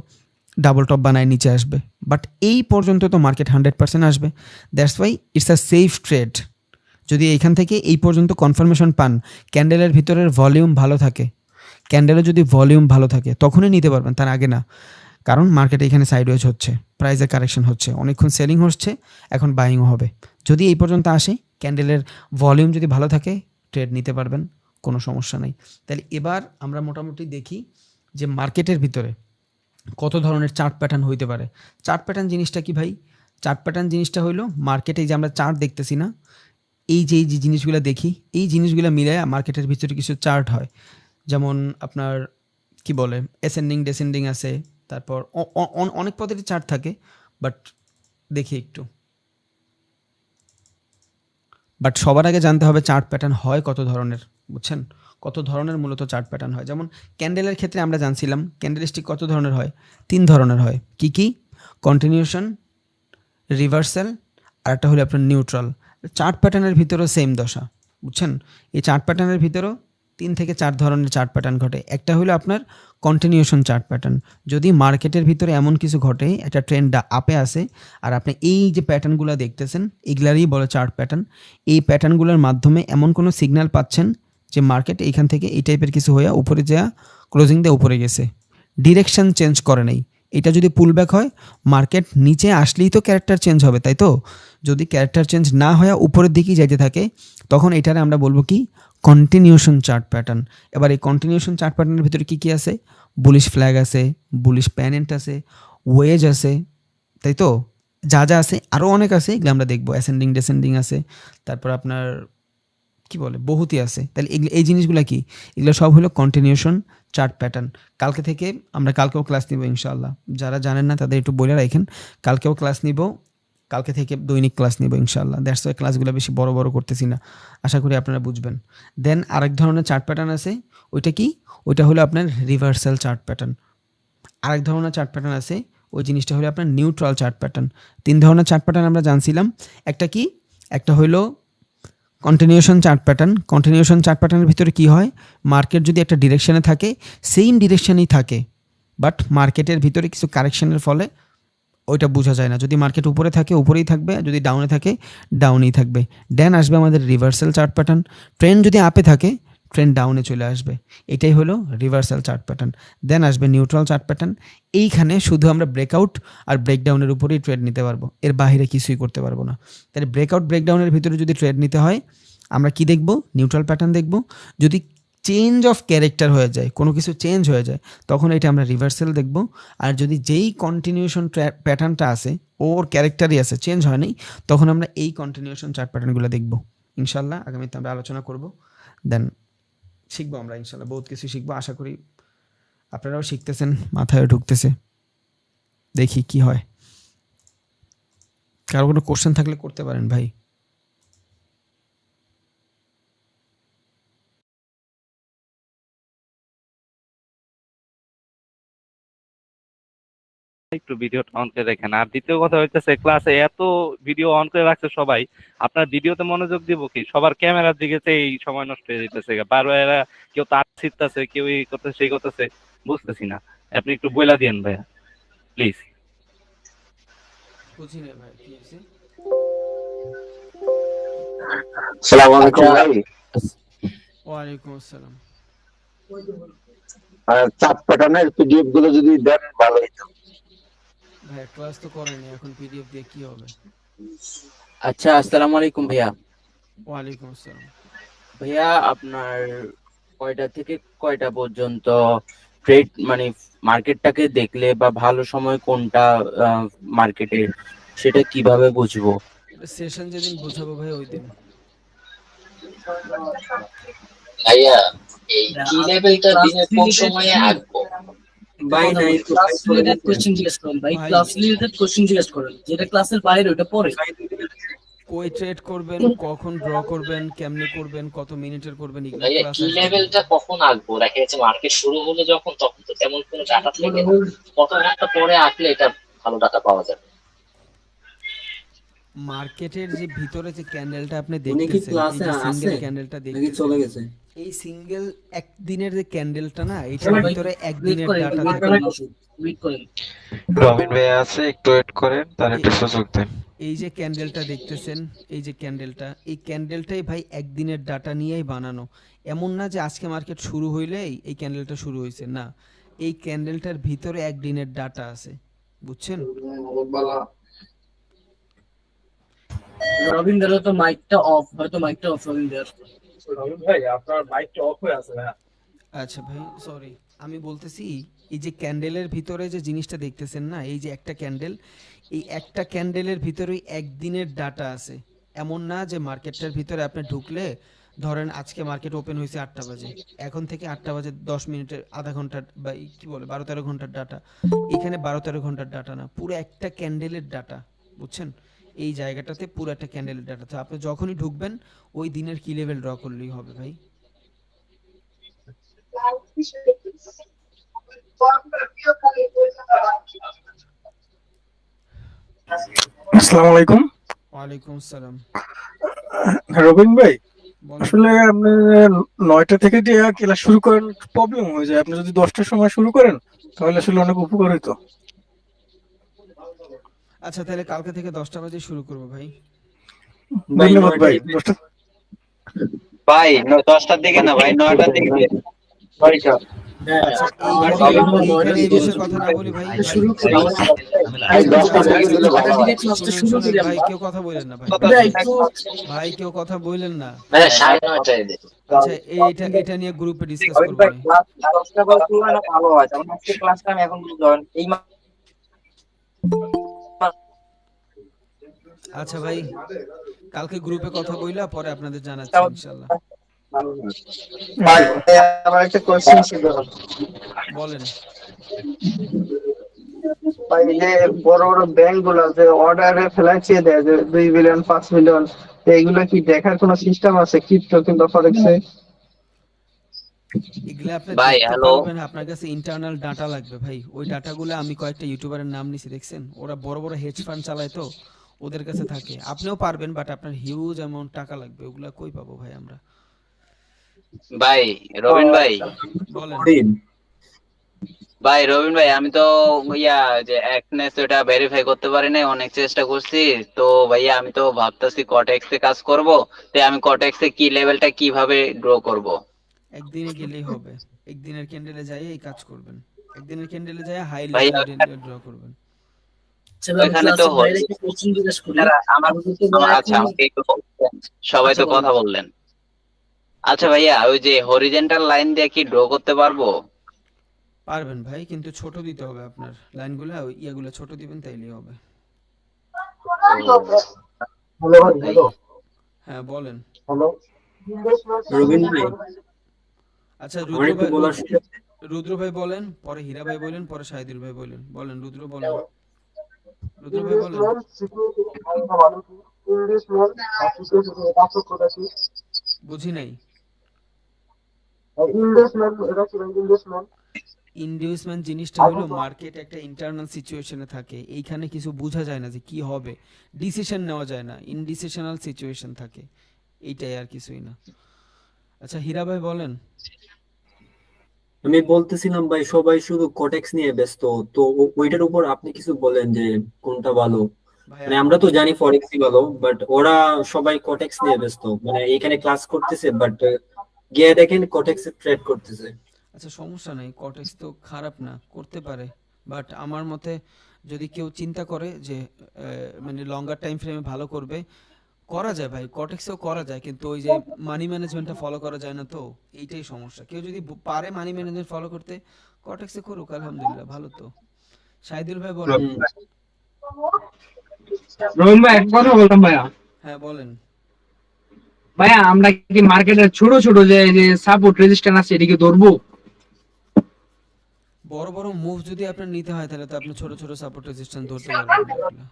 Speaker 1: ডাবল টপ বানায় নিচে আসবে। বাট এই পর্যন্ত তো মার্কেট 100% আসবে। That's why it's a safe trade. যদি এইখান থেকে এই পর্যন্ত কনফার্মেশন পান, ক্যান্ডেলের ভিতরের ভলিউম ভালো থাকে, ক্যান্ডেলের যদি ভলিউম ভালো থাকে তখনই নিতে পারবেন, তার আগে না। কারণ মার্কেটে এখানে সাইডওয়েজ হচ্ছে, প্রাইসের কারেকশন হচ্ছে, অনেকক্ষণ সেলিং হচ্ছে, এখন বাইংও হবে। যদি এই পর্যন্ত আসে, ক্যান্ডেলের ভলিউম যদি ভালো থাকে, ট্রেড নিতে পারবেন, কোনো সমস্যা নেই। তাহলে এবার আমরা মোটামুটি দেখি যে মার্কেটের ভিতরে কত ধরনের চার্ট প্যাটার্ন হইতে পারে। চার্ট প্যাটার্ন জিনিসটা কি ভাই? চার্ট প্যাটার্ন জিনিসটা হইলো মার্কেটে এই যে আমরা চার্ট দেখতেছি না, এই যে জিনিসগুলো দেখি, এই জিনিসগুলো মিলে মার্কেটের ভিতরে কিছু চার্ট হয়। যেমন আপনার কি বলে, অ্যাসেন্ডিং ডেসেন্ডিং আছে, তারপর অনেক পদ্ধতির চার্ট থাকে। বাট দেখি একটু, বাট সবার আগে জানতে হবে চার্ট প্যাটার্ন হয় কত ধরনের, বুঝছেন? কত ধরনের মূলত চার্ট প্যাটার্ন হয়। যেমন ক্যান্ডেলের ক্ষেত্রে আমরা জানছিলাম ক্যান্ডেল স্টিক কত ধরনের হয়, 3 ধরনের হয়। কি কি? কন্টিনিউশন, রিভার্সাল, আর একটা হলো আপনার নিউট্রাল। চার্ট প্যাটার্নের ভিতরেও সেম দশা, বুঝছেন? এই চার্ট প্যাটার্নের ভিতরেও 3 থেকে 4 ধরনের চার্ট প্যাটার্ন ঘটে। একটা হলো আপনার কন্টিনিউশন চার্ট প্যাটার্ন। যদি মার্কেটের ভিতরে এমন কিছু ঘটে, একটা ট্রেন্ড আপে আসে, আর আপনি এই যে প্যাটার্নগুলো দেখতেছেন এগুলারই বলে চার্ট প্যাটার্ন। এই প্যাটার্নগুলোর মাধ্যমে এমন কোনো সিগন্যাল পাচ্ছেন যে মার্কেট এইখান থেকে এই টাইপের কিছু হয়ে উপরে যাওয়া ক্লোজিং দিয়ে উপরে গেছে, ডিরেকশন চেঞ্জ করে নেই। এটা যদি পুলব্যাক হয়, মার্কেট নিচে আসলেই তো ক্যারেক্টার চেঞ্জ হবে, তাই তো? যদি ক্যারেক্টার চেঞ্জ না হয়ে উপরের দিকেই যাইতে থাকে, তখন এটারে আমরা বলবো কি? Continuation chart pattern. এবার এই কন্টিনিউশন চার্ট প্যাটার্নের ভিতরে কী কী আছে? বুলিশ ফ্ল্যাগ আছে, বুলিশ প্যানেন্ট আছে, ওয়েজ আছে, তাই তো? যা যা আছে আরও অনেক আছে, এগুলো আমরা দেখবো। অ্যাসেন্ডিং ডেসেন্ডিং আছে, তারপর আপনার কি বলে, বহুতই আছে। তাহলে এই জিনিসগুলো কি? এগুলো সব হলো কন্টিনিউশন চার্ট প্যাটার্ন। কালকে থেকে আমরা কালকেও ক্লাস নিব ইনশাআল্লাহ। যারা জানেন না তাদের একটু বলে রাখেন, কালকেও ক্লাস নিব, কালকে থেকে দৈনিক ক্লাস নিব ইনশাআল্লাহ। দ্যাটস ওয়াই ক্লাসগুলো বেশি বড় বড় করতেছি না, আশা করি আপনারা বুঝবেন। দেন আরেক ধরনের চার্ট প্যাটার্ন আছে, ওইটা কি? ওইটা হলো আপনার রিভার্সাল চার্ট প্যাটার্ন। আরেক ধরনের চার্ট প্যাটার্ন আছে, ওই জিনিসটা হলো আপনার নিউট্রাল চার্ট প্যাটার্ন। 3 ধরনের চার্ট প্যাটার্ন আমরা জানছিলাম। একটা কি? একটা হলো continuation chart pattern. Continuation chart প্যাটার্নের ভিতরে কী হয়? মার্কেট যদি একটা ডিরেকশনে থাকে, সেম ডিরেকশনেই থাকে, বাট মার্কেটের ভিতরে কিছু কারেকশনের ফলে ওইটা বোঝা যায় না। যদি মার্কেট উপরে থাকে উপরেই থাকবে, যদি ডাউনে থাকে ডাউনেই থাকবে। দেন আসবে আমাদের রিভার্সাল চার্ট প্যাটার্ন। ট্রেন্ড যদি আপে থাকে, ট্রেন্ড ডাউনে চলে আসবে, এটাই হলো রিভার্সাল চার্ট প্যাটার্ন। দেন আসবে নিউট্রাল চার্ট প্যাটার্ন। এইখানে শুধু আমরা ব্রেকআউট আর ব্রেকডাউনের উপরেই ট্রেড নিতে পারবো, এর বাইরে কিছুই করতে পারবো না। তাহলে ব্রেকআউট ব্রেকডাউনের ভিতরে যদি ট্রেড নিতে হয়, আমরা কি দেখব? নিউট্রাল প্যাটার্ন দেখব। যদি চেঞ্জ অফ ক্যারেক্টার হয়ে যায়, কোনো কিছু চেঞ্জ হয়ে যায়, তখন এটা আমরা রিভার্সাল দেখব। আর যদি যেই কন্টিনিউশন প্যাটার্নটা আছে ওর ক্যারেক্টারই আছে, চেঞ্জ হয় নাই, তখন আমরা এই কন্টিনিউশন চার্ট প্যাটার্নগুলো দেখব ইনশাল্লাহ। আগামীতে আমরা আলোচনা করব, দেন শিখবো আমরা ইনশাল্লাহ, বহুত কিছু শিখবো। আশা করি আপনারাও শিখতেছেন, মাথায় ঢুকতেছে। দেখি কি হয়। কারো কোনো কোশ্চেন থাকলে করতে পারেন ভাই।
Speaker 2: একটু ভিডিওটা অন করে দেখেন। আর দ্বিতীয় কথা হইতেছে, ক্লাসে এত ভিডিও অন করে রাখছে সবাই, আপনার ভিডিওতে মনোযোগ দিব কি? সবার ক্যামেরার দিকে এই সময় নষ্ট হয়ে যেতেছে। বারবার এরা কেউ তার ছিটতেছে, কেউ এই করতেছে সেই করতেছে, বুঝতেছি না। আপনি একটু বইলা দিয়েন ভাইয়া প্লিজ।
Speaker 1: বুঝি না ভাই, কি হয়েছে?
Speaker 3: আসসালামু আলাইকুম ভাই।
Speaker 1: ওয়ালাইকুম আসসালাম।
Speaker 3: চাপ প্যাটার্নের পিডিএফ গুলো যদি দেন ভালো হতো।
Speaker 1: ভাই ক্লাস তো করেনি, এখন পিডিএফ দিয়ে কি হবে?
Speaker 4: আচ্ছা, আসসালামু আলাইকুম ভাইয়া।
Speaker 1: ওয়ালাইকুম আসসালাম।
Speaker 4: ভাইয়া, আপনার কয়টা থেকে কয়টা পর্যন্ত ট্রেড, মানে মার্কেটটাকে দেখলে বা ভালো সময় কোনটা মার্কেটে, সেটা কিভাবে বুঝবো?
Speaker 1: সেশন যেদিন বোঝাবো ভাই ওই দিন।
Speaker 3: ভাইয়া এই কি লেভেলটা দিনে কোন সময়ে আসবো?
Speaker 4: ভাই নাই তো,
Speaker 5: ক্লাস রিলেটেড কোশ্চেন জিজ্ঞেস করুন ভাই, ক্লাস রিলেটেড কোশ্চেন জিজ্ঞেস করুন, যেটা ক্লাসের বাইরে ওটা পরে।
Speaker 1: কই ট্রেড করবেন, কখন ড্র করবেন, কেমনে করবেন, কত মিনিটের করবেন, এগুলো
Speaker 3: ভাইয়া
Speaker 1: ক্লাস
Speaker 3: কি
Speaker 1: আসবে ভাই।
Speaker 3: লেভেলটা কখন আঁকবো? দেখা যাচ্ছে মার্কেট শুরু হলো যখন, তখন তো তেমন কোনো ডাটা থাকে না। কত ঘন্টা পরে আঁকলে এটা ভালো ডাটা পাওয়া যাবে?
Speaker 1: মার্কেটের যে ভিতরে যে ক্যান্ডেলটা আপনি
Speaker 5: উনি কি
Speaker 1: দেখতেছেন, এই
Speaker 5: ক্লাসে
Speaker 1: যে সিঙ্গেল
Speaker 5: আছে
Speaker 1: ক্যান্ডেলটা
Speaker 5: নাকি চলে
Speaker 1: দেখতেছেন,
Speaker 5: গেছে?
Speaker 1: এই সিঙ্গেল একদিনের যে ক্যান্ডেলটা না, এটার ভিতরে একদিনের ডাটা থাকে।
Speaker 6: রবিন ভাই আছে, একটু ওয়েট করেন, তার
Speaker 1: এ-
Speaker 6: একটা সুযোগ দেন।
Speaker 1: এই যে ক্যান্ডেলটা দেখতেছেন, এই যে ক্যান্ডেলটা, এই ক্যান্ডেলটাই ভাই একদিনের ডাটা নিয়েই বানানো। এমন না যে আজকে মার্কেট শুরু হইলেই এই ক্যান্ডেলটা শুরু হয়েছে, না, এই ক্যান্ডেলটার ভিতরে একদিনের ডাটা আছে, বুঝছেন?
Speaker 7: রবীন্দ্র তো মাইকটা অফ, হয়তো মাইকটা অফ রবীন্দ্র।
Speaker 1: আচ্ছা ভাই, সরি, আমি বলতেছি এই যে ক্যান্ডেলের ভিতরে যে জিনিসটা দেখতেছেন না, এই যে একটা ক্যান্ডেল, এই একটা ক্যান্ডেলের ভিতরেই একদিনের ডাটা আছে। এমন না যে মার্কেটটার ভিতরে আপনি ঢুকলে, ধরেন আজকে মার্কেট ওপেন হয়েছে 8টা বাজে, এখন থেকে 8টা বাজে 10 মিনিটের, আধা ঘন্টার বা কি বলে 12-13 ঘন্টার ডাটা। এখানে 12-13 ঘন্টার ডাটা না, পুরো একটা ক্যান্ডেলের ডাটা, বুঝছেন? এই জায়গাটাতে পুরো একটা ক্যান্ডেলের ডাটা, তো আপনি যখনই ঢুকবেন ওই দিনের কি লেভেল ড্র করলেই হবে ভাই।
Speaker 8: আসসালামু আলাইকুম।
Speaker 1: ওয়ালাইকুম আসসালাম।
Speaker 8: রবিন ভাই,
Speaker 1: বলেন।
Speaker 8: আসলে আপনি 9টা থেকে যে ক্লাস শুরু করেন, প্রবলেম হয়ে যায়। আপনি যদি 10টার সময় শুরু করেন তাহলে আসলে অনেক উপকার হতো।
Speaker 1: আচ্ছা তাহলে কালকে থেকে 10টা বাজে শুরু করবো ভাই।
Speaker 8: ধন্যবাদ ভাই। 10টা
Speaker 9: ভাই 10টার দিকে না ভাই, 9টার দিকে দিয়ে।
Speaker 1: আচ্ছা এইখানে এই বিষয়ে কথা না বলি ভাই।
Speaker 7: শুরু করি।
Speaker 1: শুনুন ভাই, কেউ কথা বলেন না ভাই, ভাই কেউ কথা বলেন না।
Speaker 3: ভাইয়া 9:30টায় দে।
Speaker 1: আচ্ছা এটা নিয়ে গ্রুপে ডিসকাস করবো ভাই।
Speaker 9: ভালো হয়, যেমন আজকে ক্লাসটা আমি এখন বুঝলাম এই
Speaker 1: আচ্ছা ভাই, কালকে গ্রুপে কথা বইলা পরে আপনাদের জানাচ্ছি ইনশাল্লাহ।
Speaker 9: ভাই আমার একটা কোশ্চেন ছিল
Speaker 1: বলেন।
Speaker 9: ভাই, যে বড় বড় ব্যাংক গুলো যে অর্ডারে ফেলাইছে দেয় যে 2 বিলিয়ন 5 মিলিয়ন, এইগুলো কি দেখার কোনো সিস্টেম আছে ক্রিপ্টো কিংবা ফরেক্সে?
Speaker 1: এগুলা আপনি
Speaker 3: ভাই,
Speaker 1: দেখতে
Speaker 3: হ্যালো।
Speaker 1: পারবেন, আপনার কাছে ইন্টারনাল ডাটা লাগবে ভাই। ওই ডাটাগুলো আমি কয়েকটা ইউটিউবারের নাম নিছি, দেখছেন? ওরা বড় বড় হেজ ফান্ড চালায়, তো ওদের কাছে থাকে। আপনিও পারবেন, বাট আপনার হিউজ অ্যামাউন্ট টাকা লাগবে, ওগুলা কই পাবো ভাই আমরা?
Speaker 3: ভাই রবিন ভাই,
Speaker 1: বলেন।
Speaker 3: ভাই রবিন ভাই, আমি তো যে অ্যাকনেস ওটা ভেরিফাই করতে পারি নাই, অনেক চেষ্টা করছি তো ভাইয়া। আমি তো ভাবতেছি কটেক্সে কাজ করব, তাই আমি কটেক্সে কি লেভেলটা কিভাবে ড্র করব?
Speaker 1: একদিনে গেলেই হবে, একদিনের ক্যান্ডেলে যাই এই কাজ করবেন, একদিনের ক্যান্ডেলে যাই হাই
Speaker 3: ভাইয়া
Speaker 1: লেভেল ড্র করবেন।
Speaker 3: ওইখানে তো
Speaker 7: কোচিং জিজ্ঞেস করি।
Speaker 3: আচ্ছা, আমাকে একটু বলতেন। সবাই তো কথা বললেন। আচ্ছা ভাইয়া, ওই যে হরিজেন্টাল লাইন দিয়ে কি ড্র করতে পারবো?
Speaker 1: পারবেন ভাই, কিন্তু ছোট দিতে হবে আপনার লাইনগুলো, ইয়াগুলো ছোট দিবেন তাইলেই হবে। হ্যাঁ বলেন।
Speaker 5: রবিন ভাই,
Speaker 1: আচ্ছা
Speaker 5: আমার একটু বলার
Speaker 1: রুদ্র ভাই বলেন, পরে হীরা ভাই বলেন, পরে শাহিদুল ভাই বলেন। বলেন রুদ্র, বলেন। রুদ্র ভাই বলেন। বুঝি নাই। ইনডিউসমেন্ট জিনিসটা হলো মার্কেট একটা ইন্টারনাল সিচুয়েশনে থাকে, এইখানে কিছু বোঝা যায় না যে কি হবে, ডিসিশন নেওয়া যায় না, ইনডিসিশনাল সিচুয়েশন থাকে, এইটাই আর কিছুই না। আচ্ছা হীরা ভাই বলেন।
Speaker 5: আমি বলতেছিলাম ভাই, সবাই শুধু কটেক্স নিয়ে ব্যস্ত, তো ওইটার উপর আপনি কিছু বলেন যে কোনটা ভালো।
Speaker 1: ভাই
Speaker 5: মানে আমরা তো জানি ফরেক্সই ভালো, বাট ওরা সবাই কটেক্স নিয়ে ব্যস্ত, মানে এখানে ক্লাস করতেছে বাট গিয়ে দেখেন কটেক্সে ট্রেড করতেছে।
Speaker 1: আচ্ছা সমস্যা নেই, কটেক্স তো খারাপ না, করতে পারে, বাট আমার মতে যদি কেউ চিন্তা করে যে মানে লঙ্গার টাইম ফ্রেমে ভালো করবে, করা যায় ভাই, কটেক্সেও করা যায়, কিন্তু ওই যে মানি ম্যানেজমেন্টটা ফলো করা যায় না, তো এইটাই সমস্যা। কেউ যদি পারে মানি ম্যানেজমেন্ট ফলো করতে, কটেক্সে করুক, আলহামদুলিল্লাহ, ভালো তো। শাহিদুল ভাই বলেন।
Speaker 10: রবিন ভাই, এক কথা বলতাম ভাইয়া।
Speaker 1: হ্যাঁ বলেন।
Speaker 10: ভাইয়া, আমরা কি মার্কেটের ছোট ছোট যে সাপোর্ট রেজিস্ট্যান্স আছে এদিকে ধরবো?
Speaker 1: বড় বড় মুভ যদি আপনার নিতে হয় তাহলে তো আপনি ছোট ছোট সাপোর্ট রেজিস্ট্যান্স ধরতে পারবেন না।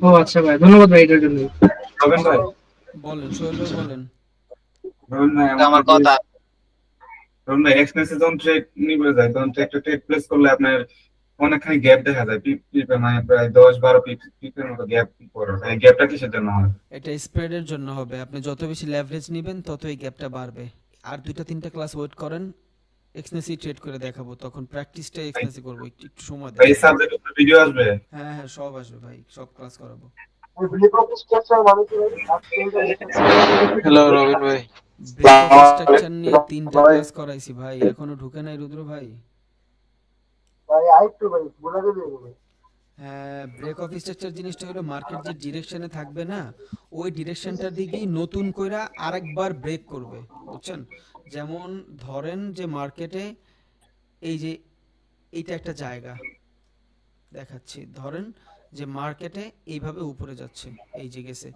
Speaker 10: ও আচ্ছা ভাই, ধন্যবাদ ভাই এটার জন্য।
Speaker 6: রবিন ভাই
Speaker 1: বলেন সোহেল ভাই বলেন।
Speaker 6: রবিন ভাই
Speaker 3: আমার কথা
Speaker 6: রবিন ভাই এক্সপ্রেসে যখন ট্রেড নিবে যায় তখন তো একটা ট্রেড প্লেস করলে আপনার অনেকখানি গ্যাপ দেখা যায়, পিপে মানে প্রায় 10-12 পিপের মতো গ্যাপ পড়ে। এই গ্যাপটা কিসের জন্য হয়?
Speaker 1: এটা স্প্রেডের জন্য হবে, আপনি যত বেশি লেভারেজ নেবেন তত এই গ্যাপটা বাড়বে। আর 2-3টা ক্লাস ওয়েট করেন, এক্সনেসি ট্রেড করে দেখাবো, তখন প্র্যাকটিসটা এক্সনেসি করবো, একটু একটু সময় দেন।
Speaker 6: এই সাবজেক্ট উপরে ভিডিও আসবে?
Speaker 1: হ্যাঁ হ্যাঁ সব আসবে ভাই, সব ক্লাস করাবো।
Speaker 6: হ্যালো রবিন ভাই।
Speaker 1: ব্রেক অফ স্ট্রাকচার নিয়ে 3টা ক্লাস করাইছি ভাই, এখনো ঢুকে নাই রুদ্র ভাই। হ্যাঁ, ব্রেক অফ স্ট্রাকচার জিনিসটা হলো মার্কেট যে ডিরেকশনে থাকবে না, ওই ডিরেকশনটার দিকেই নতুন কইরা আরেকবার ব্রেক করবে, বুঝছেন? যেমন ধরেন যে মার্কেটে এই যে এইটা একটা জায়গা দেখাচ্ছি, ধরেন যে মার্কেটে এইভাবে উপরে যাচ্ছে, এই যে গেছে,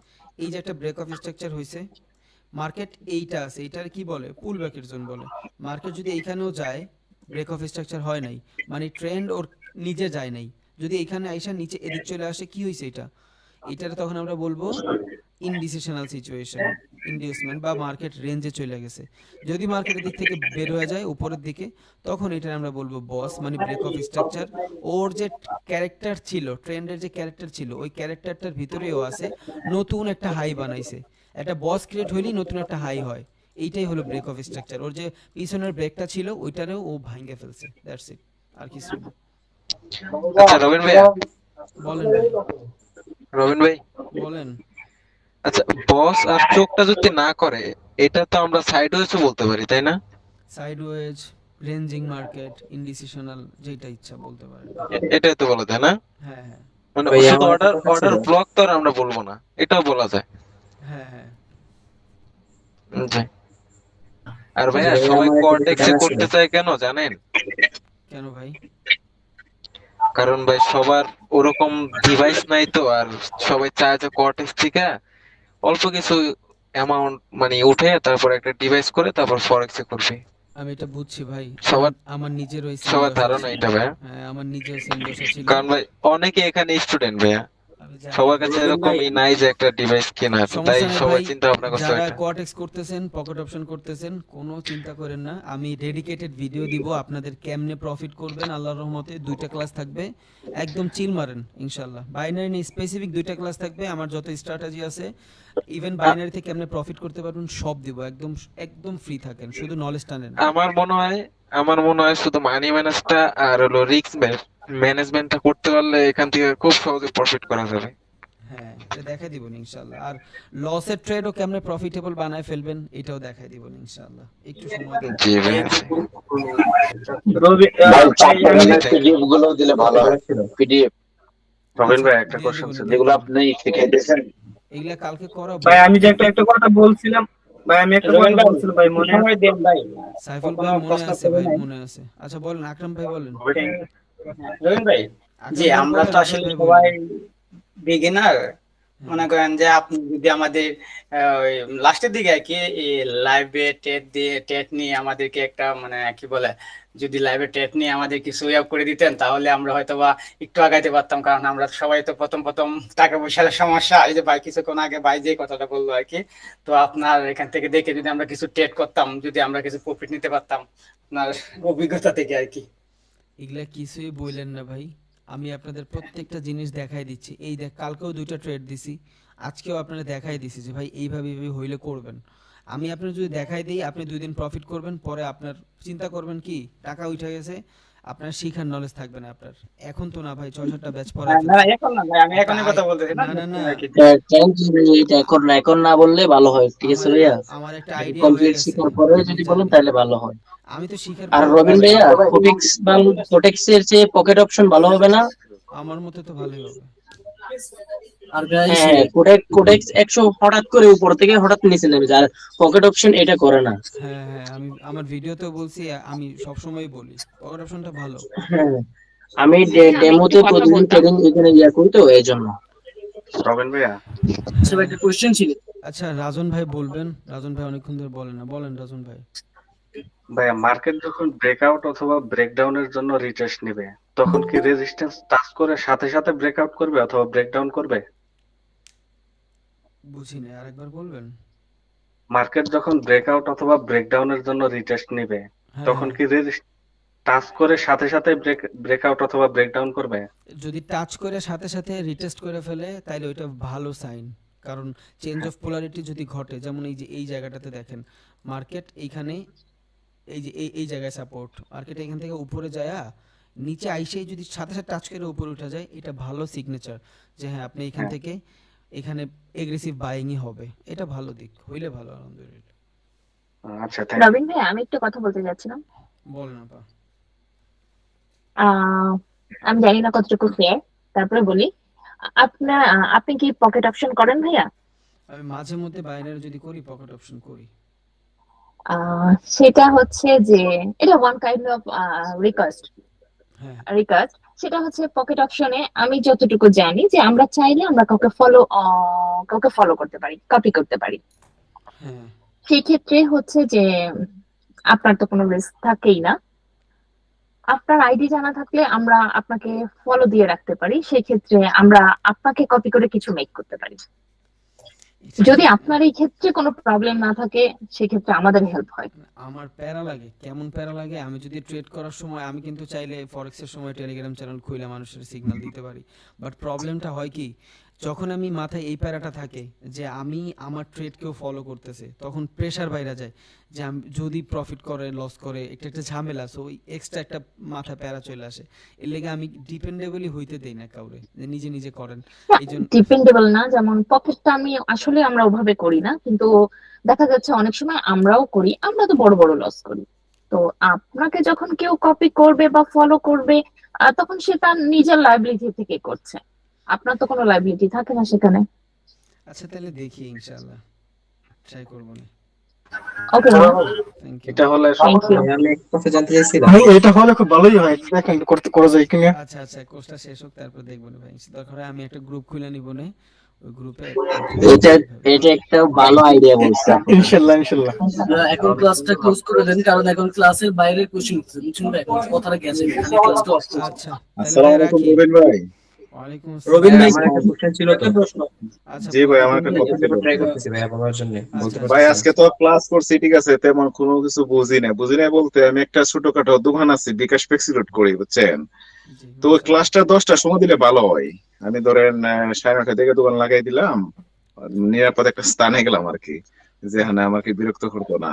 Speaker 1: এই যে একটা ব্রেক অফ স্ট্রাকচার হয়েছে, মার্কেট এইটা আছে, এইটার কি বলে পুল ব্যাকের জোন বলে। মার্কেট যদি এইখানেও যায়, ব্রেক অফ স্ট্রাকচার হয় নাই, মানে ট্রেন্ড ওর নিচে যায় নাই, যদি এখানে আইসা নিচে এদিক চলে আসে, কি হয়েছে এটা, এটার তখন আমরা বলবো ইনডিসিশনাল সিচুয়েশন, ইনডিউসমেন্ট, বা মার্কেট রেঞ্জে চলে গেছে। যদি মার্কেটের দিক থেকে বের হয়ে যায় উপরের দিকে, তখন এটা আমরা বলবো বস, মানে ব্রেক অফ স্ট্রাকচার। ওর যে ক্যারেক্টার ছিল, ট্রেন্ডের যে ক্যারেক্টার ছিল, ওই ক্যারেক্টারটার ভিতরেও আছে, নতুন একটা হাই বানাইছে, একটা বস ক্রিয়েট হইলেই নতুন একটা হাই হয়, এইটাই হলো ব্রেক অফ স্ট্রাকচার। ওর যে পিছনের ব্রেকটা ছিল ওইটারেও ও ভাঙে ফেলছে, দ্যাটস ইট, আর কিছু না।
Speaker 6: আচ্ছা রবিন ভাই,
Speaker 1: বলেন ভাই।
Speaker 6: রবিন ভাই
Speaker 1: বলেন।
Speaker 6: আচ্ছা, বস আর চোখটা যদি না করে, এটা তো আমরা সাইডওয়েজও বলতে পারি তাই না?
Speaker 1: সাইডওয়েজ, রেঞ্জিং মার্কেট, ইনডিসিশনাল, যেটা ইচ্ছা বলতে পারেন।
Speaker 6: এটাই তো বলা যায় না?
Speaker 1: হ্যাঁ হ্যাঁ
Speaker 6: মানে
Speaker 4: ভাই,
Speaker 6: শুধু
Speaker 4: আমার
Speaker 6: অর্ডার
Speaker 4: একটা কথা
Speaker 6: অর্ডার
Speaker 4: ছিল।
Speaker 6: ব্লক তো আর আমরা বলবো না, এটাও বলা যায়।
Speaker 1: হ্যাঁ হ্যাঁ।
Speaker 6: জি। আর ভাইয়া
Speaker 4: ভাই,
Speaker 6: সবাই
Speaker 4: আমার একটা
Speaker 6: কর্টেক্সে
Speaker 4: জানা ছিল।
Speaker 6: করতে চায় কেন জানেন?
Speaker 1: কেন ভাই?
Speaker 6: কারণ ভাই সবার ওরকম ডিভাইস নাই তো, আর সবাই চায় যে কর্টেক্স থেকে অল্প কিছু অ্যামাউন্ট মানে উঠে তারপর একটা ডিভাইস করে তারপর ফরেক্সে করবে।
Speaker 1: আমি এটা বুঝছি ভাই,
Speaker 6: সবার
Speaker 1: আমার নিজের ওই সেম
Speaker 6: সবার
Speaker 1: দশা
Speaker 6: ধারণা
Speaker 1: ছিল।
Speaker 6: এটা ভাইয়া।
Speaker 1: হ্যাঁ, আমার নিজের সেম দশা ছিল।
Speaker 6: কারণ ভাই অনেকে এখানে স্টুডেন্ট ভাইয়া,
Speaker 1: আমি জানি।
Speaker 6: সবার কাছে
Speaker 4: রবিন
Speaker 6: এরকম
Speaker 4: ভাই,
Speaker 6: নাই যে একটা ডিভাইস কেনার, তাই
Speaker 1: সমস্যা নেই
Speaker 6: সবাই
Speaker 1: ভাই,
Speaker 6: চিন্তা ভাবনা করছে
Speaker 1: যারা
Speaker 6: ওইটা।
Speaker 1: কোয়াটেক্স করতেছেন, পকেট অপশন করতেছেন, কোনো চিন্তা করেন না, আমি ডেডিকেটেড ভিডিও দিব আপনাদের কেমনে প্রফিট করবেন। আল্লাহর রহমতে 2টা ক্লাস থাকবে, একদম চিল মারেন ইনশাল্লাহ। বাইনারি নিয়ে স্পেসিফিক 2টা ক্লাস থাকবে, আমার যত স্ট্র্যাটেজি আছে, ইভেন বাইনারি থেকে কেমনে প্রফিট করতে পারবেন সব দিব, একদম একদম ফ্রি থাকেন, শুধু নলেজ টানেন।
Speaker 6: আমার মনে হয় শুধু মানি ম্যানেজটা আর হলো রিস্ক ম্যানেজমেন্টটা করতে পারলে এখান থেকে খুব সহজে প্রফিট করা যাবে।
Speaker 1: হ্যাঁ, এটা দেখাই দিব ইনশাআল্লাহ। আর লসের ট্রেডও কেমনে প্রফিটেবল বানায় ফেলবেন এটাও দেখাই দিব ইনশাআল্লাহ, একটু সময় দেন।
Speaker 6: জি ভাইয়া।
Speaker 3: পিডিএফ গুলো দিলে ভালো হয়, পিডিএফ
Speaker 1: রবিন ভাই একটা কোশ্চেন ছিল,
Speaker 3: যেগুলো আপনি শিখাইতেছেন।
Speaker 1: এগুলা কালকে করাবো
Speaker 10: ভাই আমি যে একটা কথা বলছিলাম, ভাই আমি একটা কথা বলছিলাম ভাই, মনে
Speaker 7: সময় দেন ভাই।
Speaker 1: সাইফুল ভাই মনে আছে ভাই, মনে আছে। আচ্ছা বলেন, আকরাম ভাই বলেন।
Speaker 7: রবীন্দ্র ভাই, জি
Speaker 1: আকরাম ভাই
Speaker 7: আমরা
Speaker 1: বলেন,
Speaker 7: তো
Speaker 1: আকরাম
Speaker 7: আসলে
Speaker 1: ভাই
Speaker 7: সবাই
Speaker 1: বলেন।
Speaker 7: বিগিনার। মনে করেন যে আপনি যদি আমাদের লাস্টের দিকে আর কি লাইভে টেট নিয়ে আমাদেরকে একটা মানে কি বলে, যদি লাইভে টেট নিয়ে আমাদের কিছু ইয়ে করে দিতেন, তাহলে আমরা হয়তো বা একটু আগাইতে পারতাম। কারণ আমরা সবাই তো প্রথম প্রথম টাকা পয়সার সমস্যা, এই যে ভাই কিছুক্ষণ আগে ভাই যে কথাটা বললো আর কি, তো আপনার এখান থেকে দেখে যদি আমরা কিছু ট্রেড করতাম, যদি আমরা কিছু প্রফিট নিতে পারতাম আপনার অভিজ্ঞতা থেকে আর কি।
Speaker 1: এগুলা কিছুই বললেন না ভাই, আমি আপনাদের প্রত্যেকটা জিনিস দেখাই দিচ্ছি। এই দেখ, কালকেও 2টা ট্রেড দিছি, আজকেও আপনারা দেখাই দিছি যে ভাই এইভাবে এইভাবে হইলে করবেন। আমি আপনার যদি দেখাই দিই, আপনি 2 দিন প্রফিট করবেন, পরে আপনার চিন্তা করবেন কি টাকা উঠে গেছে, আপনার শিখার নলেজ থাকবে না আপনার। এখন তো না ভাই, 6-7টা ব্যাচ পড়াই
Speaker 7: না
Speaker 1: ফেলছি।
Speaker 7: এখন না ভাই, আমি এখনই কথা বলতেছি না।
Speaker 1: না না না,
Speaker 7: আর কি।
Speaker 11: থ্যাংক ইউ ভাই, এটা এখন না বললে ভালো হয়, ঠিক আছে ভাইয়া?
Speaker 1: আমার একটা আইডিয়া হয়ে
Speaker 11: কমপ্লিট
Speaker 1: গেছে,
Speaker 11: শেখার পরে যদি বলেন তাহলে ভালো হয়।
Speaker 1: আমি তো শিখার
Speaker 11: আর
Speaker 1: পর
Speaker 11: রবিন ভাইয়া, কোটেক্সের চেয়ে পকেট অপশন ভালো হবে না?
Speaker 1: আমার মতে তো ভালোই হবে।
Speaker 7: আর ভাই
Speaker 11: হ্যাঁ, কোটেক্স 100 হঠাৎ করে উপর থেকে হঠাৎ নিচে নেমে যায়, আর পকেট অপশন এটা করে না।
Speaker 1: হ্যাঁ হ্যাঁ, আমি আমার ভিডিওতেও বলছি, আমি সবসময় বলি পকেট অপশনটা ভালো।
Speaker 11: হ্যাঁ, আমি ডেমোতে প্রতিদিন ট্রেডিং এখানে করি তো এই জন্য।
Speaker 7: রবিন ভাইয়া, আচ্ছা একটা কোশ্চেন ছিল।
Speaker 1: আচ্ছা রাজন ভাই বলবেন, রাজন ভাই অনেকক্ষণ ধরে বলেন না, বলেন রাজন ভাই।
Speaker 12: ভাইয়া মার্কেট যখন ব্রেকআউট অথবা ব্রেকডাউনের জন্য রিটেস্ট নেবে, তখন কি রেজিস্ট্যান্স টাচ করে সাথে সাথে ব্রেকআউট করবে অথবা ব্রেকডাউন করবে?
Speaker 1: বুঝি না, আরেকবার বলবেন?
Speaker 12: মার্কেট যখন ব্রেকআউট অথবা ব্রেকডাউনের জন্য রিটেস্ট নিবে
Speaker 1: হ্যাঁ
Speaker 12: তখন
Speaker 1: হ্যাঁ,
Speaker 12: কি টাচ করে সাথে সাথে ব্রেকআউট অথবা ব্রেকডাউন করবে?
Speaker 1: যদি টাচ করে সাথে সাথে রিটেস্ট করে ফেলে তাইলে ওইটা ভালো সাইন। কারণ চেঞ্জ অফ পোলারিটি যদি ঘটে, যেমন এই যে এই জায়গাটাতে দেখেন মার্কেট এইখানে, এই যে এই জায়গায় সাপোর্ট, মার্কেট এখান থেকে উপরে যায় নিচে আইসেই যদি সাথে সাথে টাচ করে উপরে উঠে যায়, এটা ভালো সিগনেচার যে হ্যাঁ আপনি এখান
Speaker 12: হ্যাঁ,
Speaker 1: থেকে এখানে এগ্রেসিভ বাইংই হবে। এটা ভালো দিক, হইলে ভালো, আলহামদুলিল্লাহ।
Speaker 12: আচ্ছা, থ্যাংক
Speaker 13: রবিন ভাই, আমি একটা কথা বলতে যাচ্ছিলাম।
Speaker 1: বলেন আপা।
Speaker 13: আহ আমি জানি না কতটুকু ফেয়ার, তারপরে বলি। আপনি কি পকেট অপশন করেন ভাইয়া?
Speaker 1: আমি মাঝে মধ্যে বাইনারি যদি করি, পকেট অপশন করি।
Speaker 13: সেটা হচ্ছে যে এটা ওয়ান কাইন্ড অফ রিকোয়েস্ট।
Speaker 1: হ্যাঁ
Speaker 13: রিকোয়েস্ট সেটা হচ্ছে পকেট অপশনে আমি যতটুকু জানি যে আমরা চাইলে আমরা কাউকে ফলো করতে পারি, কপি করতে পারি।
Speaker 1: হ্যাঁ
Speaker 13: সেই ক্ষেত্রে হচ্ছে যে আপনার তো কোনো রিস্ক থাকেই না। আপনার আইডি জানা থাকলে আমরা আপনাকে ফলো দিয়ে রাখতে পারি, সেই ক্ষেত্রে আমরা আপনাকে কপি করে কিছু মেক করতে পারি।
Speaker 1: এটা
Speaker 13: যদি আপনার এই ক্ষেত্রে কোনো প্রবলেম না থাকে সেক্ষেত্রে আমাদের হেল্প হয়।
Speaker 1: আমার প্যারা লাগে, কেমন প্যারা লাগে, আমি যদি ট্রেড করার সময় আমি কিন্তু চাইলে ফরেক্সের সময় টেলিগ্রাম চ্যানেল খুলে মানুষের সিগন্যাল দিতে পারি, বাট প্রবলেমটা হয় কি, যখন আমি মাথায় এই প্যারাটা থাকে যে আমি আমার ট্রেডকেও ফলো করতেছে, তখন প্রেশার বাইরে যায় যে আমি যদি প্রফিট করে লস করে একটা একটা ঝামেলা, সো ওই এক্সট্রা একটা মাথা প্যারা চলে আসে। এর লেগে আমি ডিপেন্ডেবলই হইতে দেই না কাউরে যে নিজে নিজে করেন। এই জন্য
Speaker 13: ডিপেন্ডেবল না, যেমন পকেটটা আমরা ওভাবে করি না, কিন্তু দেখা যাচ্ছে অনেক সময় আমরাও করি, আমরা তো বড় বড় লস করি। তো আপনাকে যখন কেউ কপি করবে বা ফলো করবে, তখন সে তার নিজের লাইবিলিটি থেকে করছে, আপনার তো কোনো লাইবিলিটি থাকে না সেখানে।
Speaker 1: আচ্ছা তাহলে দেখি ইনশাআল্লাহ ট্রাই করবো না।
Speaker 13: ওকে,
Speaker 1: থ্যাংক ইউ।
Speaker 12: এটা হলে
Speaker 13: থ্যাংক ইউ।
Speaker 14: আমি একটা কথা জানতে চাইছিলাম।
Speaker 8: ভাই এটা হলে খুব ভালোই হয়, দেখেন করতে করা যায় কিনা।
Speaker 1: আচ্ছা আচ্ছা, কোর্সটা শেষ হোক তারপর দেখবো না ভাই, দরকার হয় আমি একটা গ্রুপ খুলে নিব না, ওই গ্রুপে
Speaker 11: এটা এটা একটা ভালো আইডিয়া বলছেন।
Speaker 8: ইনশাল্লাহ ইনশাল্লাহ।
Speaker 11: এখন ক্লাসটা ক্লোজ করে দেন, কারণ এখন ক্লাসের বাইরে কোশ্চেন বুঝছেন ভাই, এখন কথাটা গেছে, এখানে ক্লাসটা অফ করুন।
Speaker 1: আচ্ছা
Speaker 15: আসসালামু আলাইকুম রবিন ভাই।
Speaker 1: ওয়ালাইকুম
Speaker 11: রবিন
Speaker 1: আসসালাম।
Speaker 11: ভাই,
Speaker 14: আমার একটা কোশ্চেন ছিল তো।
Speaker 1: আচ্ছা
Speaker 15: জি ভাই, আমার একটা কথা ছিল।
Speaker 14: ট্রাই করতেছি ভাই বলার জন্য, বলতে
Speaker 1: আচ্ছা
Speaker 15: ভাই
Speaker 14: পারতেছি না।
Speaker 15: আজকে তো ক্লাস করছি ঠিক আছে, তেমন কোনো কিছু বুঝি না বলতে আমি একটা ছোটখাটো দোকান আছে বিকাশ ফ্লেক্সিলোড করি বুঝছেন।
Speaker 1: জি
Speaker 15: তো ওই ক্লাসটা 10টার সময় দিলে ভালো হয়। আমি ধরেন 9:30 থেকে দোকান লাগাই দিলাম, নিরাপদ একটা স্থানে গেলাম আর কি, যেখানে আমাকে বিরক্ত করতো না।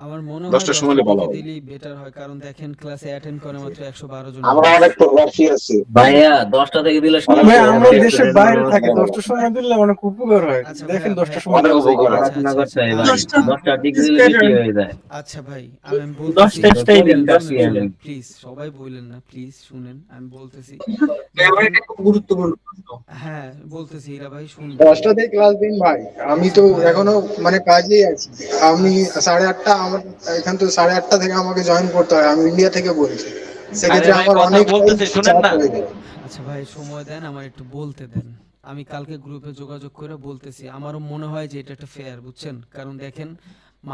Speaker 1: আমার মনে হয়
Speaker 15: 10টার সময় হলে ভালো হয়।
Speaker 1: দিলেই বেটার হয়, কারণ দেখেন ক্লাসে অ্যাটেন্ড করে মাত্র 112 জন
Speaker 15: আমরা
Speaker 1: মানুষ।
Speaker 15: অনেক প্রবাসী আছি
Speaker 11: ভাইয়া 10টা থেকে দিলে
Speaker 8: ভাই আমরা দেশের বাইরে থাকি, 10টার সময় দিলে অনেক উপকার হয়।
Speaker 1: আচ্ছা
Speaker 8: দেখেন
Speaker 1: ভাই,
Speaker 8: 10টার সময়
Speaker 15: অনেক
Speaker 8: দেওয়া যায়
Speaker 15: উপকার
Speaker 8: কিনা।
Speaker 15: হয়।
Speaker 11: পড়াশোনা করতে হয় ভাই,
Speaker 1: 10টা
Speaker 11: 10টা দিক দিলে বেশি হয়ে যায়।
Speaker 1: আচ্ছা ভাই, আমি বলতেছি,
Speaker 11: 10টা স্টাইল দেন, 10টা দেন।
Speaker 1: প্লিজ সবাই বললেন না, প্লিজ শুনেন, আমি বলতেছি।
Speaker 14: আমার একটা খুব গুরুত্বপূর্ণ প্রশ্ন।
Speaker 1: হ্যাঁ বলতেছি, এরা ভাই শুনবেন।
Speaker 16: 10টাতেই ক্লাস দিন ভাই, আমি তো এখনো মানে কাজেই আছি। আমি 8:30 আমার এখান থেকে 8:30 থেকে আমাকে জয়েন করতে হয়, আমি ইন্ডিয়া থেকে বলছি। সেক্ষেত্রে আমার অনেক চাপ হয়ে যায়।
Speaker 1: আচ্ছা ভাই সময় দেন, আমার একটু বলতে দেন। আমি কালকে গ্রুপে যোগাযোগ করে বলতেছি, আমারও মনে হয় যে এটা একটা ফেয়ার, বুঝছেন, কারণ দেখেন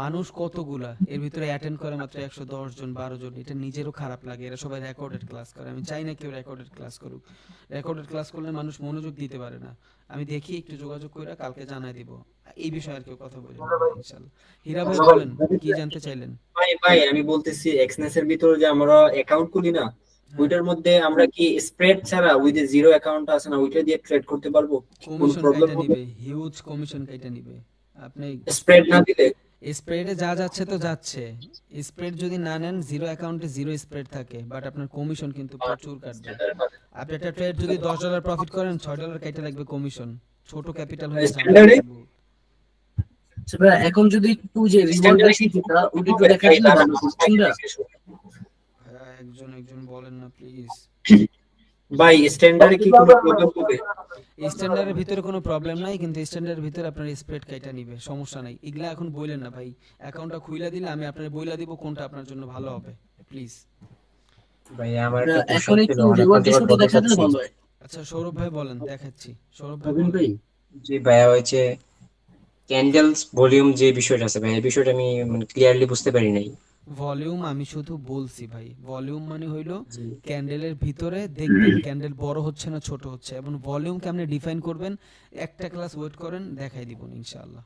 Speaker 1: মানুষ কতগুলা, এর ভিতরে অ্যাটেন্ড করে মাত্র 110 জন 12 জন, এটা নিজেরও খারাপ লাগে। এরা সবাই রেকর্ডেড ক্লাস করে, আমি চাই না কেউ রেকর্ডেড ক্লাস করুক। রেকর্ডেড ক্লাস করলে মানুষ মনোযোগ দিতে পারে না। আমি দেখি একটু যোগাযোগ করে কালকে জানাই দিব এই বিষয়ে, আর কেউ কথা বলবেন না ইনশাআল্লাহ। হীরা ভাই বলেন কি জানতে চাইলেন?
Speaker 5: ভাই আমি বলতেছি এক্সনেস এর ভিতরে যে আমরা অ্যাকাউন্ট খুলি না, ওইটার মধ্যে আমরা কি স্প্রেড ছাড়া ওই যে জিরো অ্যাকাউন্ট আছে না, ওইটা দিয়ে ট্রেড করতে পারবো? কোনো
Speaker 1: কমিশন
Speaker 5: প্রবলেম
Speaker 1: কাইটা
Speaker 5: হবে?
Speaker 1: নিবে, হিউজ কমিশন কাইটা নিবে। আপনি
Speaker 5: স্প্রেড না দিলে
Speaker 1: স্প্রেডে যা যাচ্ছে তো যাচ্ছে, স্প্রেড যদি না নেন জিরো অ্যাকাউন্টে জিরো স্প্রেড থাকে, বাট আপনার কমিশন কিন্তু প্রচুর কাটবে। আপনি একটা ট্রেড যদি $10 প্রফিট করেন, $6 কাইটা লাগবে কমিশন। ছোট ক্যাপিটাল হলে
Speaker 5: স্ট্যান্ডার্ডে
Speaker 11: এখন যদি একটু যে রিওয়ার্ড বেশি যেটা ওটা একটু দেখা দিলে ভালো, বুঝছেন না?
Speaker 1: একজন একজন বলেন না প্লিজ।
Speaker 5: ভাই স্ট্যান্ডার্ডে কি কোনো প্রবলেম হবে?
Speaker 1: স্ট্যান্ডার্ডের ভিতরে কোনো প্রবলেম নাই, কিন্তু স্ট্যান্ডার্ডের ভিতরে আপনার স্প্রেড কাইটা নিবে, সমস্যা নাই। এগুলা এখন বইলেন না ভাই, অ্যাকাউন্টটা খুইলা দিলে আমি আপনার বইলা দিব কোনটা আপনার জন্য ভালো হবে, প্লিজ।
Speaker 14: ভাই আমার একটা
Speaker 11: এখন
Speaker 14: কোশ্চেন ছিল,
Speaker 11: একটু
Speaker 14: অনেকক্ষণ
Speaker 11: রিওয়ার্ড
Speaker 14: যাবত
Speaker 11: বেশিটা
Speaker 14: বলতে
Speaker 11: দেখা দিলে
Speaker 14: চাচ্ছি।
Speaker 11: ভালো হয়।
Speaker 1: আচ্ছা সৌরভ ভাই বলেন, দেখাচ্ছি। সৌরভ ভাই
Speaker 11: রবিন
Speaker 1: বলেন।
Speaker 11: ভাই,
Speaker 14: জি ভাইয়া, ওই যে ক্যান্ডেলস ভলিউম যে বিষয়টা আছে ভাই, এই বিষয়টা আমি মানে ক্লিয়ারলি বুঝতে পারি নাই।
Speaker 1: ভলিউম আমি শুধু বলছি ভাই, ভলিউম মানে হইলো ক্যান্ডেলের ভিতরে দেখবেন ক্যান্ডেল বড় হচ্ছে না ছোট হচ্ছে, এবং ভলিউম কেমনে ডিফাইন করবেন একটা ক্লাস ওয়েট করেন, দেখাই দিব ইনশাআল্লাহ।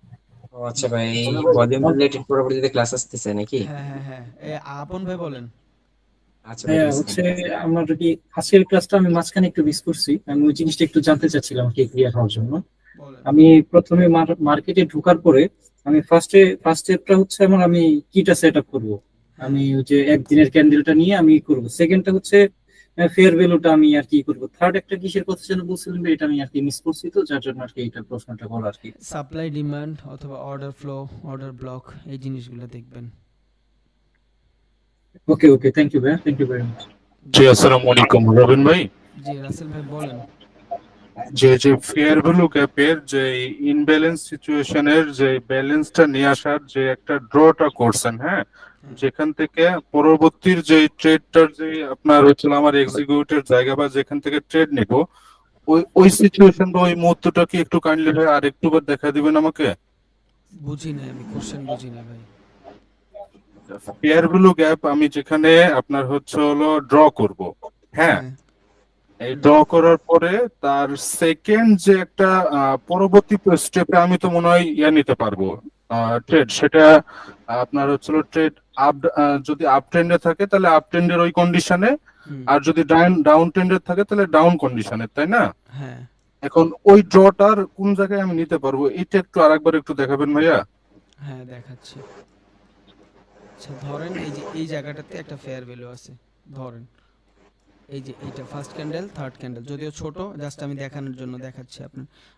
Speaker 14: ও আচ্ছা ভাই, এই ভলিউম রিলেটেড পরবর্তীতে ক্লাস আসতেছে নাকি?
Speaker 1: হ্যাঁ হ্যাঁ হ্যাঁ, আপন ভাই বলেন।
Speaker 14: আচ্ছা ভাই,
Speaker 17: হ্যাঁ হচ্ছে আমার যদি আজকের ক্লাসটা আমি মাঝখানে একটু মিস করছি, আমি ওই জিনিসটা একটু জানতে চাচ্ছিলাম কি ক্লিয়ার হওয়ার জন্য। আমি প্রথমে মার্কেটে ঢোকার পরে আমি ফার্স্ট স্টেপটা হচ্ছে আমার, আমি কিটা সেট আপ করবো। আমি ওই যে একদিনের ক্যান্ডেলটা নিয়ে আমি করব। সেকেন্ডটা হচ্ছে ফেয়ার ভ্যালুটা আমি আর কি করব। থার্ড একটা কিসের কথা যেন বলছিলেন, এটা আমি আর কি মিস করছি, তো যার জন্য আর কি এটা প্রশ্নটা করা আর কি।
Speaker 1: সাপ্লাই ডিমান্ড অথবা অর্ডার ফ্লো, অর্ডার ব্লক, এই জিনিসগুলো দেখবেন।
Speaker 17: ওকে ওকে, থ্যাংক ইউ ভাই, থ্যাংক ইউ ভেরি মাচ।
Speaker 18: জি আসসালামু আলাইকুম রবিন ভাই।
Speaker 1: জি রাসেল ভাই বলেন।
Speaker 18: যে ফেয়ার ভ্যালু গ্যাপের যে ইনব্যালেন্স সিচুয়েশনের যে ব্যালেন্সটা নিয়ে আসার যে একটা ড্রটা করছেন, হ্যাঁ, যেখান থেকে পরবর্তীর যে ট্রেডটার যে আপনার হচ্ছে আমার এক্সিকিউটের জায়গা বা যেখান থেকে ট্রেড নিব, ওই সিচুয়েশন বা ওই মুহূর্তটা কি একটু কাইন্ডলি ভাই আর একটু বার দেখা দিবেন আমাকে?
Speaker 1: বুঝি না আমি, কোশ্চেন বুঝি না ভাই।
Speaker 18: ফেয়ার ভ্যালু গ্যাপ আমি যেখানে আপনার হচ্ছে হলো ড্র করব, হ্যাঁ, এই ড্র করার পরে তার সেকেন্ড যে একটা পরবর্তী স্টেপে আমি তো মনে হয় নিতে পারবো ট্রেড, সেটা আপনার হচ্ছিল ট্রেড আপ, যদি আপ ট্রেন্ডে থাকে তাহলে আপ ট্রেন্ডের ওই কন্ডিশনে, আর যদি ডাউন ট্রেন্ডে থাকে তাহলে ডাউন কন্ডিশনে, তাই না?
Speaker 1: হ্যাঁ।
Speaker 18: এখন ওই ড্রটার কোন জায়গায় আমি নিতে পারবো, এটা একটু আরেকবার একটু দেখাবেন ভাইয়া।
Speaker 1: হ্যাঁ দেখাচ্ছি। আচ্ছা ধরেন এই যে এই জায়গাটাতে একটা ফেয়ার ভ্যালু আছে, ধরেন এই যে এইটা ফার্স্ট ক্যান্ডেল থার্ড ক্যান্ডেল, যদিও ছোট, জাস্ট আমি দেখানোর জন্য দেখাচ্ছি,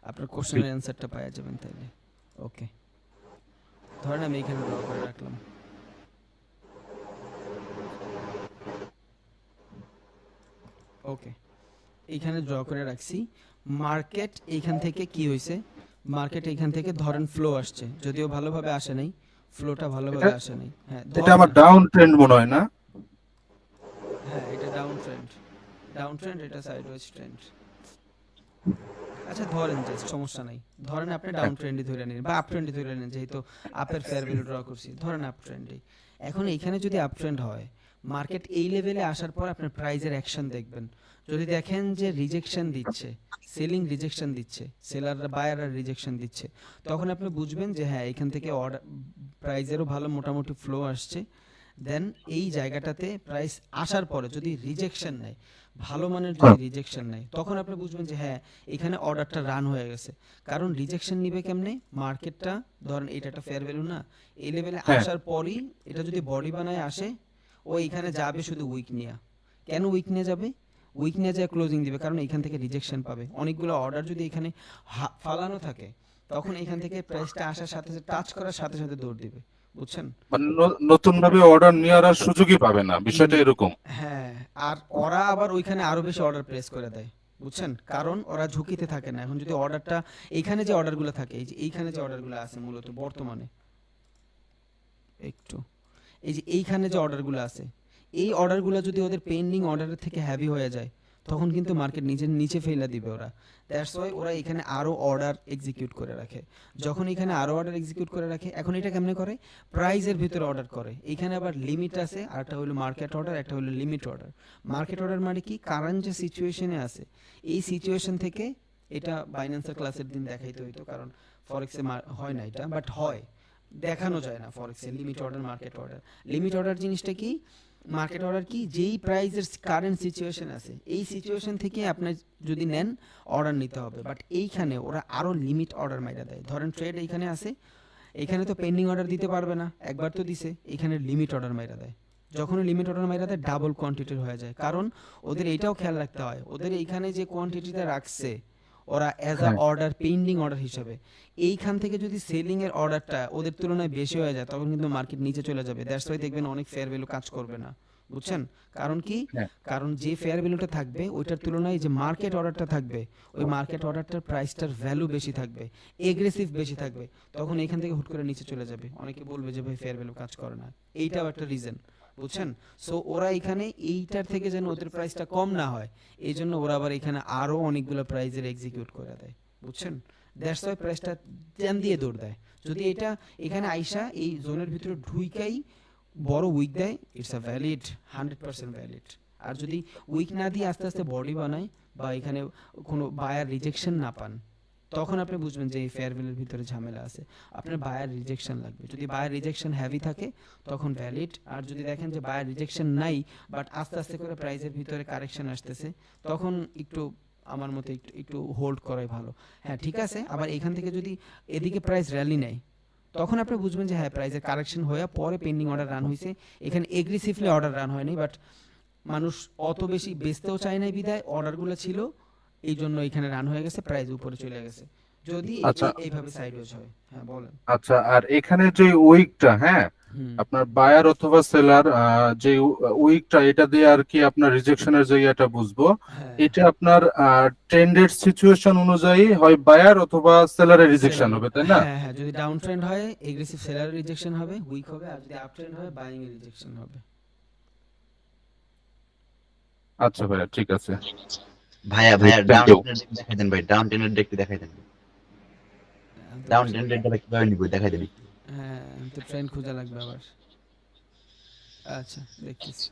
Speaker 1: আপনার কোশ্চেনের অ্যানসারটা পাওয়া যাবেন তাইলে। ওকে ধরেন আমি এখানে ড্র করে রাখলাম। ওকে এইখানে ড্র করে রাখছি। মার্কেট এইখান থেকে কি হয়েছে, মার্কেট এইখান থেকে ধরেন ফ্লো আসছে, যদিও ভালোভাবে আসে নাই, ফ্লোটা ভালোভাবে আসে নাই। হ্যাঁ
Speaker 18: এটা আমার ডাউন ট্রেন্ড মনে হয় না?
Speaker 1: হ্যাঁ এটা ডাউন ট্রেন্ড, ডাউন ট্রেন্ড, এটা সাইডওয়েজ ট্রেন্ড। আচ্ছা ধরেন জাস্ট সমস্যা নাই, ধরেন আপনি ডাউন ট্রেন্ডই ধরে নিন বা আপ ট্রেন্ডই ধরে নিন, যেহেতু আপের ফেয়ার ভ্যালু ড্র করছি, ধরেন আপ ট্রেন্ডই। এখন এইখানে যদি আপ ট্রেন্ড হয়, মার্কেট এই লেভেলে আসার পর আপনার প্রাইজের অ্যাকশন দেখবেন। যদি দেখেন যে রিজেকশন দিচ্ছে, সেলিং রিজেকশন দিচ্ছে, সেলাররা বায়াররা রিজেকশন দিচ্ছে, তখন আপনি বুঝবেন যে হ্যাঁ এখান থেকে অর্ডার প্রাইজেরও ভালো মোটামুটি ফ্লো আসছে। দেন এই জায়গাটাতে প্রাইস আসার পরে যদি রিজেকশন নেয়, ভালো মানের যদি রিজেকশন নেয়, তখন আপনি বুঝবেন যে হ্যাঁ এখানে অর্ডারটা রান হয়ে গেছে। কারণ রিজেকশন নিবে কেমনে, মার্কেটটা ধরেন এটা একটা ফেয়ার ভ্যালু না, এই লেভেলে আসার পরই এটা যদি বডি বানায় আসে, ও এখানে যাবে শুধু উইক নিয়ে। কেন উইক নিয়ে যাবে? উইক নিয়ে যায় ক্লোজিং দিবে, কারণ এখান থেকে রিজেকশন পাবে। অনেকগুলো অর্ডার যদি এখানে ফালানো থাকে, তখন এখান থেকে প্রাইসটা আসার সাথে সাথে টাচ করার সাথে সাথে দৌড় দিবে, বুঝছেন?
Speaker 18: মানে নতুন ভাবে অর্ডার নেওয়ার আর সুযোগই পাবে না, বিষয়টা এরকম।
Speaker 1: হ্যাঁ, আর ওরা আবার ওইখানে আরো বেশি অর্ডার প্লেস করে দেয়, বুঝছেন? কারণ ওরা ঝুঁকিতে থাকে না। এখন যদি অর্ডারটা এইখানে যে অর্ডারগুলো থাকে, এই যে এইখানে যে অর্ডারগুলো আছে মূলত বর্তমানে, একটু এই যে এইখানে যে অর্ডারগুলো আছে, এই অর্ডারগুলো যদি ওদের পেন্ডিং অর্ডারের থেকে হেভি হয়ে যায়, তখন কিন্তু মার্কেট নিচে ফেলে দিবে ওরা। দ্যাটস ওয়াই ওরা এখানে আরো অর্ডার এক্সিকিউট করে রাখে। যখন এখানে আরো অর্ডার এক্সিকিউট করে রাখে, এখন এটা কেমনে করে, প্রাইজের ভিতরে অর্ডার করে। এখানে আবার লিমিট আছে, আর একটা হলো মার্কেট অর্ডার, একটা হলো লিমিট অর্ডার। মার্কেট অর্ডার মানে কি, কারেন্ট যে সিচুয়েশনে আছে, এই সিচুয়েশন থেকে, এটা বাইন্যান্সের ক্লাসের দিন দেখাইতে হইতো, কারণ ফরেক্সে হয় না এটা, বাট হয়, দেখানো যায় না ফরেক্সে limit order market order. Limit order জিনিসটা কি, মার্কেট অর্ডার কি, যেই প্রাইসের কারেন্ট সিচুয়েশন আছে, এই সিচুয়েশন থেকে আপনি যদি নেন অর্ডার নিতে হবে। বাট এইখানে ওরা আরো লিমিট অর্ডার মাইরা দেয়। ধরেন ট্রেড এইখানে আছে, এখানে তো পেন্ডিং অর্ডার দিতে পারবে না, একবার তো দিছে, এখানে লিমিট অর্ডার মাইরা দেয়। যখন লিমিট অর্ডার মাইরা দেয়, ডাবল কোয়ান্টিটির হয়ে যায়। কারণ ওদের এইটাও খেয়াল রাখতে হয়, ওদের এইখানে যে কোয়ান্টিটিটা রাখছে ওরা as a order, pending order হিসেবে, এইখান থেকে যদি সেলিং এর অর্ডারটা ওদের তুলনায় বেশি হয়ে যায়, তখন কিন্তু মার্কেট নিচে চলে যাবে। দ্যাটস ওয়াই দেখবেন অনেক ফেয়ার ভ্যালু কাজ করবে না, বুঝছেন? কারণ কি, কারণ যে ফেয়ার ভ্যালুটা থাকবে ওইটার তুলনায় যে মার্কেট অর্ডারটা থাকবে, ওই মার্কেট অর্ডারটার প্রাইসটার ভ্যালু বেশি থাকবে, এগ্রেসিভ বেশি থাকবে, তখন এইখান থেকে হুট করে নিচে চলে যাবে। অনেকে বলবে যে ভাই ফেয়ার ভ্যালু কাজ করে না, এইটাও একটা রিজন, বুঝছেন? সো ওরা এখানে এইটার থেকে যেন ওদের প্রাইসটা কম না হয়, এই জন্য ওরা আবার এখানে আরো অনেকগুলো প্রাইজের এক্সিকিউট করে দেয়, বুঝছেন? দ্যাটস ওয়াই প্রাইসটা জ্যাম দিয়ে দৌড় দেয়। যদি এটা এখানে আইসা এই জোনের ভিতরে ঢুইকাই বড় উইক দেয়, ইটস আ ভ্যালিড, 100% ভ্যালিড। আর যদি উইক না দিয়ে আস্তে আস্তে বডি বানায় বা এখানে কোনো বায়ার রিজেকশন না পান, তখন আপনি বুঝবেন যে এই ফেয়ার ভ্যালুর ভিতরে ঝামেলা আছে। আপনার বায়ার রিজেকশন লাগবে। যদি বায়ার রিজেকশন হেভি থাকে তখন ভ্যালিড। আর যদি দেখেন যে বায়ার রিজেকশন নাই বাট আস্তে আস্তে করে প্রাইসের ভিতরে কারেকশন আসতেছে, তখন একটু আমার মতে একটু হোল্ড করাই ভালো। হ্যাঁ ঠিক আছে, আবার এখান থেকে যদি এদিকে প্রাইস র্যালি নেয়, তখন আপনি বুঝবেন যে হ্যাঁ প্রাইসের কারেকশন হয়ে পরে পেন্ডিং অর্ডার রান হয়েছে। এখানে এগ্রেসিভলি অর্ডার রান হয়নি, বাট মানুষ অত বেশি বেচতেও চায় না বিদায় অর্ডারগুলো ছিল, এই জন্য এখানে রান হয়ে গেছে, প্রাইস উপরে চলে গেছে। যদি
Speaker 18: আচ্ছা
Speaker 1: এইভাবে সাইডওয়েজ হয়। হ্যাঁ বলেন।
Speaker 18: আচ্ছা, আর এখানে যে উইকটা, হ্যাঁ আপনার বায়ার অথবা সেলার যে উইকটা, এটা দিয়ে আর কি আপনার রিজেকশনের যে এটা বুঝবো, এটা আপনার ট্রেন্ডের সিচুয়েশন অনুযায়ী হয় বায়ার অথবা সেলারের রিজেকশন হবে, তাই না?
Speaker 1: হ্যাঁ হ্যাঁ, যদি ডাউন ট্রেন্ড হয় এগ্রেসিভ সেলারের রিজেকশন হবে, উইক হবে। আর যদি আপ ট্রেন্ড হয় বাইং এর রিজেকশন হবে।
Speaker 18: আচ্ছা ভাইয়া, ঠিক আছে।
Speaker 19: ভাইয়া ডাউন ট্রেন্ড দেখাই দেন ভাই, ডাউন ট্রেন্ডের দেখতে দেখাই দেন। ডাউন ট্রেন্ডের কিভাবে নিব দেখাই দেন।
Speaker 1: হ্যাঁ তো ট্রেন্ড খোঁজা লাগবে আবার। আচ্ছা দেখতেছি,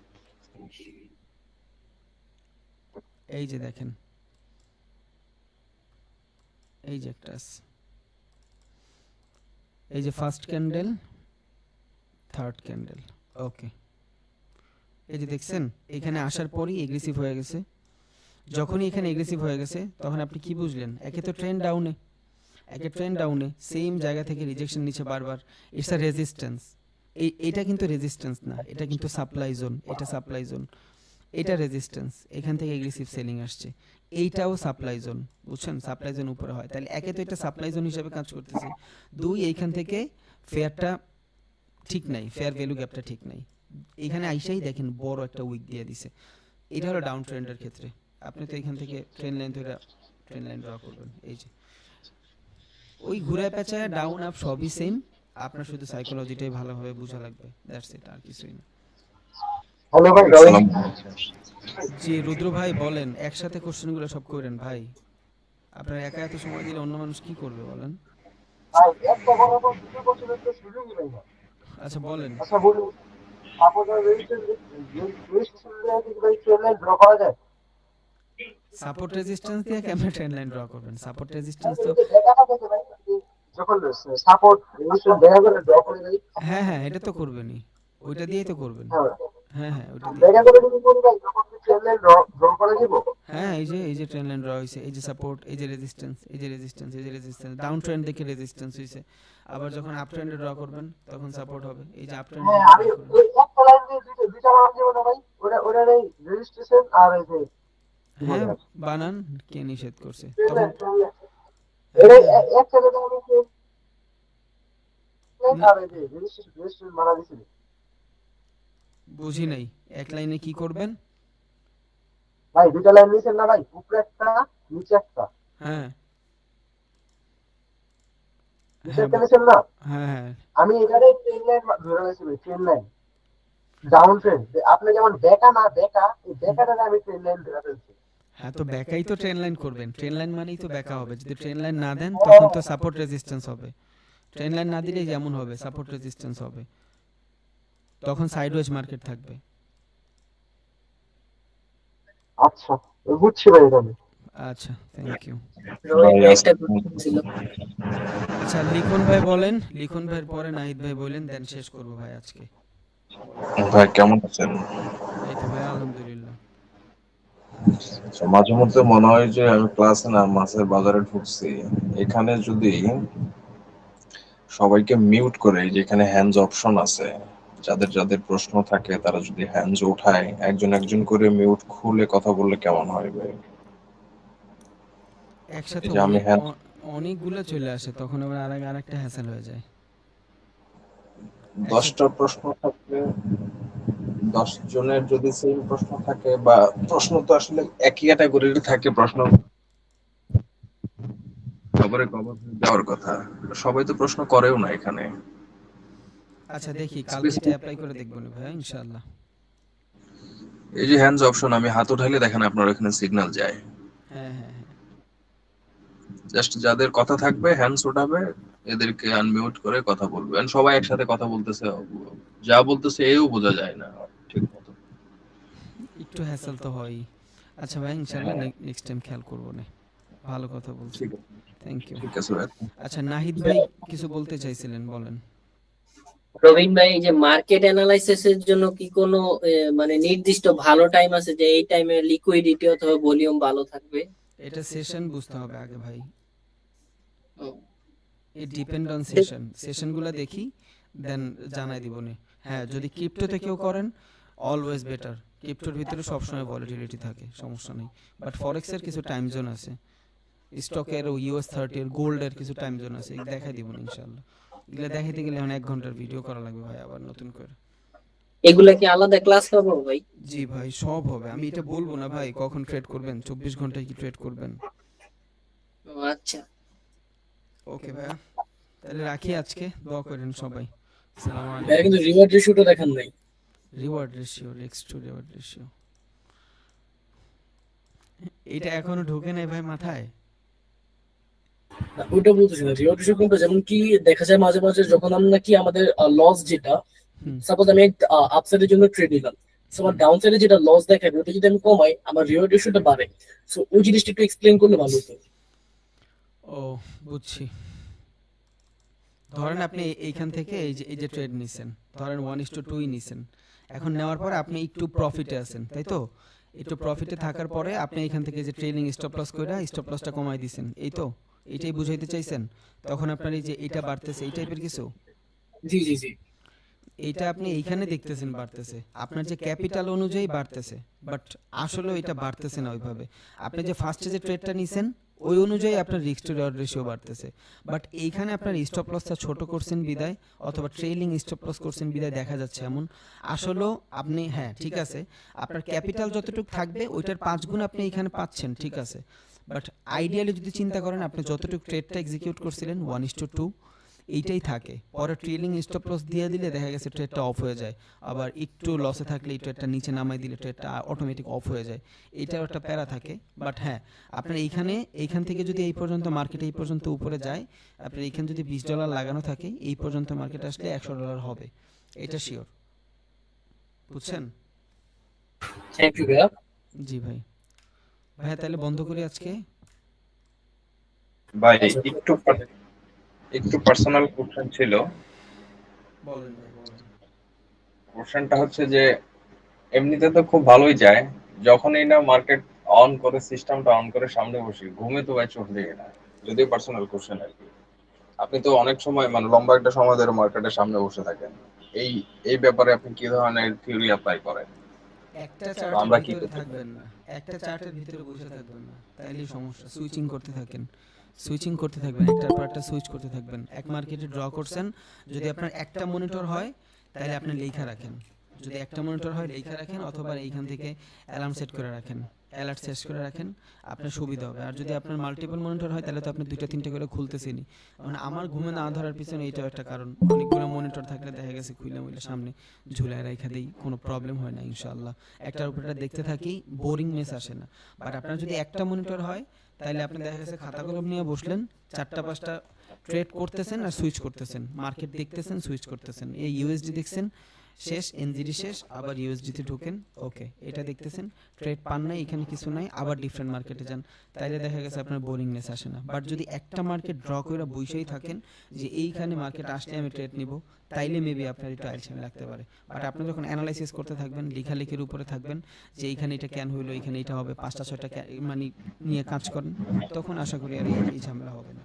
Speaker 1: এই যে দেখেন, এই যে একটা আছে, এই যে ফার্স্ট ক্যান্ডেল, থার্ড ক্যান্ডেল, ওকে। এই যে দেখছেন এখানে আসার পরই এগ্রেসিভ হয়ে গেছে। যখনই এখানে এগ্রেসিভ হয়ে গেছে তখন আপনি কি বুঝলেন? একে তো ট্রেন্ড ডাউনে, সেম জায়গা থেকে রিজেকশন নিচ্ছে বারবার, ইটস আ রেজিস্ট্যান্স। এটা কিন্তু রেজিস্ট্যান্স না, এটা কিন্তু সাপ্লাই জোন। এটা সাপ্লাই জোন, এটা রেজিস্ট্যান্স। এখান থেকে এগ্রেসিভ সেলিং আসছে, এইটাও সাপ্লাই জোন, বুঝছেন? সাপ্লাই জোন উপরে হয়, তাহলে একে তো এটা সাপ্লাই জোন হিসেবে কাজ করতেছে, দুই এইখান থেকে ফেয়ারটা ঠিক নাই, ফেয়ার ভ্যালু গ্যাপটা ঠিক নাই। এখানে আইসাই দেখেন বড় একটা উইক দিয়ে দিছে। এটা হলো ডাউন ট্রেন্ডের ক্ষেত্রে। আপনি তো এখান থেকে ট্রেন লাইন ধরে ট্রেন লাইন ড্র করবেন, এই যে ওই ঘুরায় পেঁচায় ডাউন আপ সবই সেম, আপনার শুধু সাইকোলজিটাই ভালোভাবে বোঝা লাগবে, দ্যাটস ইট, আর কিছুই না।
Speaker 16: হ্যালো ভাই,
Speaker 1: জি রুদ্র ভাই বলেন, একসাথে কোশ্চেনগুলো সব করেন ভাই। আপনার একা এত সময় দিলে অন্য মানুষ কি করবে বলেন?
Speaker 16: ভাই একটা বড় বড় দুটো বছরের তো সুযোগই নেই না।
Speaker 1: আচ্ছা বলেন।
Speaker 16: আচ্ছা বলুন, আপনাদের রেজিস্ট্রেশন দিয়ে ভাই ট্রেন লাইন ড্র করা যায়?
Speaker 1: সাপোর্ট রেজিস্ট্যান্স দিয়ে কেমন ট্রেন লাইন ড্র করবেন? সাপোর্ট রেজিস্ট্যান্স তো
Speaker 16: যখন সাপোর্ট রেজিস্ট্রেশন দেখা করে ড্র করে দেয়।
Speaker 1: হ্যাঁ হ্যাঁ, এটা তো করবেনই, ওইটা দিয়েই তো করবেন। হ্যাঁ হ্যাঁ, ওইটা দিয়ে
Speaker 16: দেখা করে যদি কোন ভাই যখন ট্রেন লাইন ড্র করে দিব।
Speaker 1: হ্যাঁ, এই যে ট্রেন লাইন ড্র হইছে, এই যে সাপোর্ট, এই যে রেজিস্ট্যান্স, এই যে রেজিস্ট্যান্স, এই যে রেজিস্ট্যান্স, ডাউন ট্রেন্ড দেখে রেজিস্ট্যান্স হইছে। আবার যখন আপ ট্রেন্ডে ড্র করবেন তখন সাপোর্ট হবে, এই যে আপ ট্রেন্ড।
Speaker 16: হ্যাঁ, আমি ওই একটা লাইন দিয়ে দুইটা মান দিব না ভাই, ওটার এই রেজিস্ট্রেশন আর এই যে
Speaker 1: হ্যাঁ বানান, কে নিষেধ করছে?
Speaker 16: তখন
Speaker 1: তখন
Speaker 16: এটা একটা লাইন আমি আর এই যে রেজিস্ট্রেশন মারা দিছি।
Speaker 1: বুঝি নাই, এক লাইনে কি করবেন
Speaker 16: ভাই? দুইটা লাইন নিছেন না ভাই, উপরে একটা নিচে একটা।
Speaker 1: হ্যাঁ
Speaker 16: নিচে একটা নিছেন না?
Speaker 1: হ্যাঁ হ্যাঁ,
Speaker 16: আমি এখানে ট্রেন লাইন ধরে রাখছি ভাই, ট্রেন লাইন ডাউন ট্রেন্ড। আপনি যেমন বেকা না বেকা, এই বেকাটাকে আমি ট্রেন লাইন ধরে ফেলছি।
Speaker 1: হ্যাঁ তো ব্যাকাই তো ট্রেন লাইন করবেন, ট্রেন লাইন মানেই তো ব্যাকা হবে। যদি ট্রেন লাইন না দেন তখন তো সাপোর্ট রেজিস্ট্যান্স হবে। ট্রেন লাইন না দিলেই যেমন হবে, সাপোর্ট রেজিস্ট্যান্স হবে, তখন সাইডওয়েজ মার্কেট থাকবে।
Speaker 16: আচ্ছা বুঝছি ভাই এটা।
Speaker 1: আচ্ছা থ্যাংক ইউ।
Speaker 11: ছিল
Speaker 1: আচ্ছা লিখন ভাই বলেন, লিখন ভাইয়ের পরে নাহিদ ভাই বলেন, দেন শেষ করব ভাই আজকে।
Speaker 20: ভাই কেমন আছেন?
Speaker 1: এই তো ভাই আলহামদুলিল্লাহ।
Speaker 20: মাঝে মধ্যে মনে হয় যে আমি ক্লাসে না মাছের বাজারে ঢুকছি। এখানে যদি সবাইকে মিউট করে, যেখানে হ্যান্ডস অপশন আছে, যাদের যাদের প্রশ্ন থাকে তারা যদি হ্যান্ডস উঠায়, একজন একজন করে মিউট খুলে কথা বললে কেমন হয় ভাই?
Speaker 1: একসাথে
Speaker 20: যে আমি
Speaker 1: অনেকগুলো চলে আসে, তখন আবার আরেকটা হ্যাসেল হয়ে যায়।
Speaker 20: 10টা প্রশ্ন থাকলে 10 জনের যদি সেম প্রশ্ন থাকে, বা প্রশ্ন তো আসলে একই ক্যাটাগরির থাকে, প্রশ্ন কভার যাওয়ার কথা, সবাই তো প্রশ্ন করেও না এখানে।
Speaker 1: আচ্ছা দেখি কালকে এটা অ্যাপ্লাই করে দেখব না ভাই ইনশাআল্লাহ।
Speaker 20: এই যে হ্যান্ডস অপশন, আমি হাত উঠাইলে দেখেন আপনার এখানে সিগন্যাল যায়।
Speaker 1: হ্যাঁ হ্যাঁ হ্যাঁ,
Speaker 20: জাস্ট যাদের কথা থাকবে হ্যান্ডস উঠাবে, এদেরকে আনমিউট করে কথা বলবে, and সবাই একসাথে কথা বলতেছে, যা বলতেছে এও বোঝা যায় না ঠিক মতো।
Speaker 1: একটু হ্যাসেল তো হয়। আচ্ছা ভাই, ইনশাআল্লাহ নেক্সট টাইম খেয়াল করবো না। ভালো কথা বলছেন, থ্যাংক ইউ।
Speaker 20: ঠিক আছে ভাই।
Speaker 1: আচ্ছা নাহিদ ভাই কিছু বলতে চাইছিলেন, বলেন।
Speaker 11: রবিন ভাই, এই যে মার্কেট অ্যানালাইসিস এর জন্য কি কোনো মানে নির্দিষ্ট ভালো টাইম আছে যে এই টাইমে লিকুইডিটি অথবা ভলিউম ভালো থাকবে?
Speaker 1: এটা সেশন বুঝতে হবে আগে ভাই। ইট ডিপেন্ড অন সেশন, সেশনগুলো দেখি দেন জানাই দিব নে। হ্যাঁ, যদি ক্রিপ্টোতে কেউ করেন অলওয়েজ বেটার, ক্রিপ্টোর ভিতরে সবসময় ভলিটিলিটি থাকে, সমস্যা নেই। বাট ফরেক্সের কিছু টাইম জোন আছে, স্টকের US 30 এর গোল্ডের কিছু টাইম জোন আছে, এগুলো দেখাই দিব না ইনশাআল্লাহ। এগুলো দেখাইতে গেলে এখন 1 ঘন্টার ভিডিও করা লাগবে ভাই, আবার নতুন করে।
Speaker 11: এগুলা কি আলাদা ক্লাস হবে ভাই?
Speaker 1: জি ভাই, সব হবে। আমি এটা বলবো না ভাই কখন ট্রেড করবেন, 24 ঘন্টায় কি ট্রেড করবেন।
Speaker 11: আচ্ছা
Speaker 1: ওকে ভাই, তাহলে রাখি আজকে, দোয়া করেন সবাই। আসসালামু
Speaker 11: ভাই,
Speaker 1: আলাইকুম।
Speaker 11: কিন্তু রিওয়ার্ড রেশিওটা দেখান নাই।
Speaker 1: Reward ratio, next to reward ratio, এটা এখনো ঢোকে নাই ভাই মাথায়।
Speaker 11: ওইটা বলতেছি না, রিওয়ার্ড রেশিও কোনটা, যেমন কি দেখা যায় মাঝে মাঝে যখন আমরা কি আমাদের লস যেটা, সাপোজ আমি আপসাইডের জন্য ট্রেড নিলাম, সো আমার ডাউন সাইডে যেটা লস দেখাবে ওটা যদি আমি কমাই আমার রিওয়ার্ড রেশিওটা বাড়ে। সো ওই জিনিসটা একটু এক্সপ্লেইন করলে ভালো হতো।
Speaker 1: ও বুঝছি। ধরেন আপনি এইখান থেকে এই যে ট্রেড নিছেন, ধরেন 1:2 নিছেন, এখন নেওয়ার পর আপনি একটু প্রফিটে আছেন, তাই তো? একটু প্রফিটে থাকার পরে আপনি এখান থেকে যে ট্রেলিং স্টপ লস কইরা স্টপ লসটা কমাই দিছেন, এই তো? এটাই বুঝাইতে চাইছেন? তখন আপনার এই যে এটা বাড়তেছে, এই টাইপের কিছু?
Speaker 11: জি জি জি,
Speaker 1: এইটা আপনি এইখানে দেখতেছেন বাড়তেছে, আপনার যে ক্যাপিটাল অনুযায়ী বাড়তেছে, বাট আসলে এটা বাড়তেছে না ওইভাবে। আপনি যে ফার্স্টে যে ট্রেডটা নিছেন ওই অনুযায়ী আপনার রিস্ক টু রিওয়ার্ড রেশিও বাড়তেছে, বাট এইখানে আপনার স্টপ লসটা ছোট করছেন বিদায়, অথবা ট্রেলিং স্টপ লস করছেন বিদায় দেখা যাচ্ছে এমন। আসলে আপনি, হ্যাঁ ঠিক আছে, আপনার ক্যাপিটাল যতটুকু থাকবে ওইটার 5 গুণ আপনি এখানে পাচ্ছেন, ঠিক আছে। বাট আইডিয়ালি যদি চিন্তা করেন, আপনি যতটুকু ট্রেডটা এক্সিকিউট করছিলেন 1:2 এইটাই থাকে, পরে ট্রেলিং স্টপ লস দিয়ে দিলে দেখা গেছে ট্রেডটা অফ হয়ে যায়, আবার একটু লসে থাকলে এই ট্রেডটা নিচে নামাই দিলে ট্রেডটা অটোমেটিক অফ হয়ে যায়, এটাও একটা প্যারা থাকে। বাট হ্যাঁ, আপনার এইখান থেকে যদি এই পর্যন্ত মার্কেট এই পর্যন্ত উপরে যায়, আপনার এইখানে যদি $20 লাগানো থাকে, এই পর্যন্ত মার্কেট আসলে $100 হবে, এটা শিওর। বুঝছেন?
Speaker 11: থ্যাংক ইউ ভাইয়া।
Speaker 1: জি ভাই। ভাইয়া তাহলে বন্ধ করি আজকে।
Speaker 20: ভাই একটু পার্সোনাল কোশ্চেন ছিল।
Speaker 1: বলেন ভাই, বলেন।
Speaker 20: কোশ্চেনটা হচ্ছে যে এমনিতে তো খুব ভালোই যায়, যখনই না মার্কেট অন করে, সিস্টেমটা অন করে সামনে বসি, ঘুমে তো ভাই চোখ লেগে না। যদিও পার্সোনাল কোশ্চেন আর কি, আপনি তো অনেক সময় মানে লম্বা একটা সময় ধরে মার্কেটের সামনে বসে থাকেন, এই ব্যাপারে আপনি কি ধরনের থিওরি অ্যাপ্লাই করেন?
Speaker 1: একটা
Speaker 20: আমরা
Speaker 1: চার্টের
Speaker 20: কি
Speaker 1: ভিতরে থাকবেন না, একটা চার্টের ভিতরে বসে থাকবেন না, তাইলেই সমস্যা। সুইচিং করতে থাকেন, সুইচিং করতে থাকবেন, একটার পর একটা সুইচ করতে থাকবেন। এক মার্কেটে ড্র করছেন, যদি আপনার একটা মনিটর হয় তাহলে আপনি লেখা রাখেন, যদি একটা মনিটর হয় লেখা রাখেন, অথবা এইখান থেকে অ্যালার্ম সেট করে রাখেন, অ্যালার্ট সেট করে রাখেন, আপনার সুবিধা হবে। আর যদি আপনার মাল্টিপল মনিটর হয় তাহলে তো আপনি 2-3টে করে খুলতেছেনই। মানে আমার ঘুমে না ধরার পিছনে এইটাও একটা কারণ, অনেকগুলো মনিটর থাকলে দেখা গেছে খুইলা মুইলা সামনে ঝুলায় রাখা দেই, কোনো প্রবলেম হয় না ইনশাআল্লাহ। একটার উপরটা দেখতে থাকি, বোরিংনেস আসে না। বাট আপনার যদি একটা মনিটর হয় তাহলে আপনি দেখা গেছে খাতা কলম নিয়ে বসলেন, 4টা-5টা ট্রেড করতেছেন আর সুইচ করতেছেন, মার্কেট দেখতেছেন, সুইচ করতেছেন। এই ইউএসডি দেখছেন শেষ, এনজিডি শেষ, আবার ইউএসডিতে ঢোকেন, ওকে এটা দেখতেছেন, ট্রেড পান নাই, এখানে কিছু নাই, আবার ডিফারেন্ট মার্কেটে যান, তাইলে দেখা গেছে আপনার বোরিংনেস আসে না। বাট যদি একটা মার্কেট ড্র করে বসেই থাকেন যে এইখানে মার্কেট আসলে আমি ট্রেড নিব, তাইলে মেবি আপনার একটু আলসেমি লাগতে পারে। বাট আপনি যখন অ্যানালাইসিস করতে থাকবেন, লেখালেখির উপরে থাকবেন যে এইখানে এটা কেন হইলো, এখানে এটা হবে, 5টা 6টা মানে নিয়ে কাজ করেন, তখন আশা করি আর এই ঝামেলা হবে না।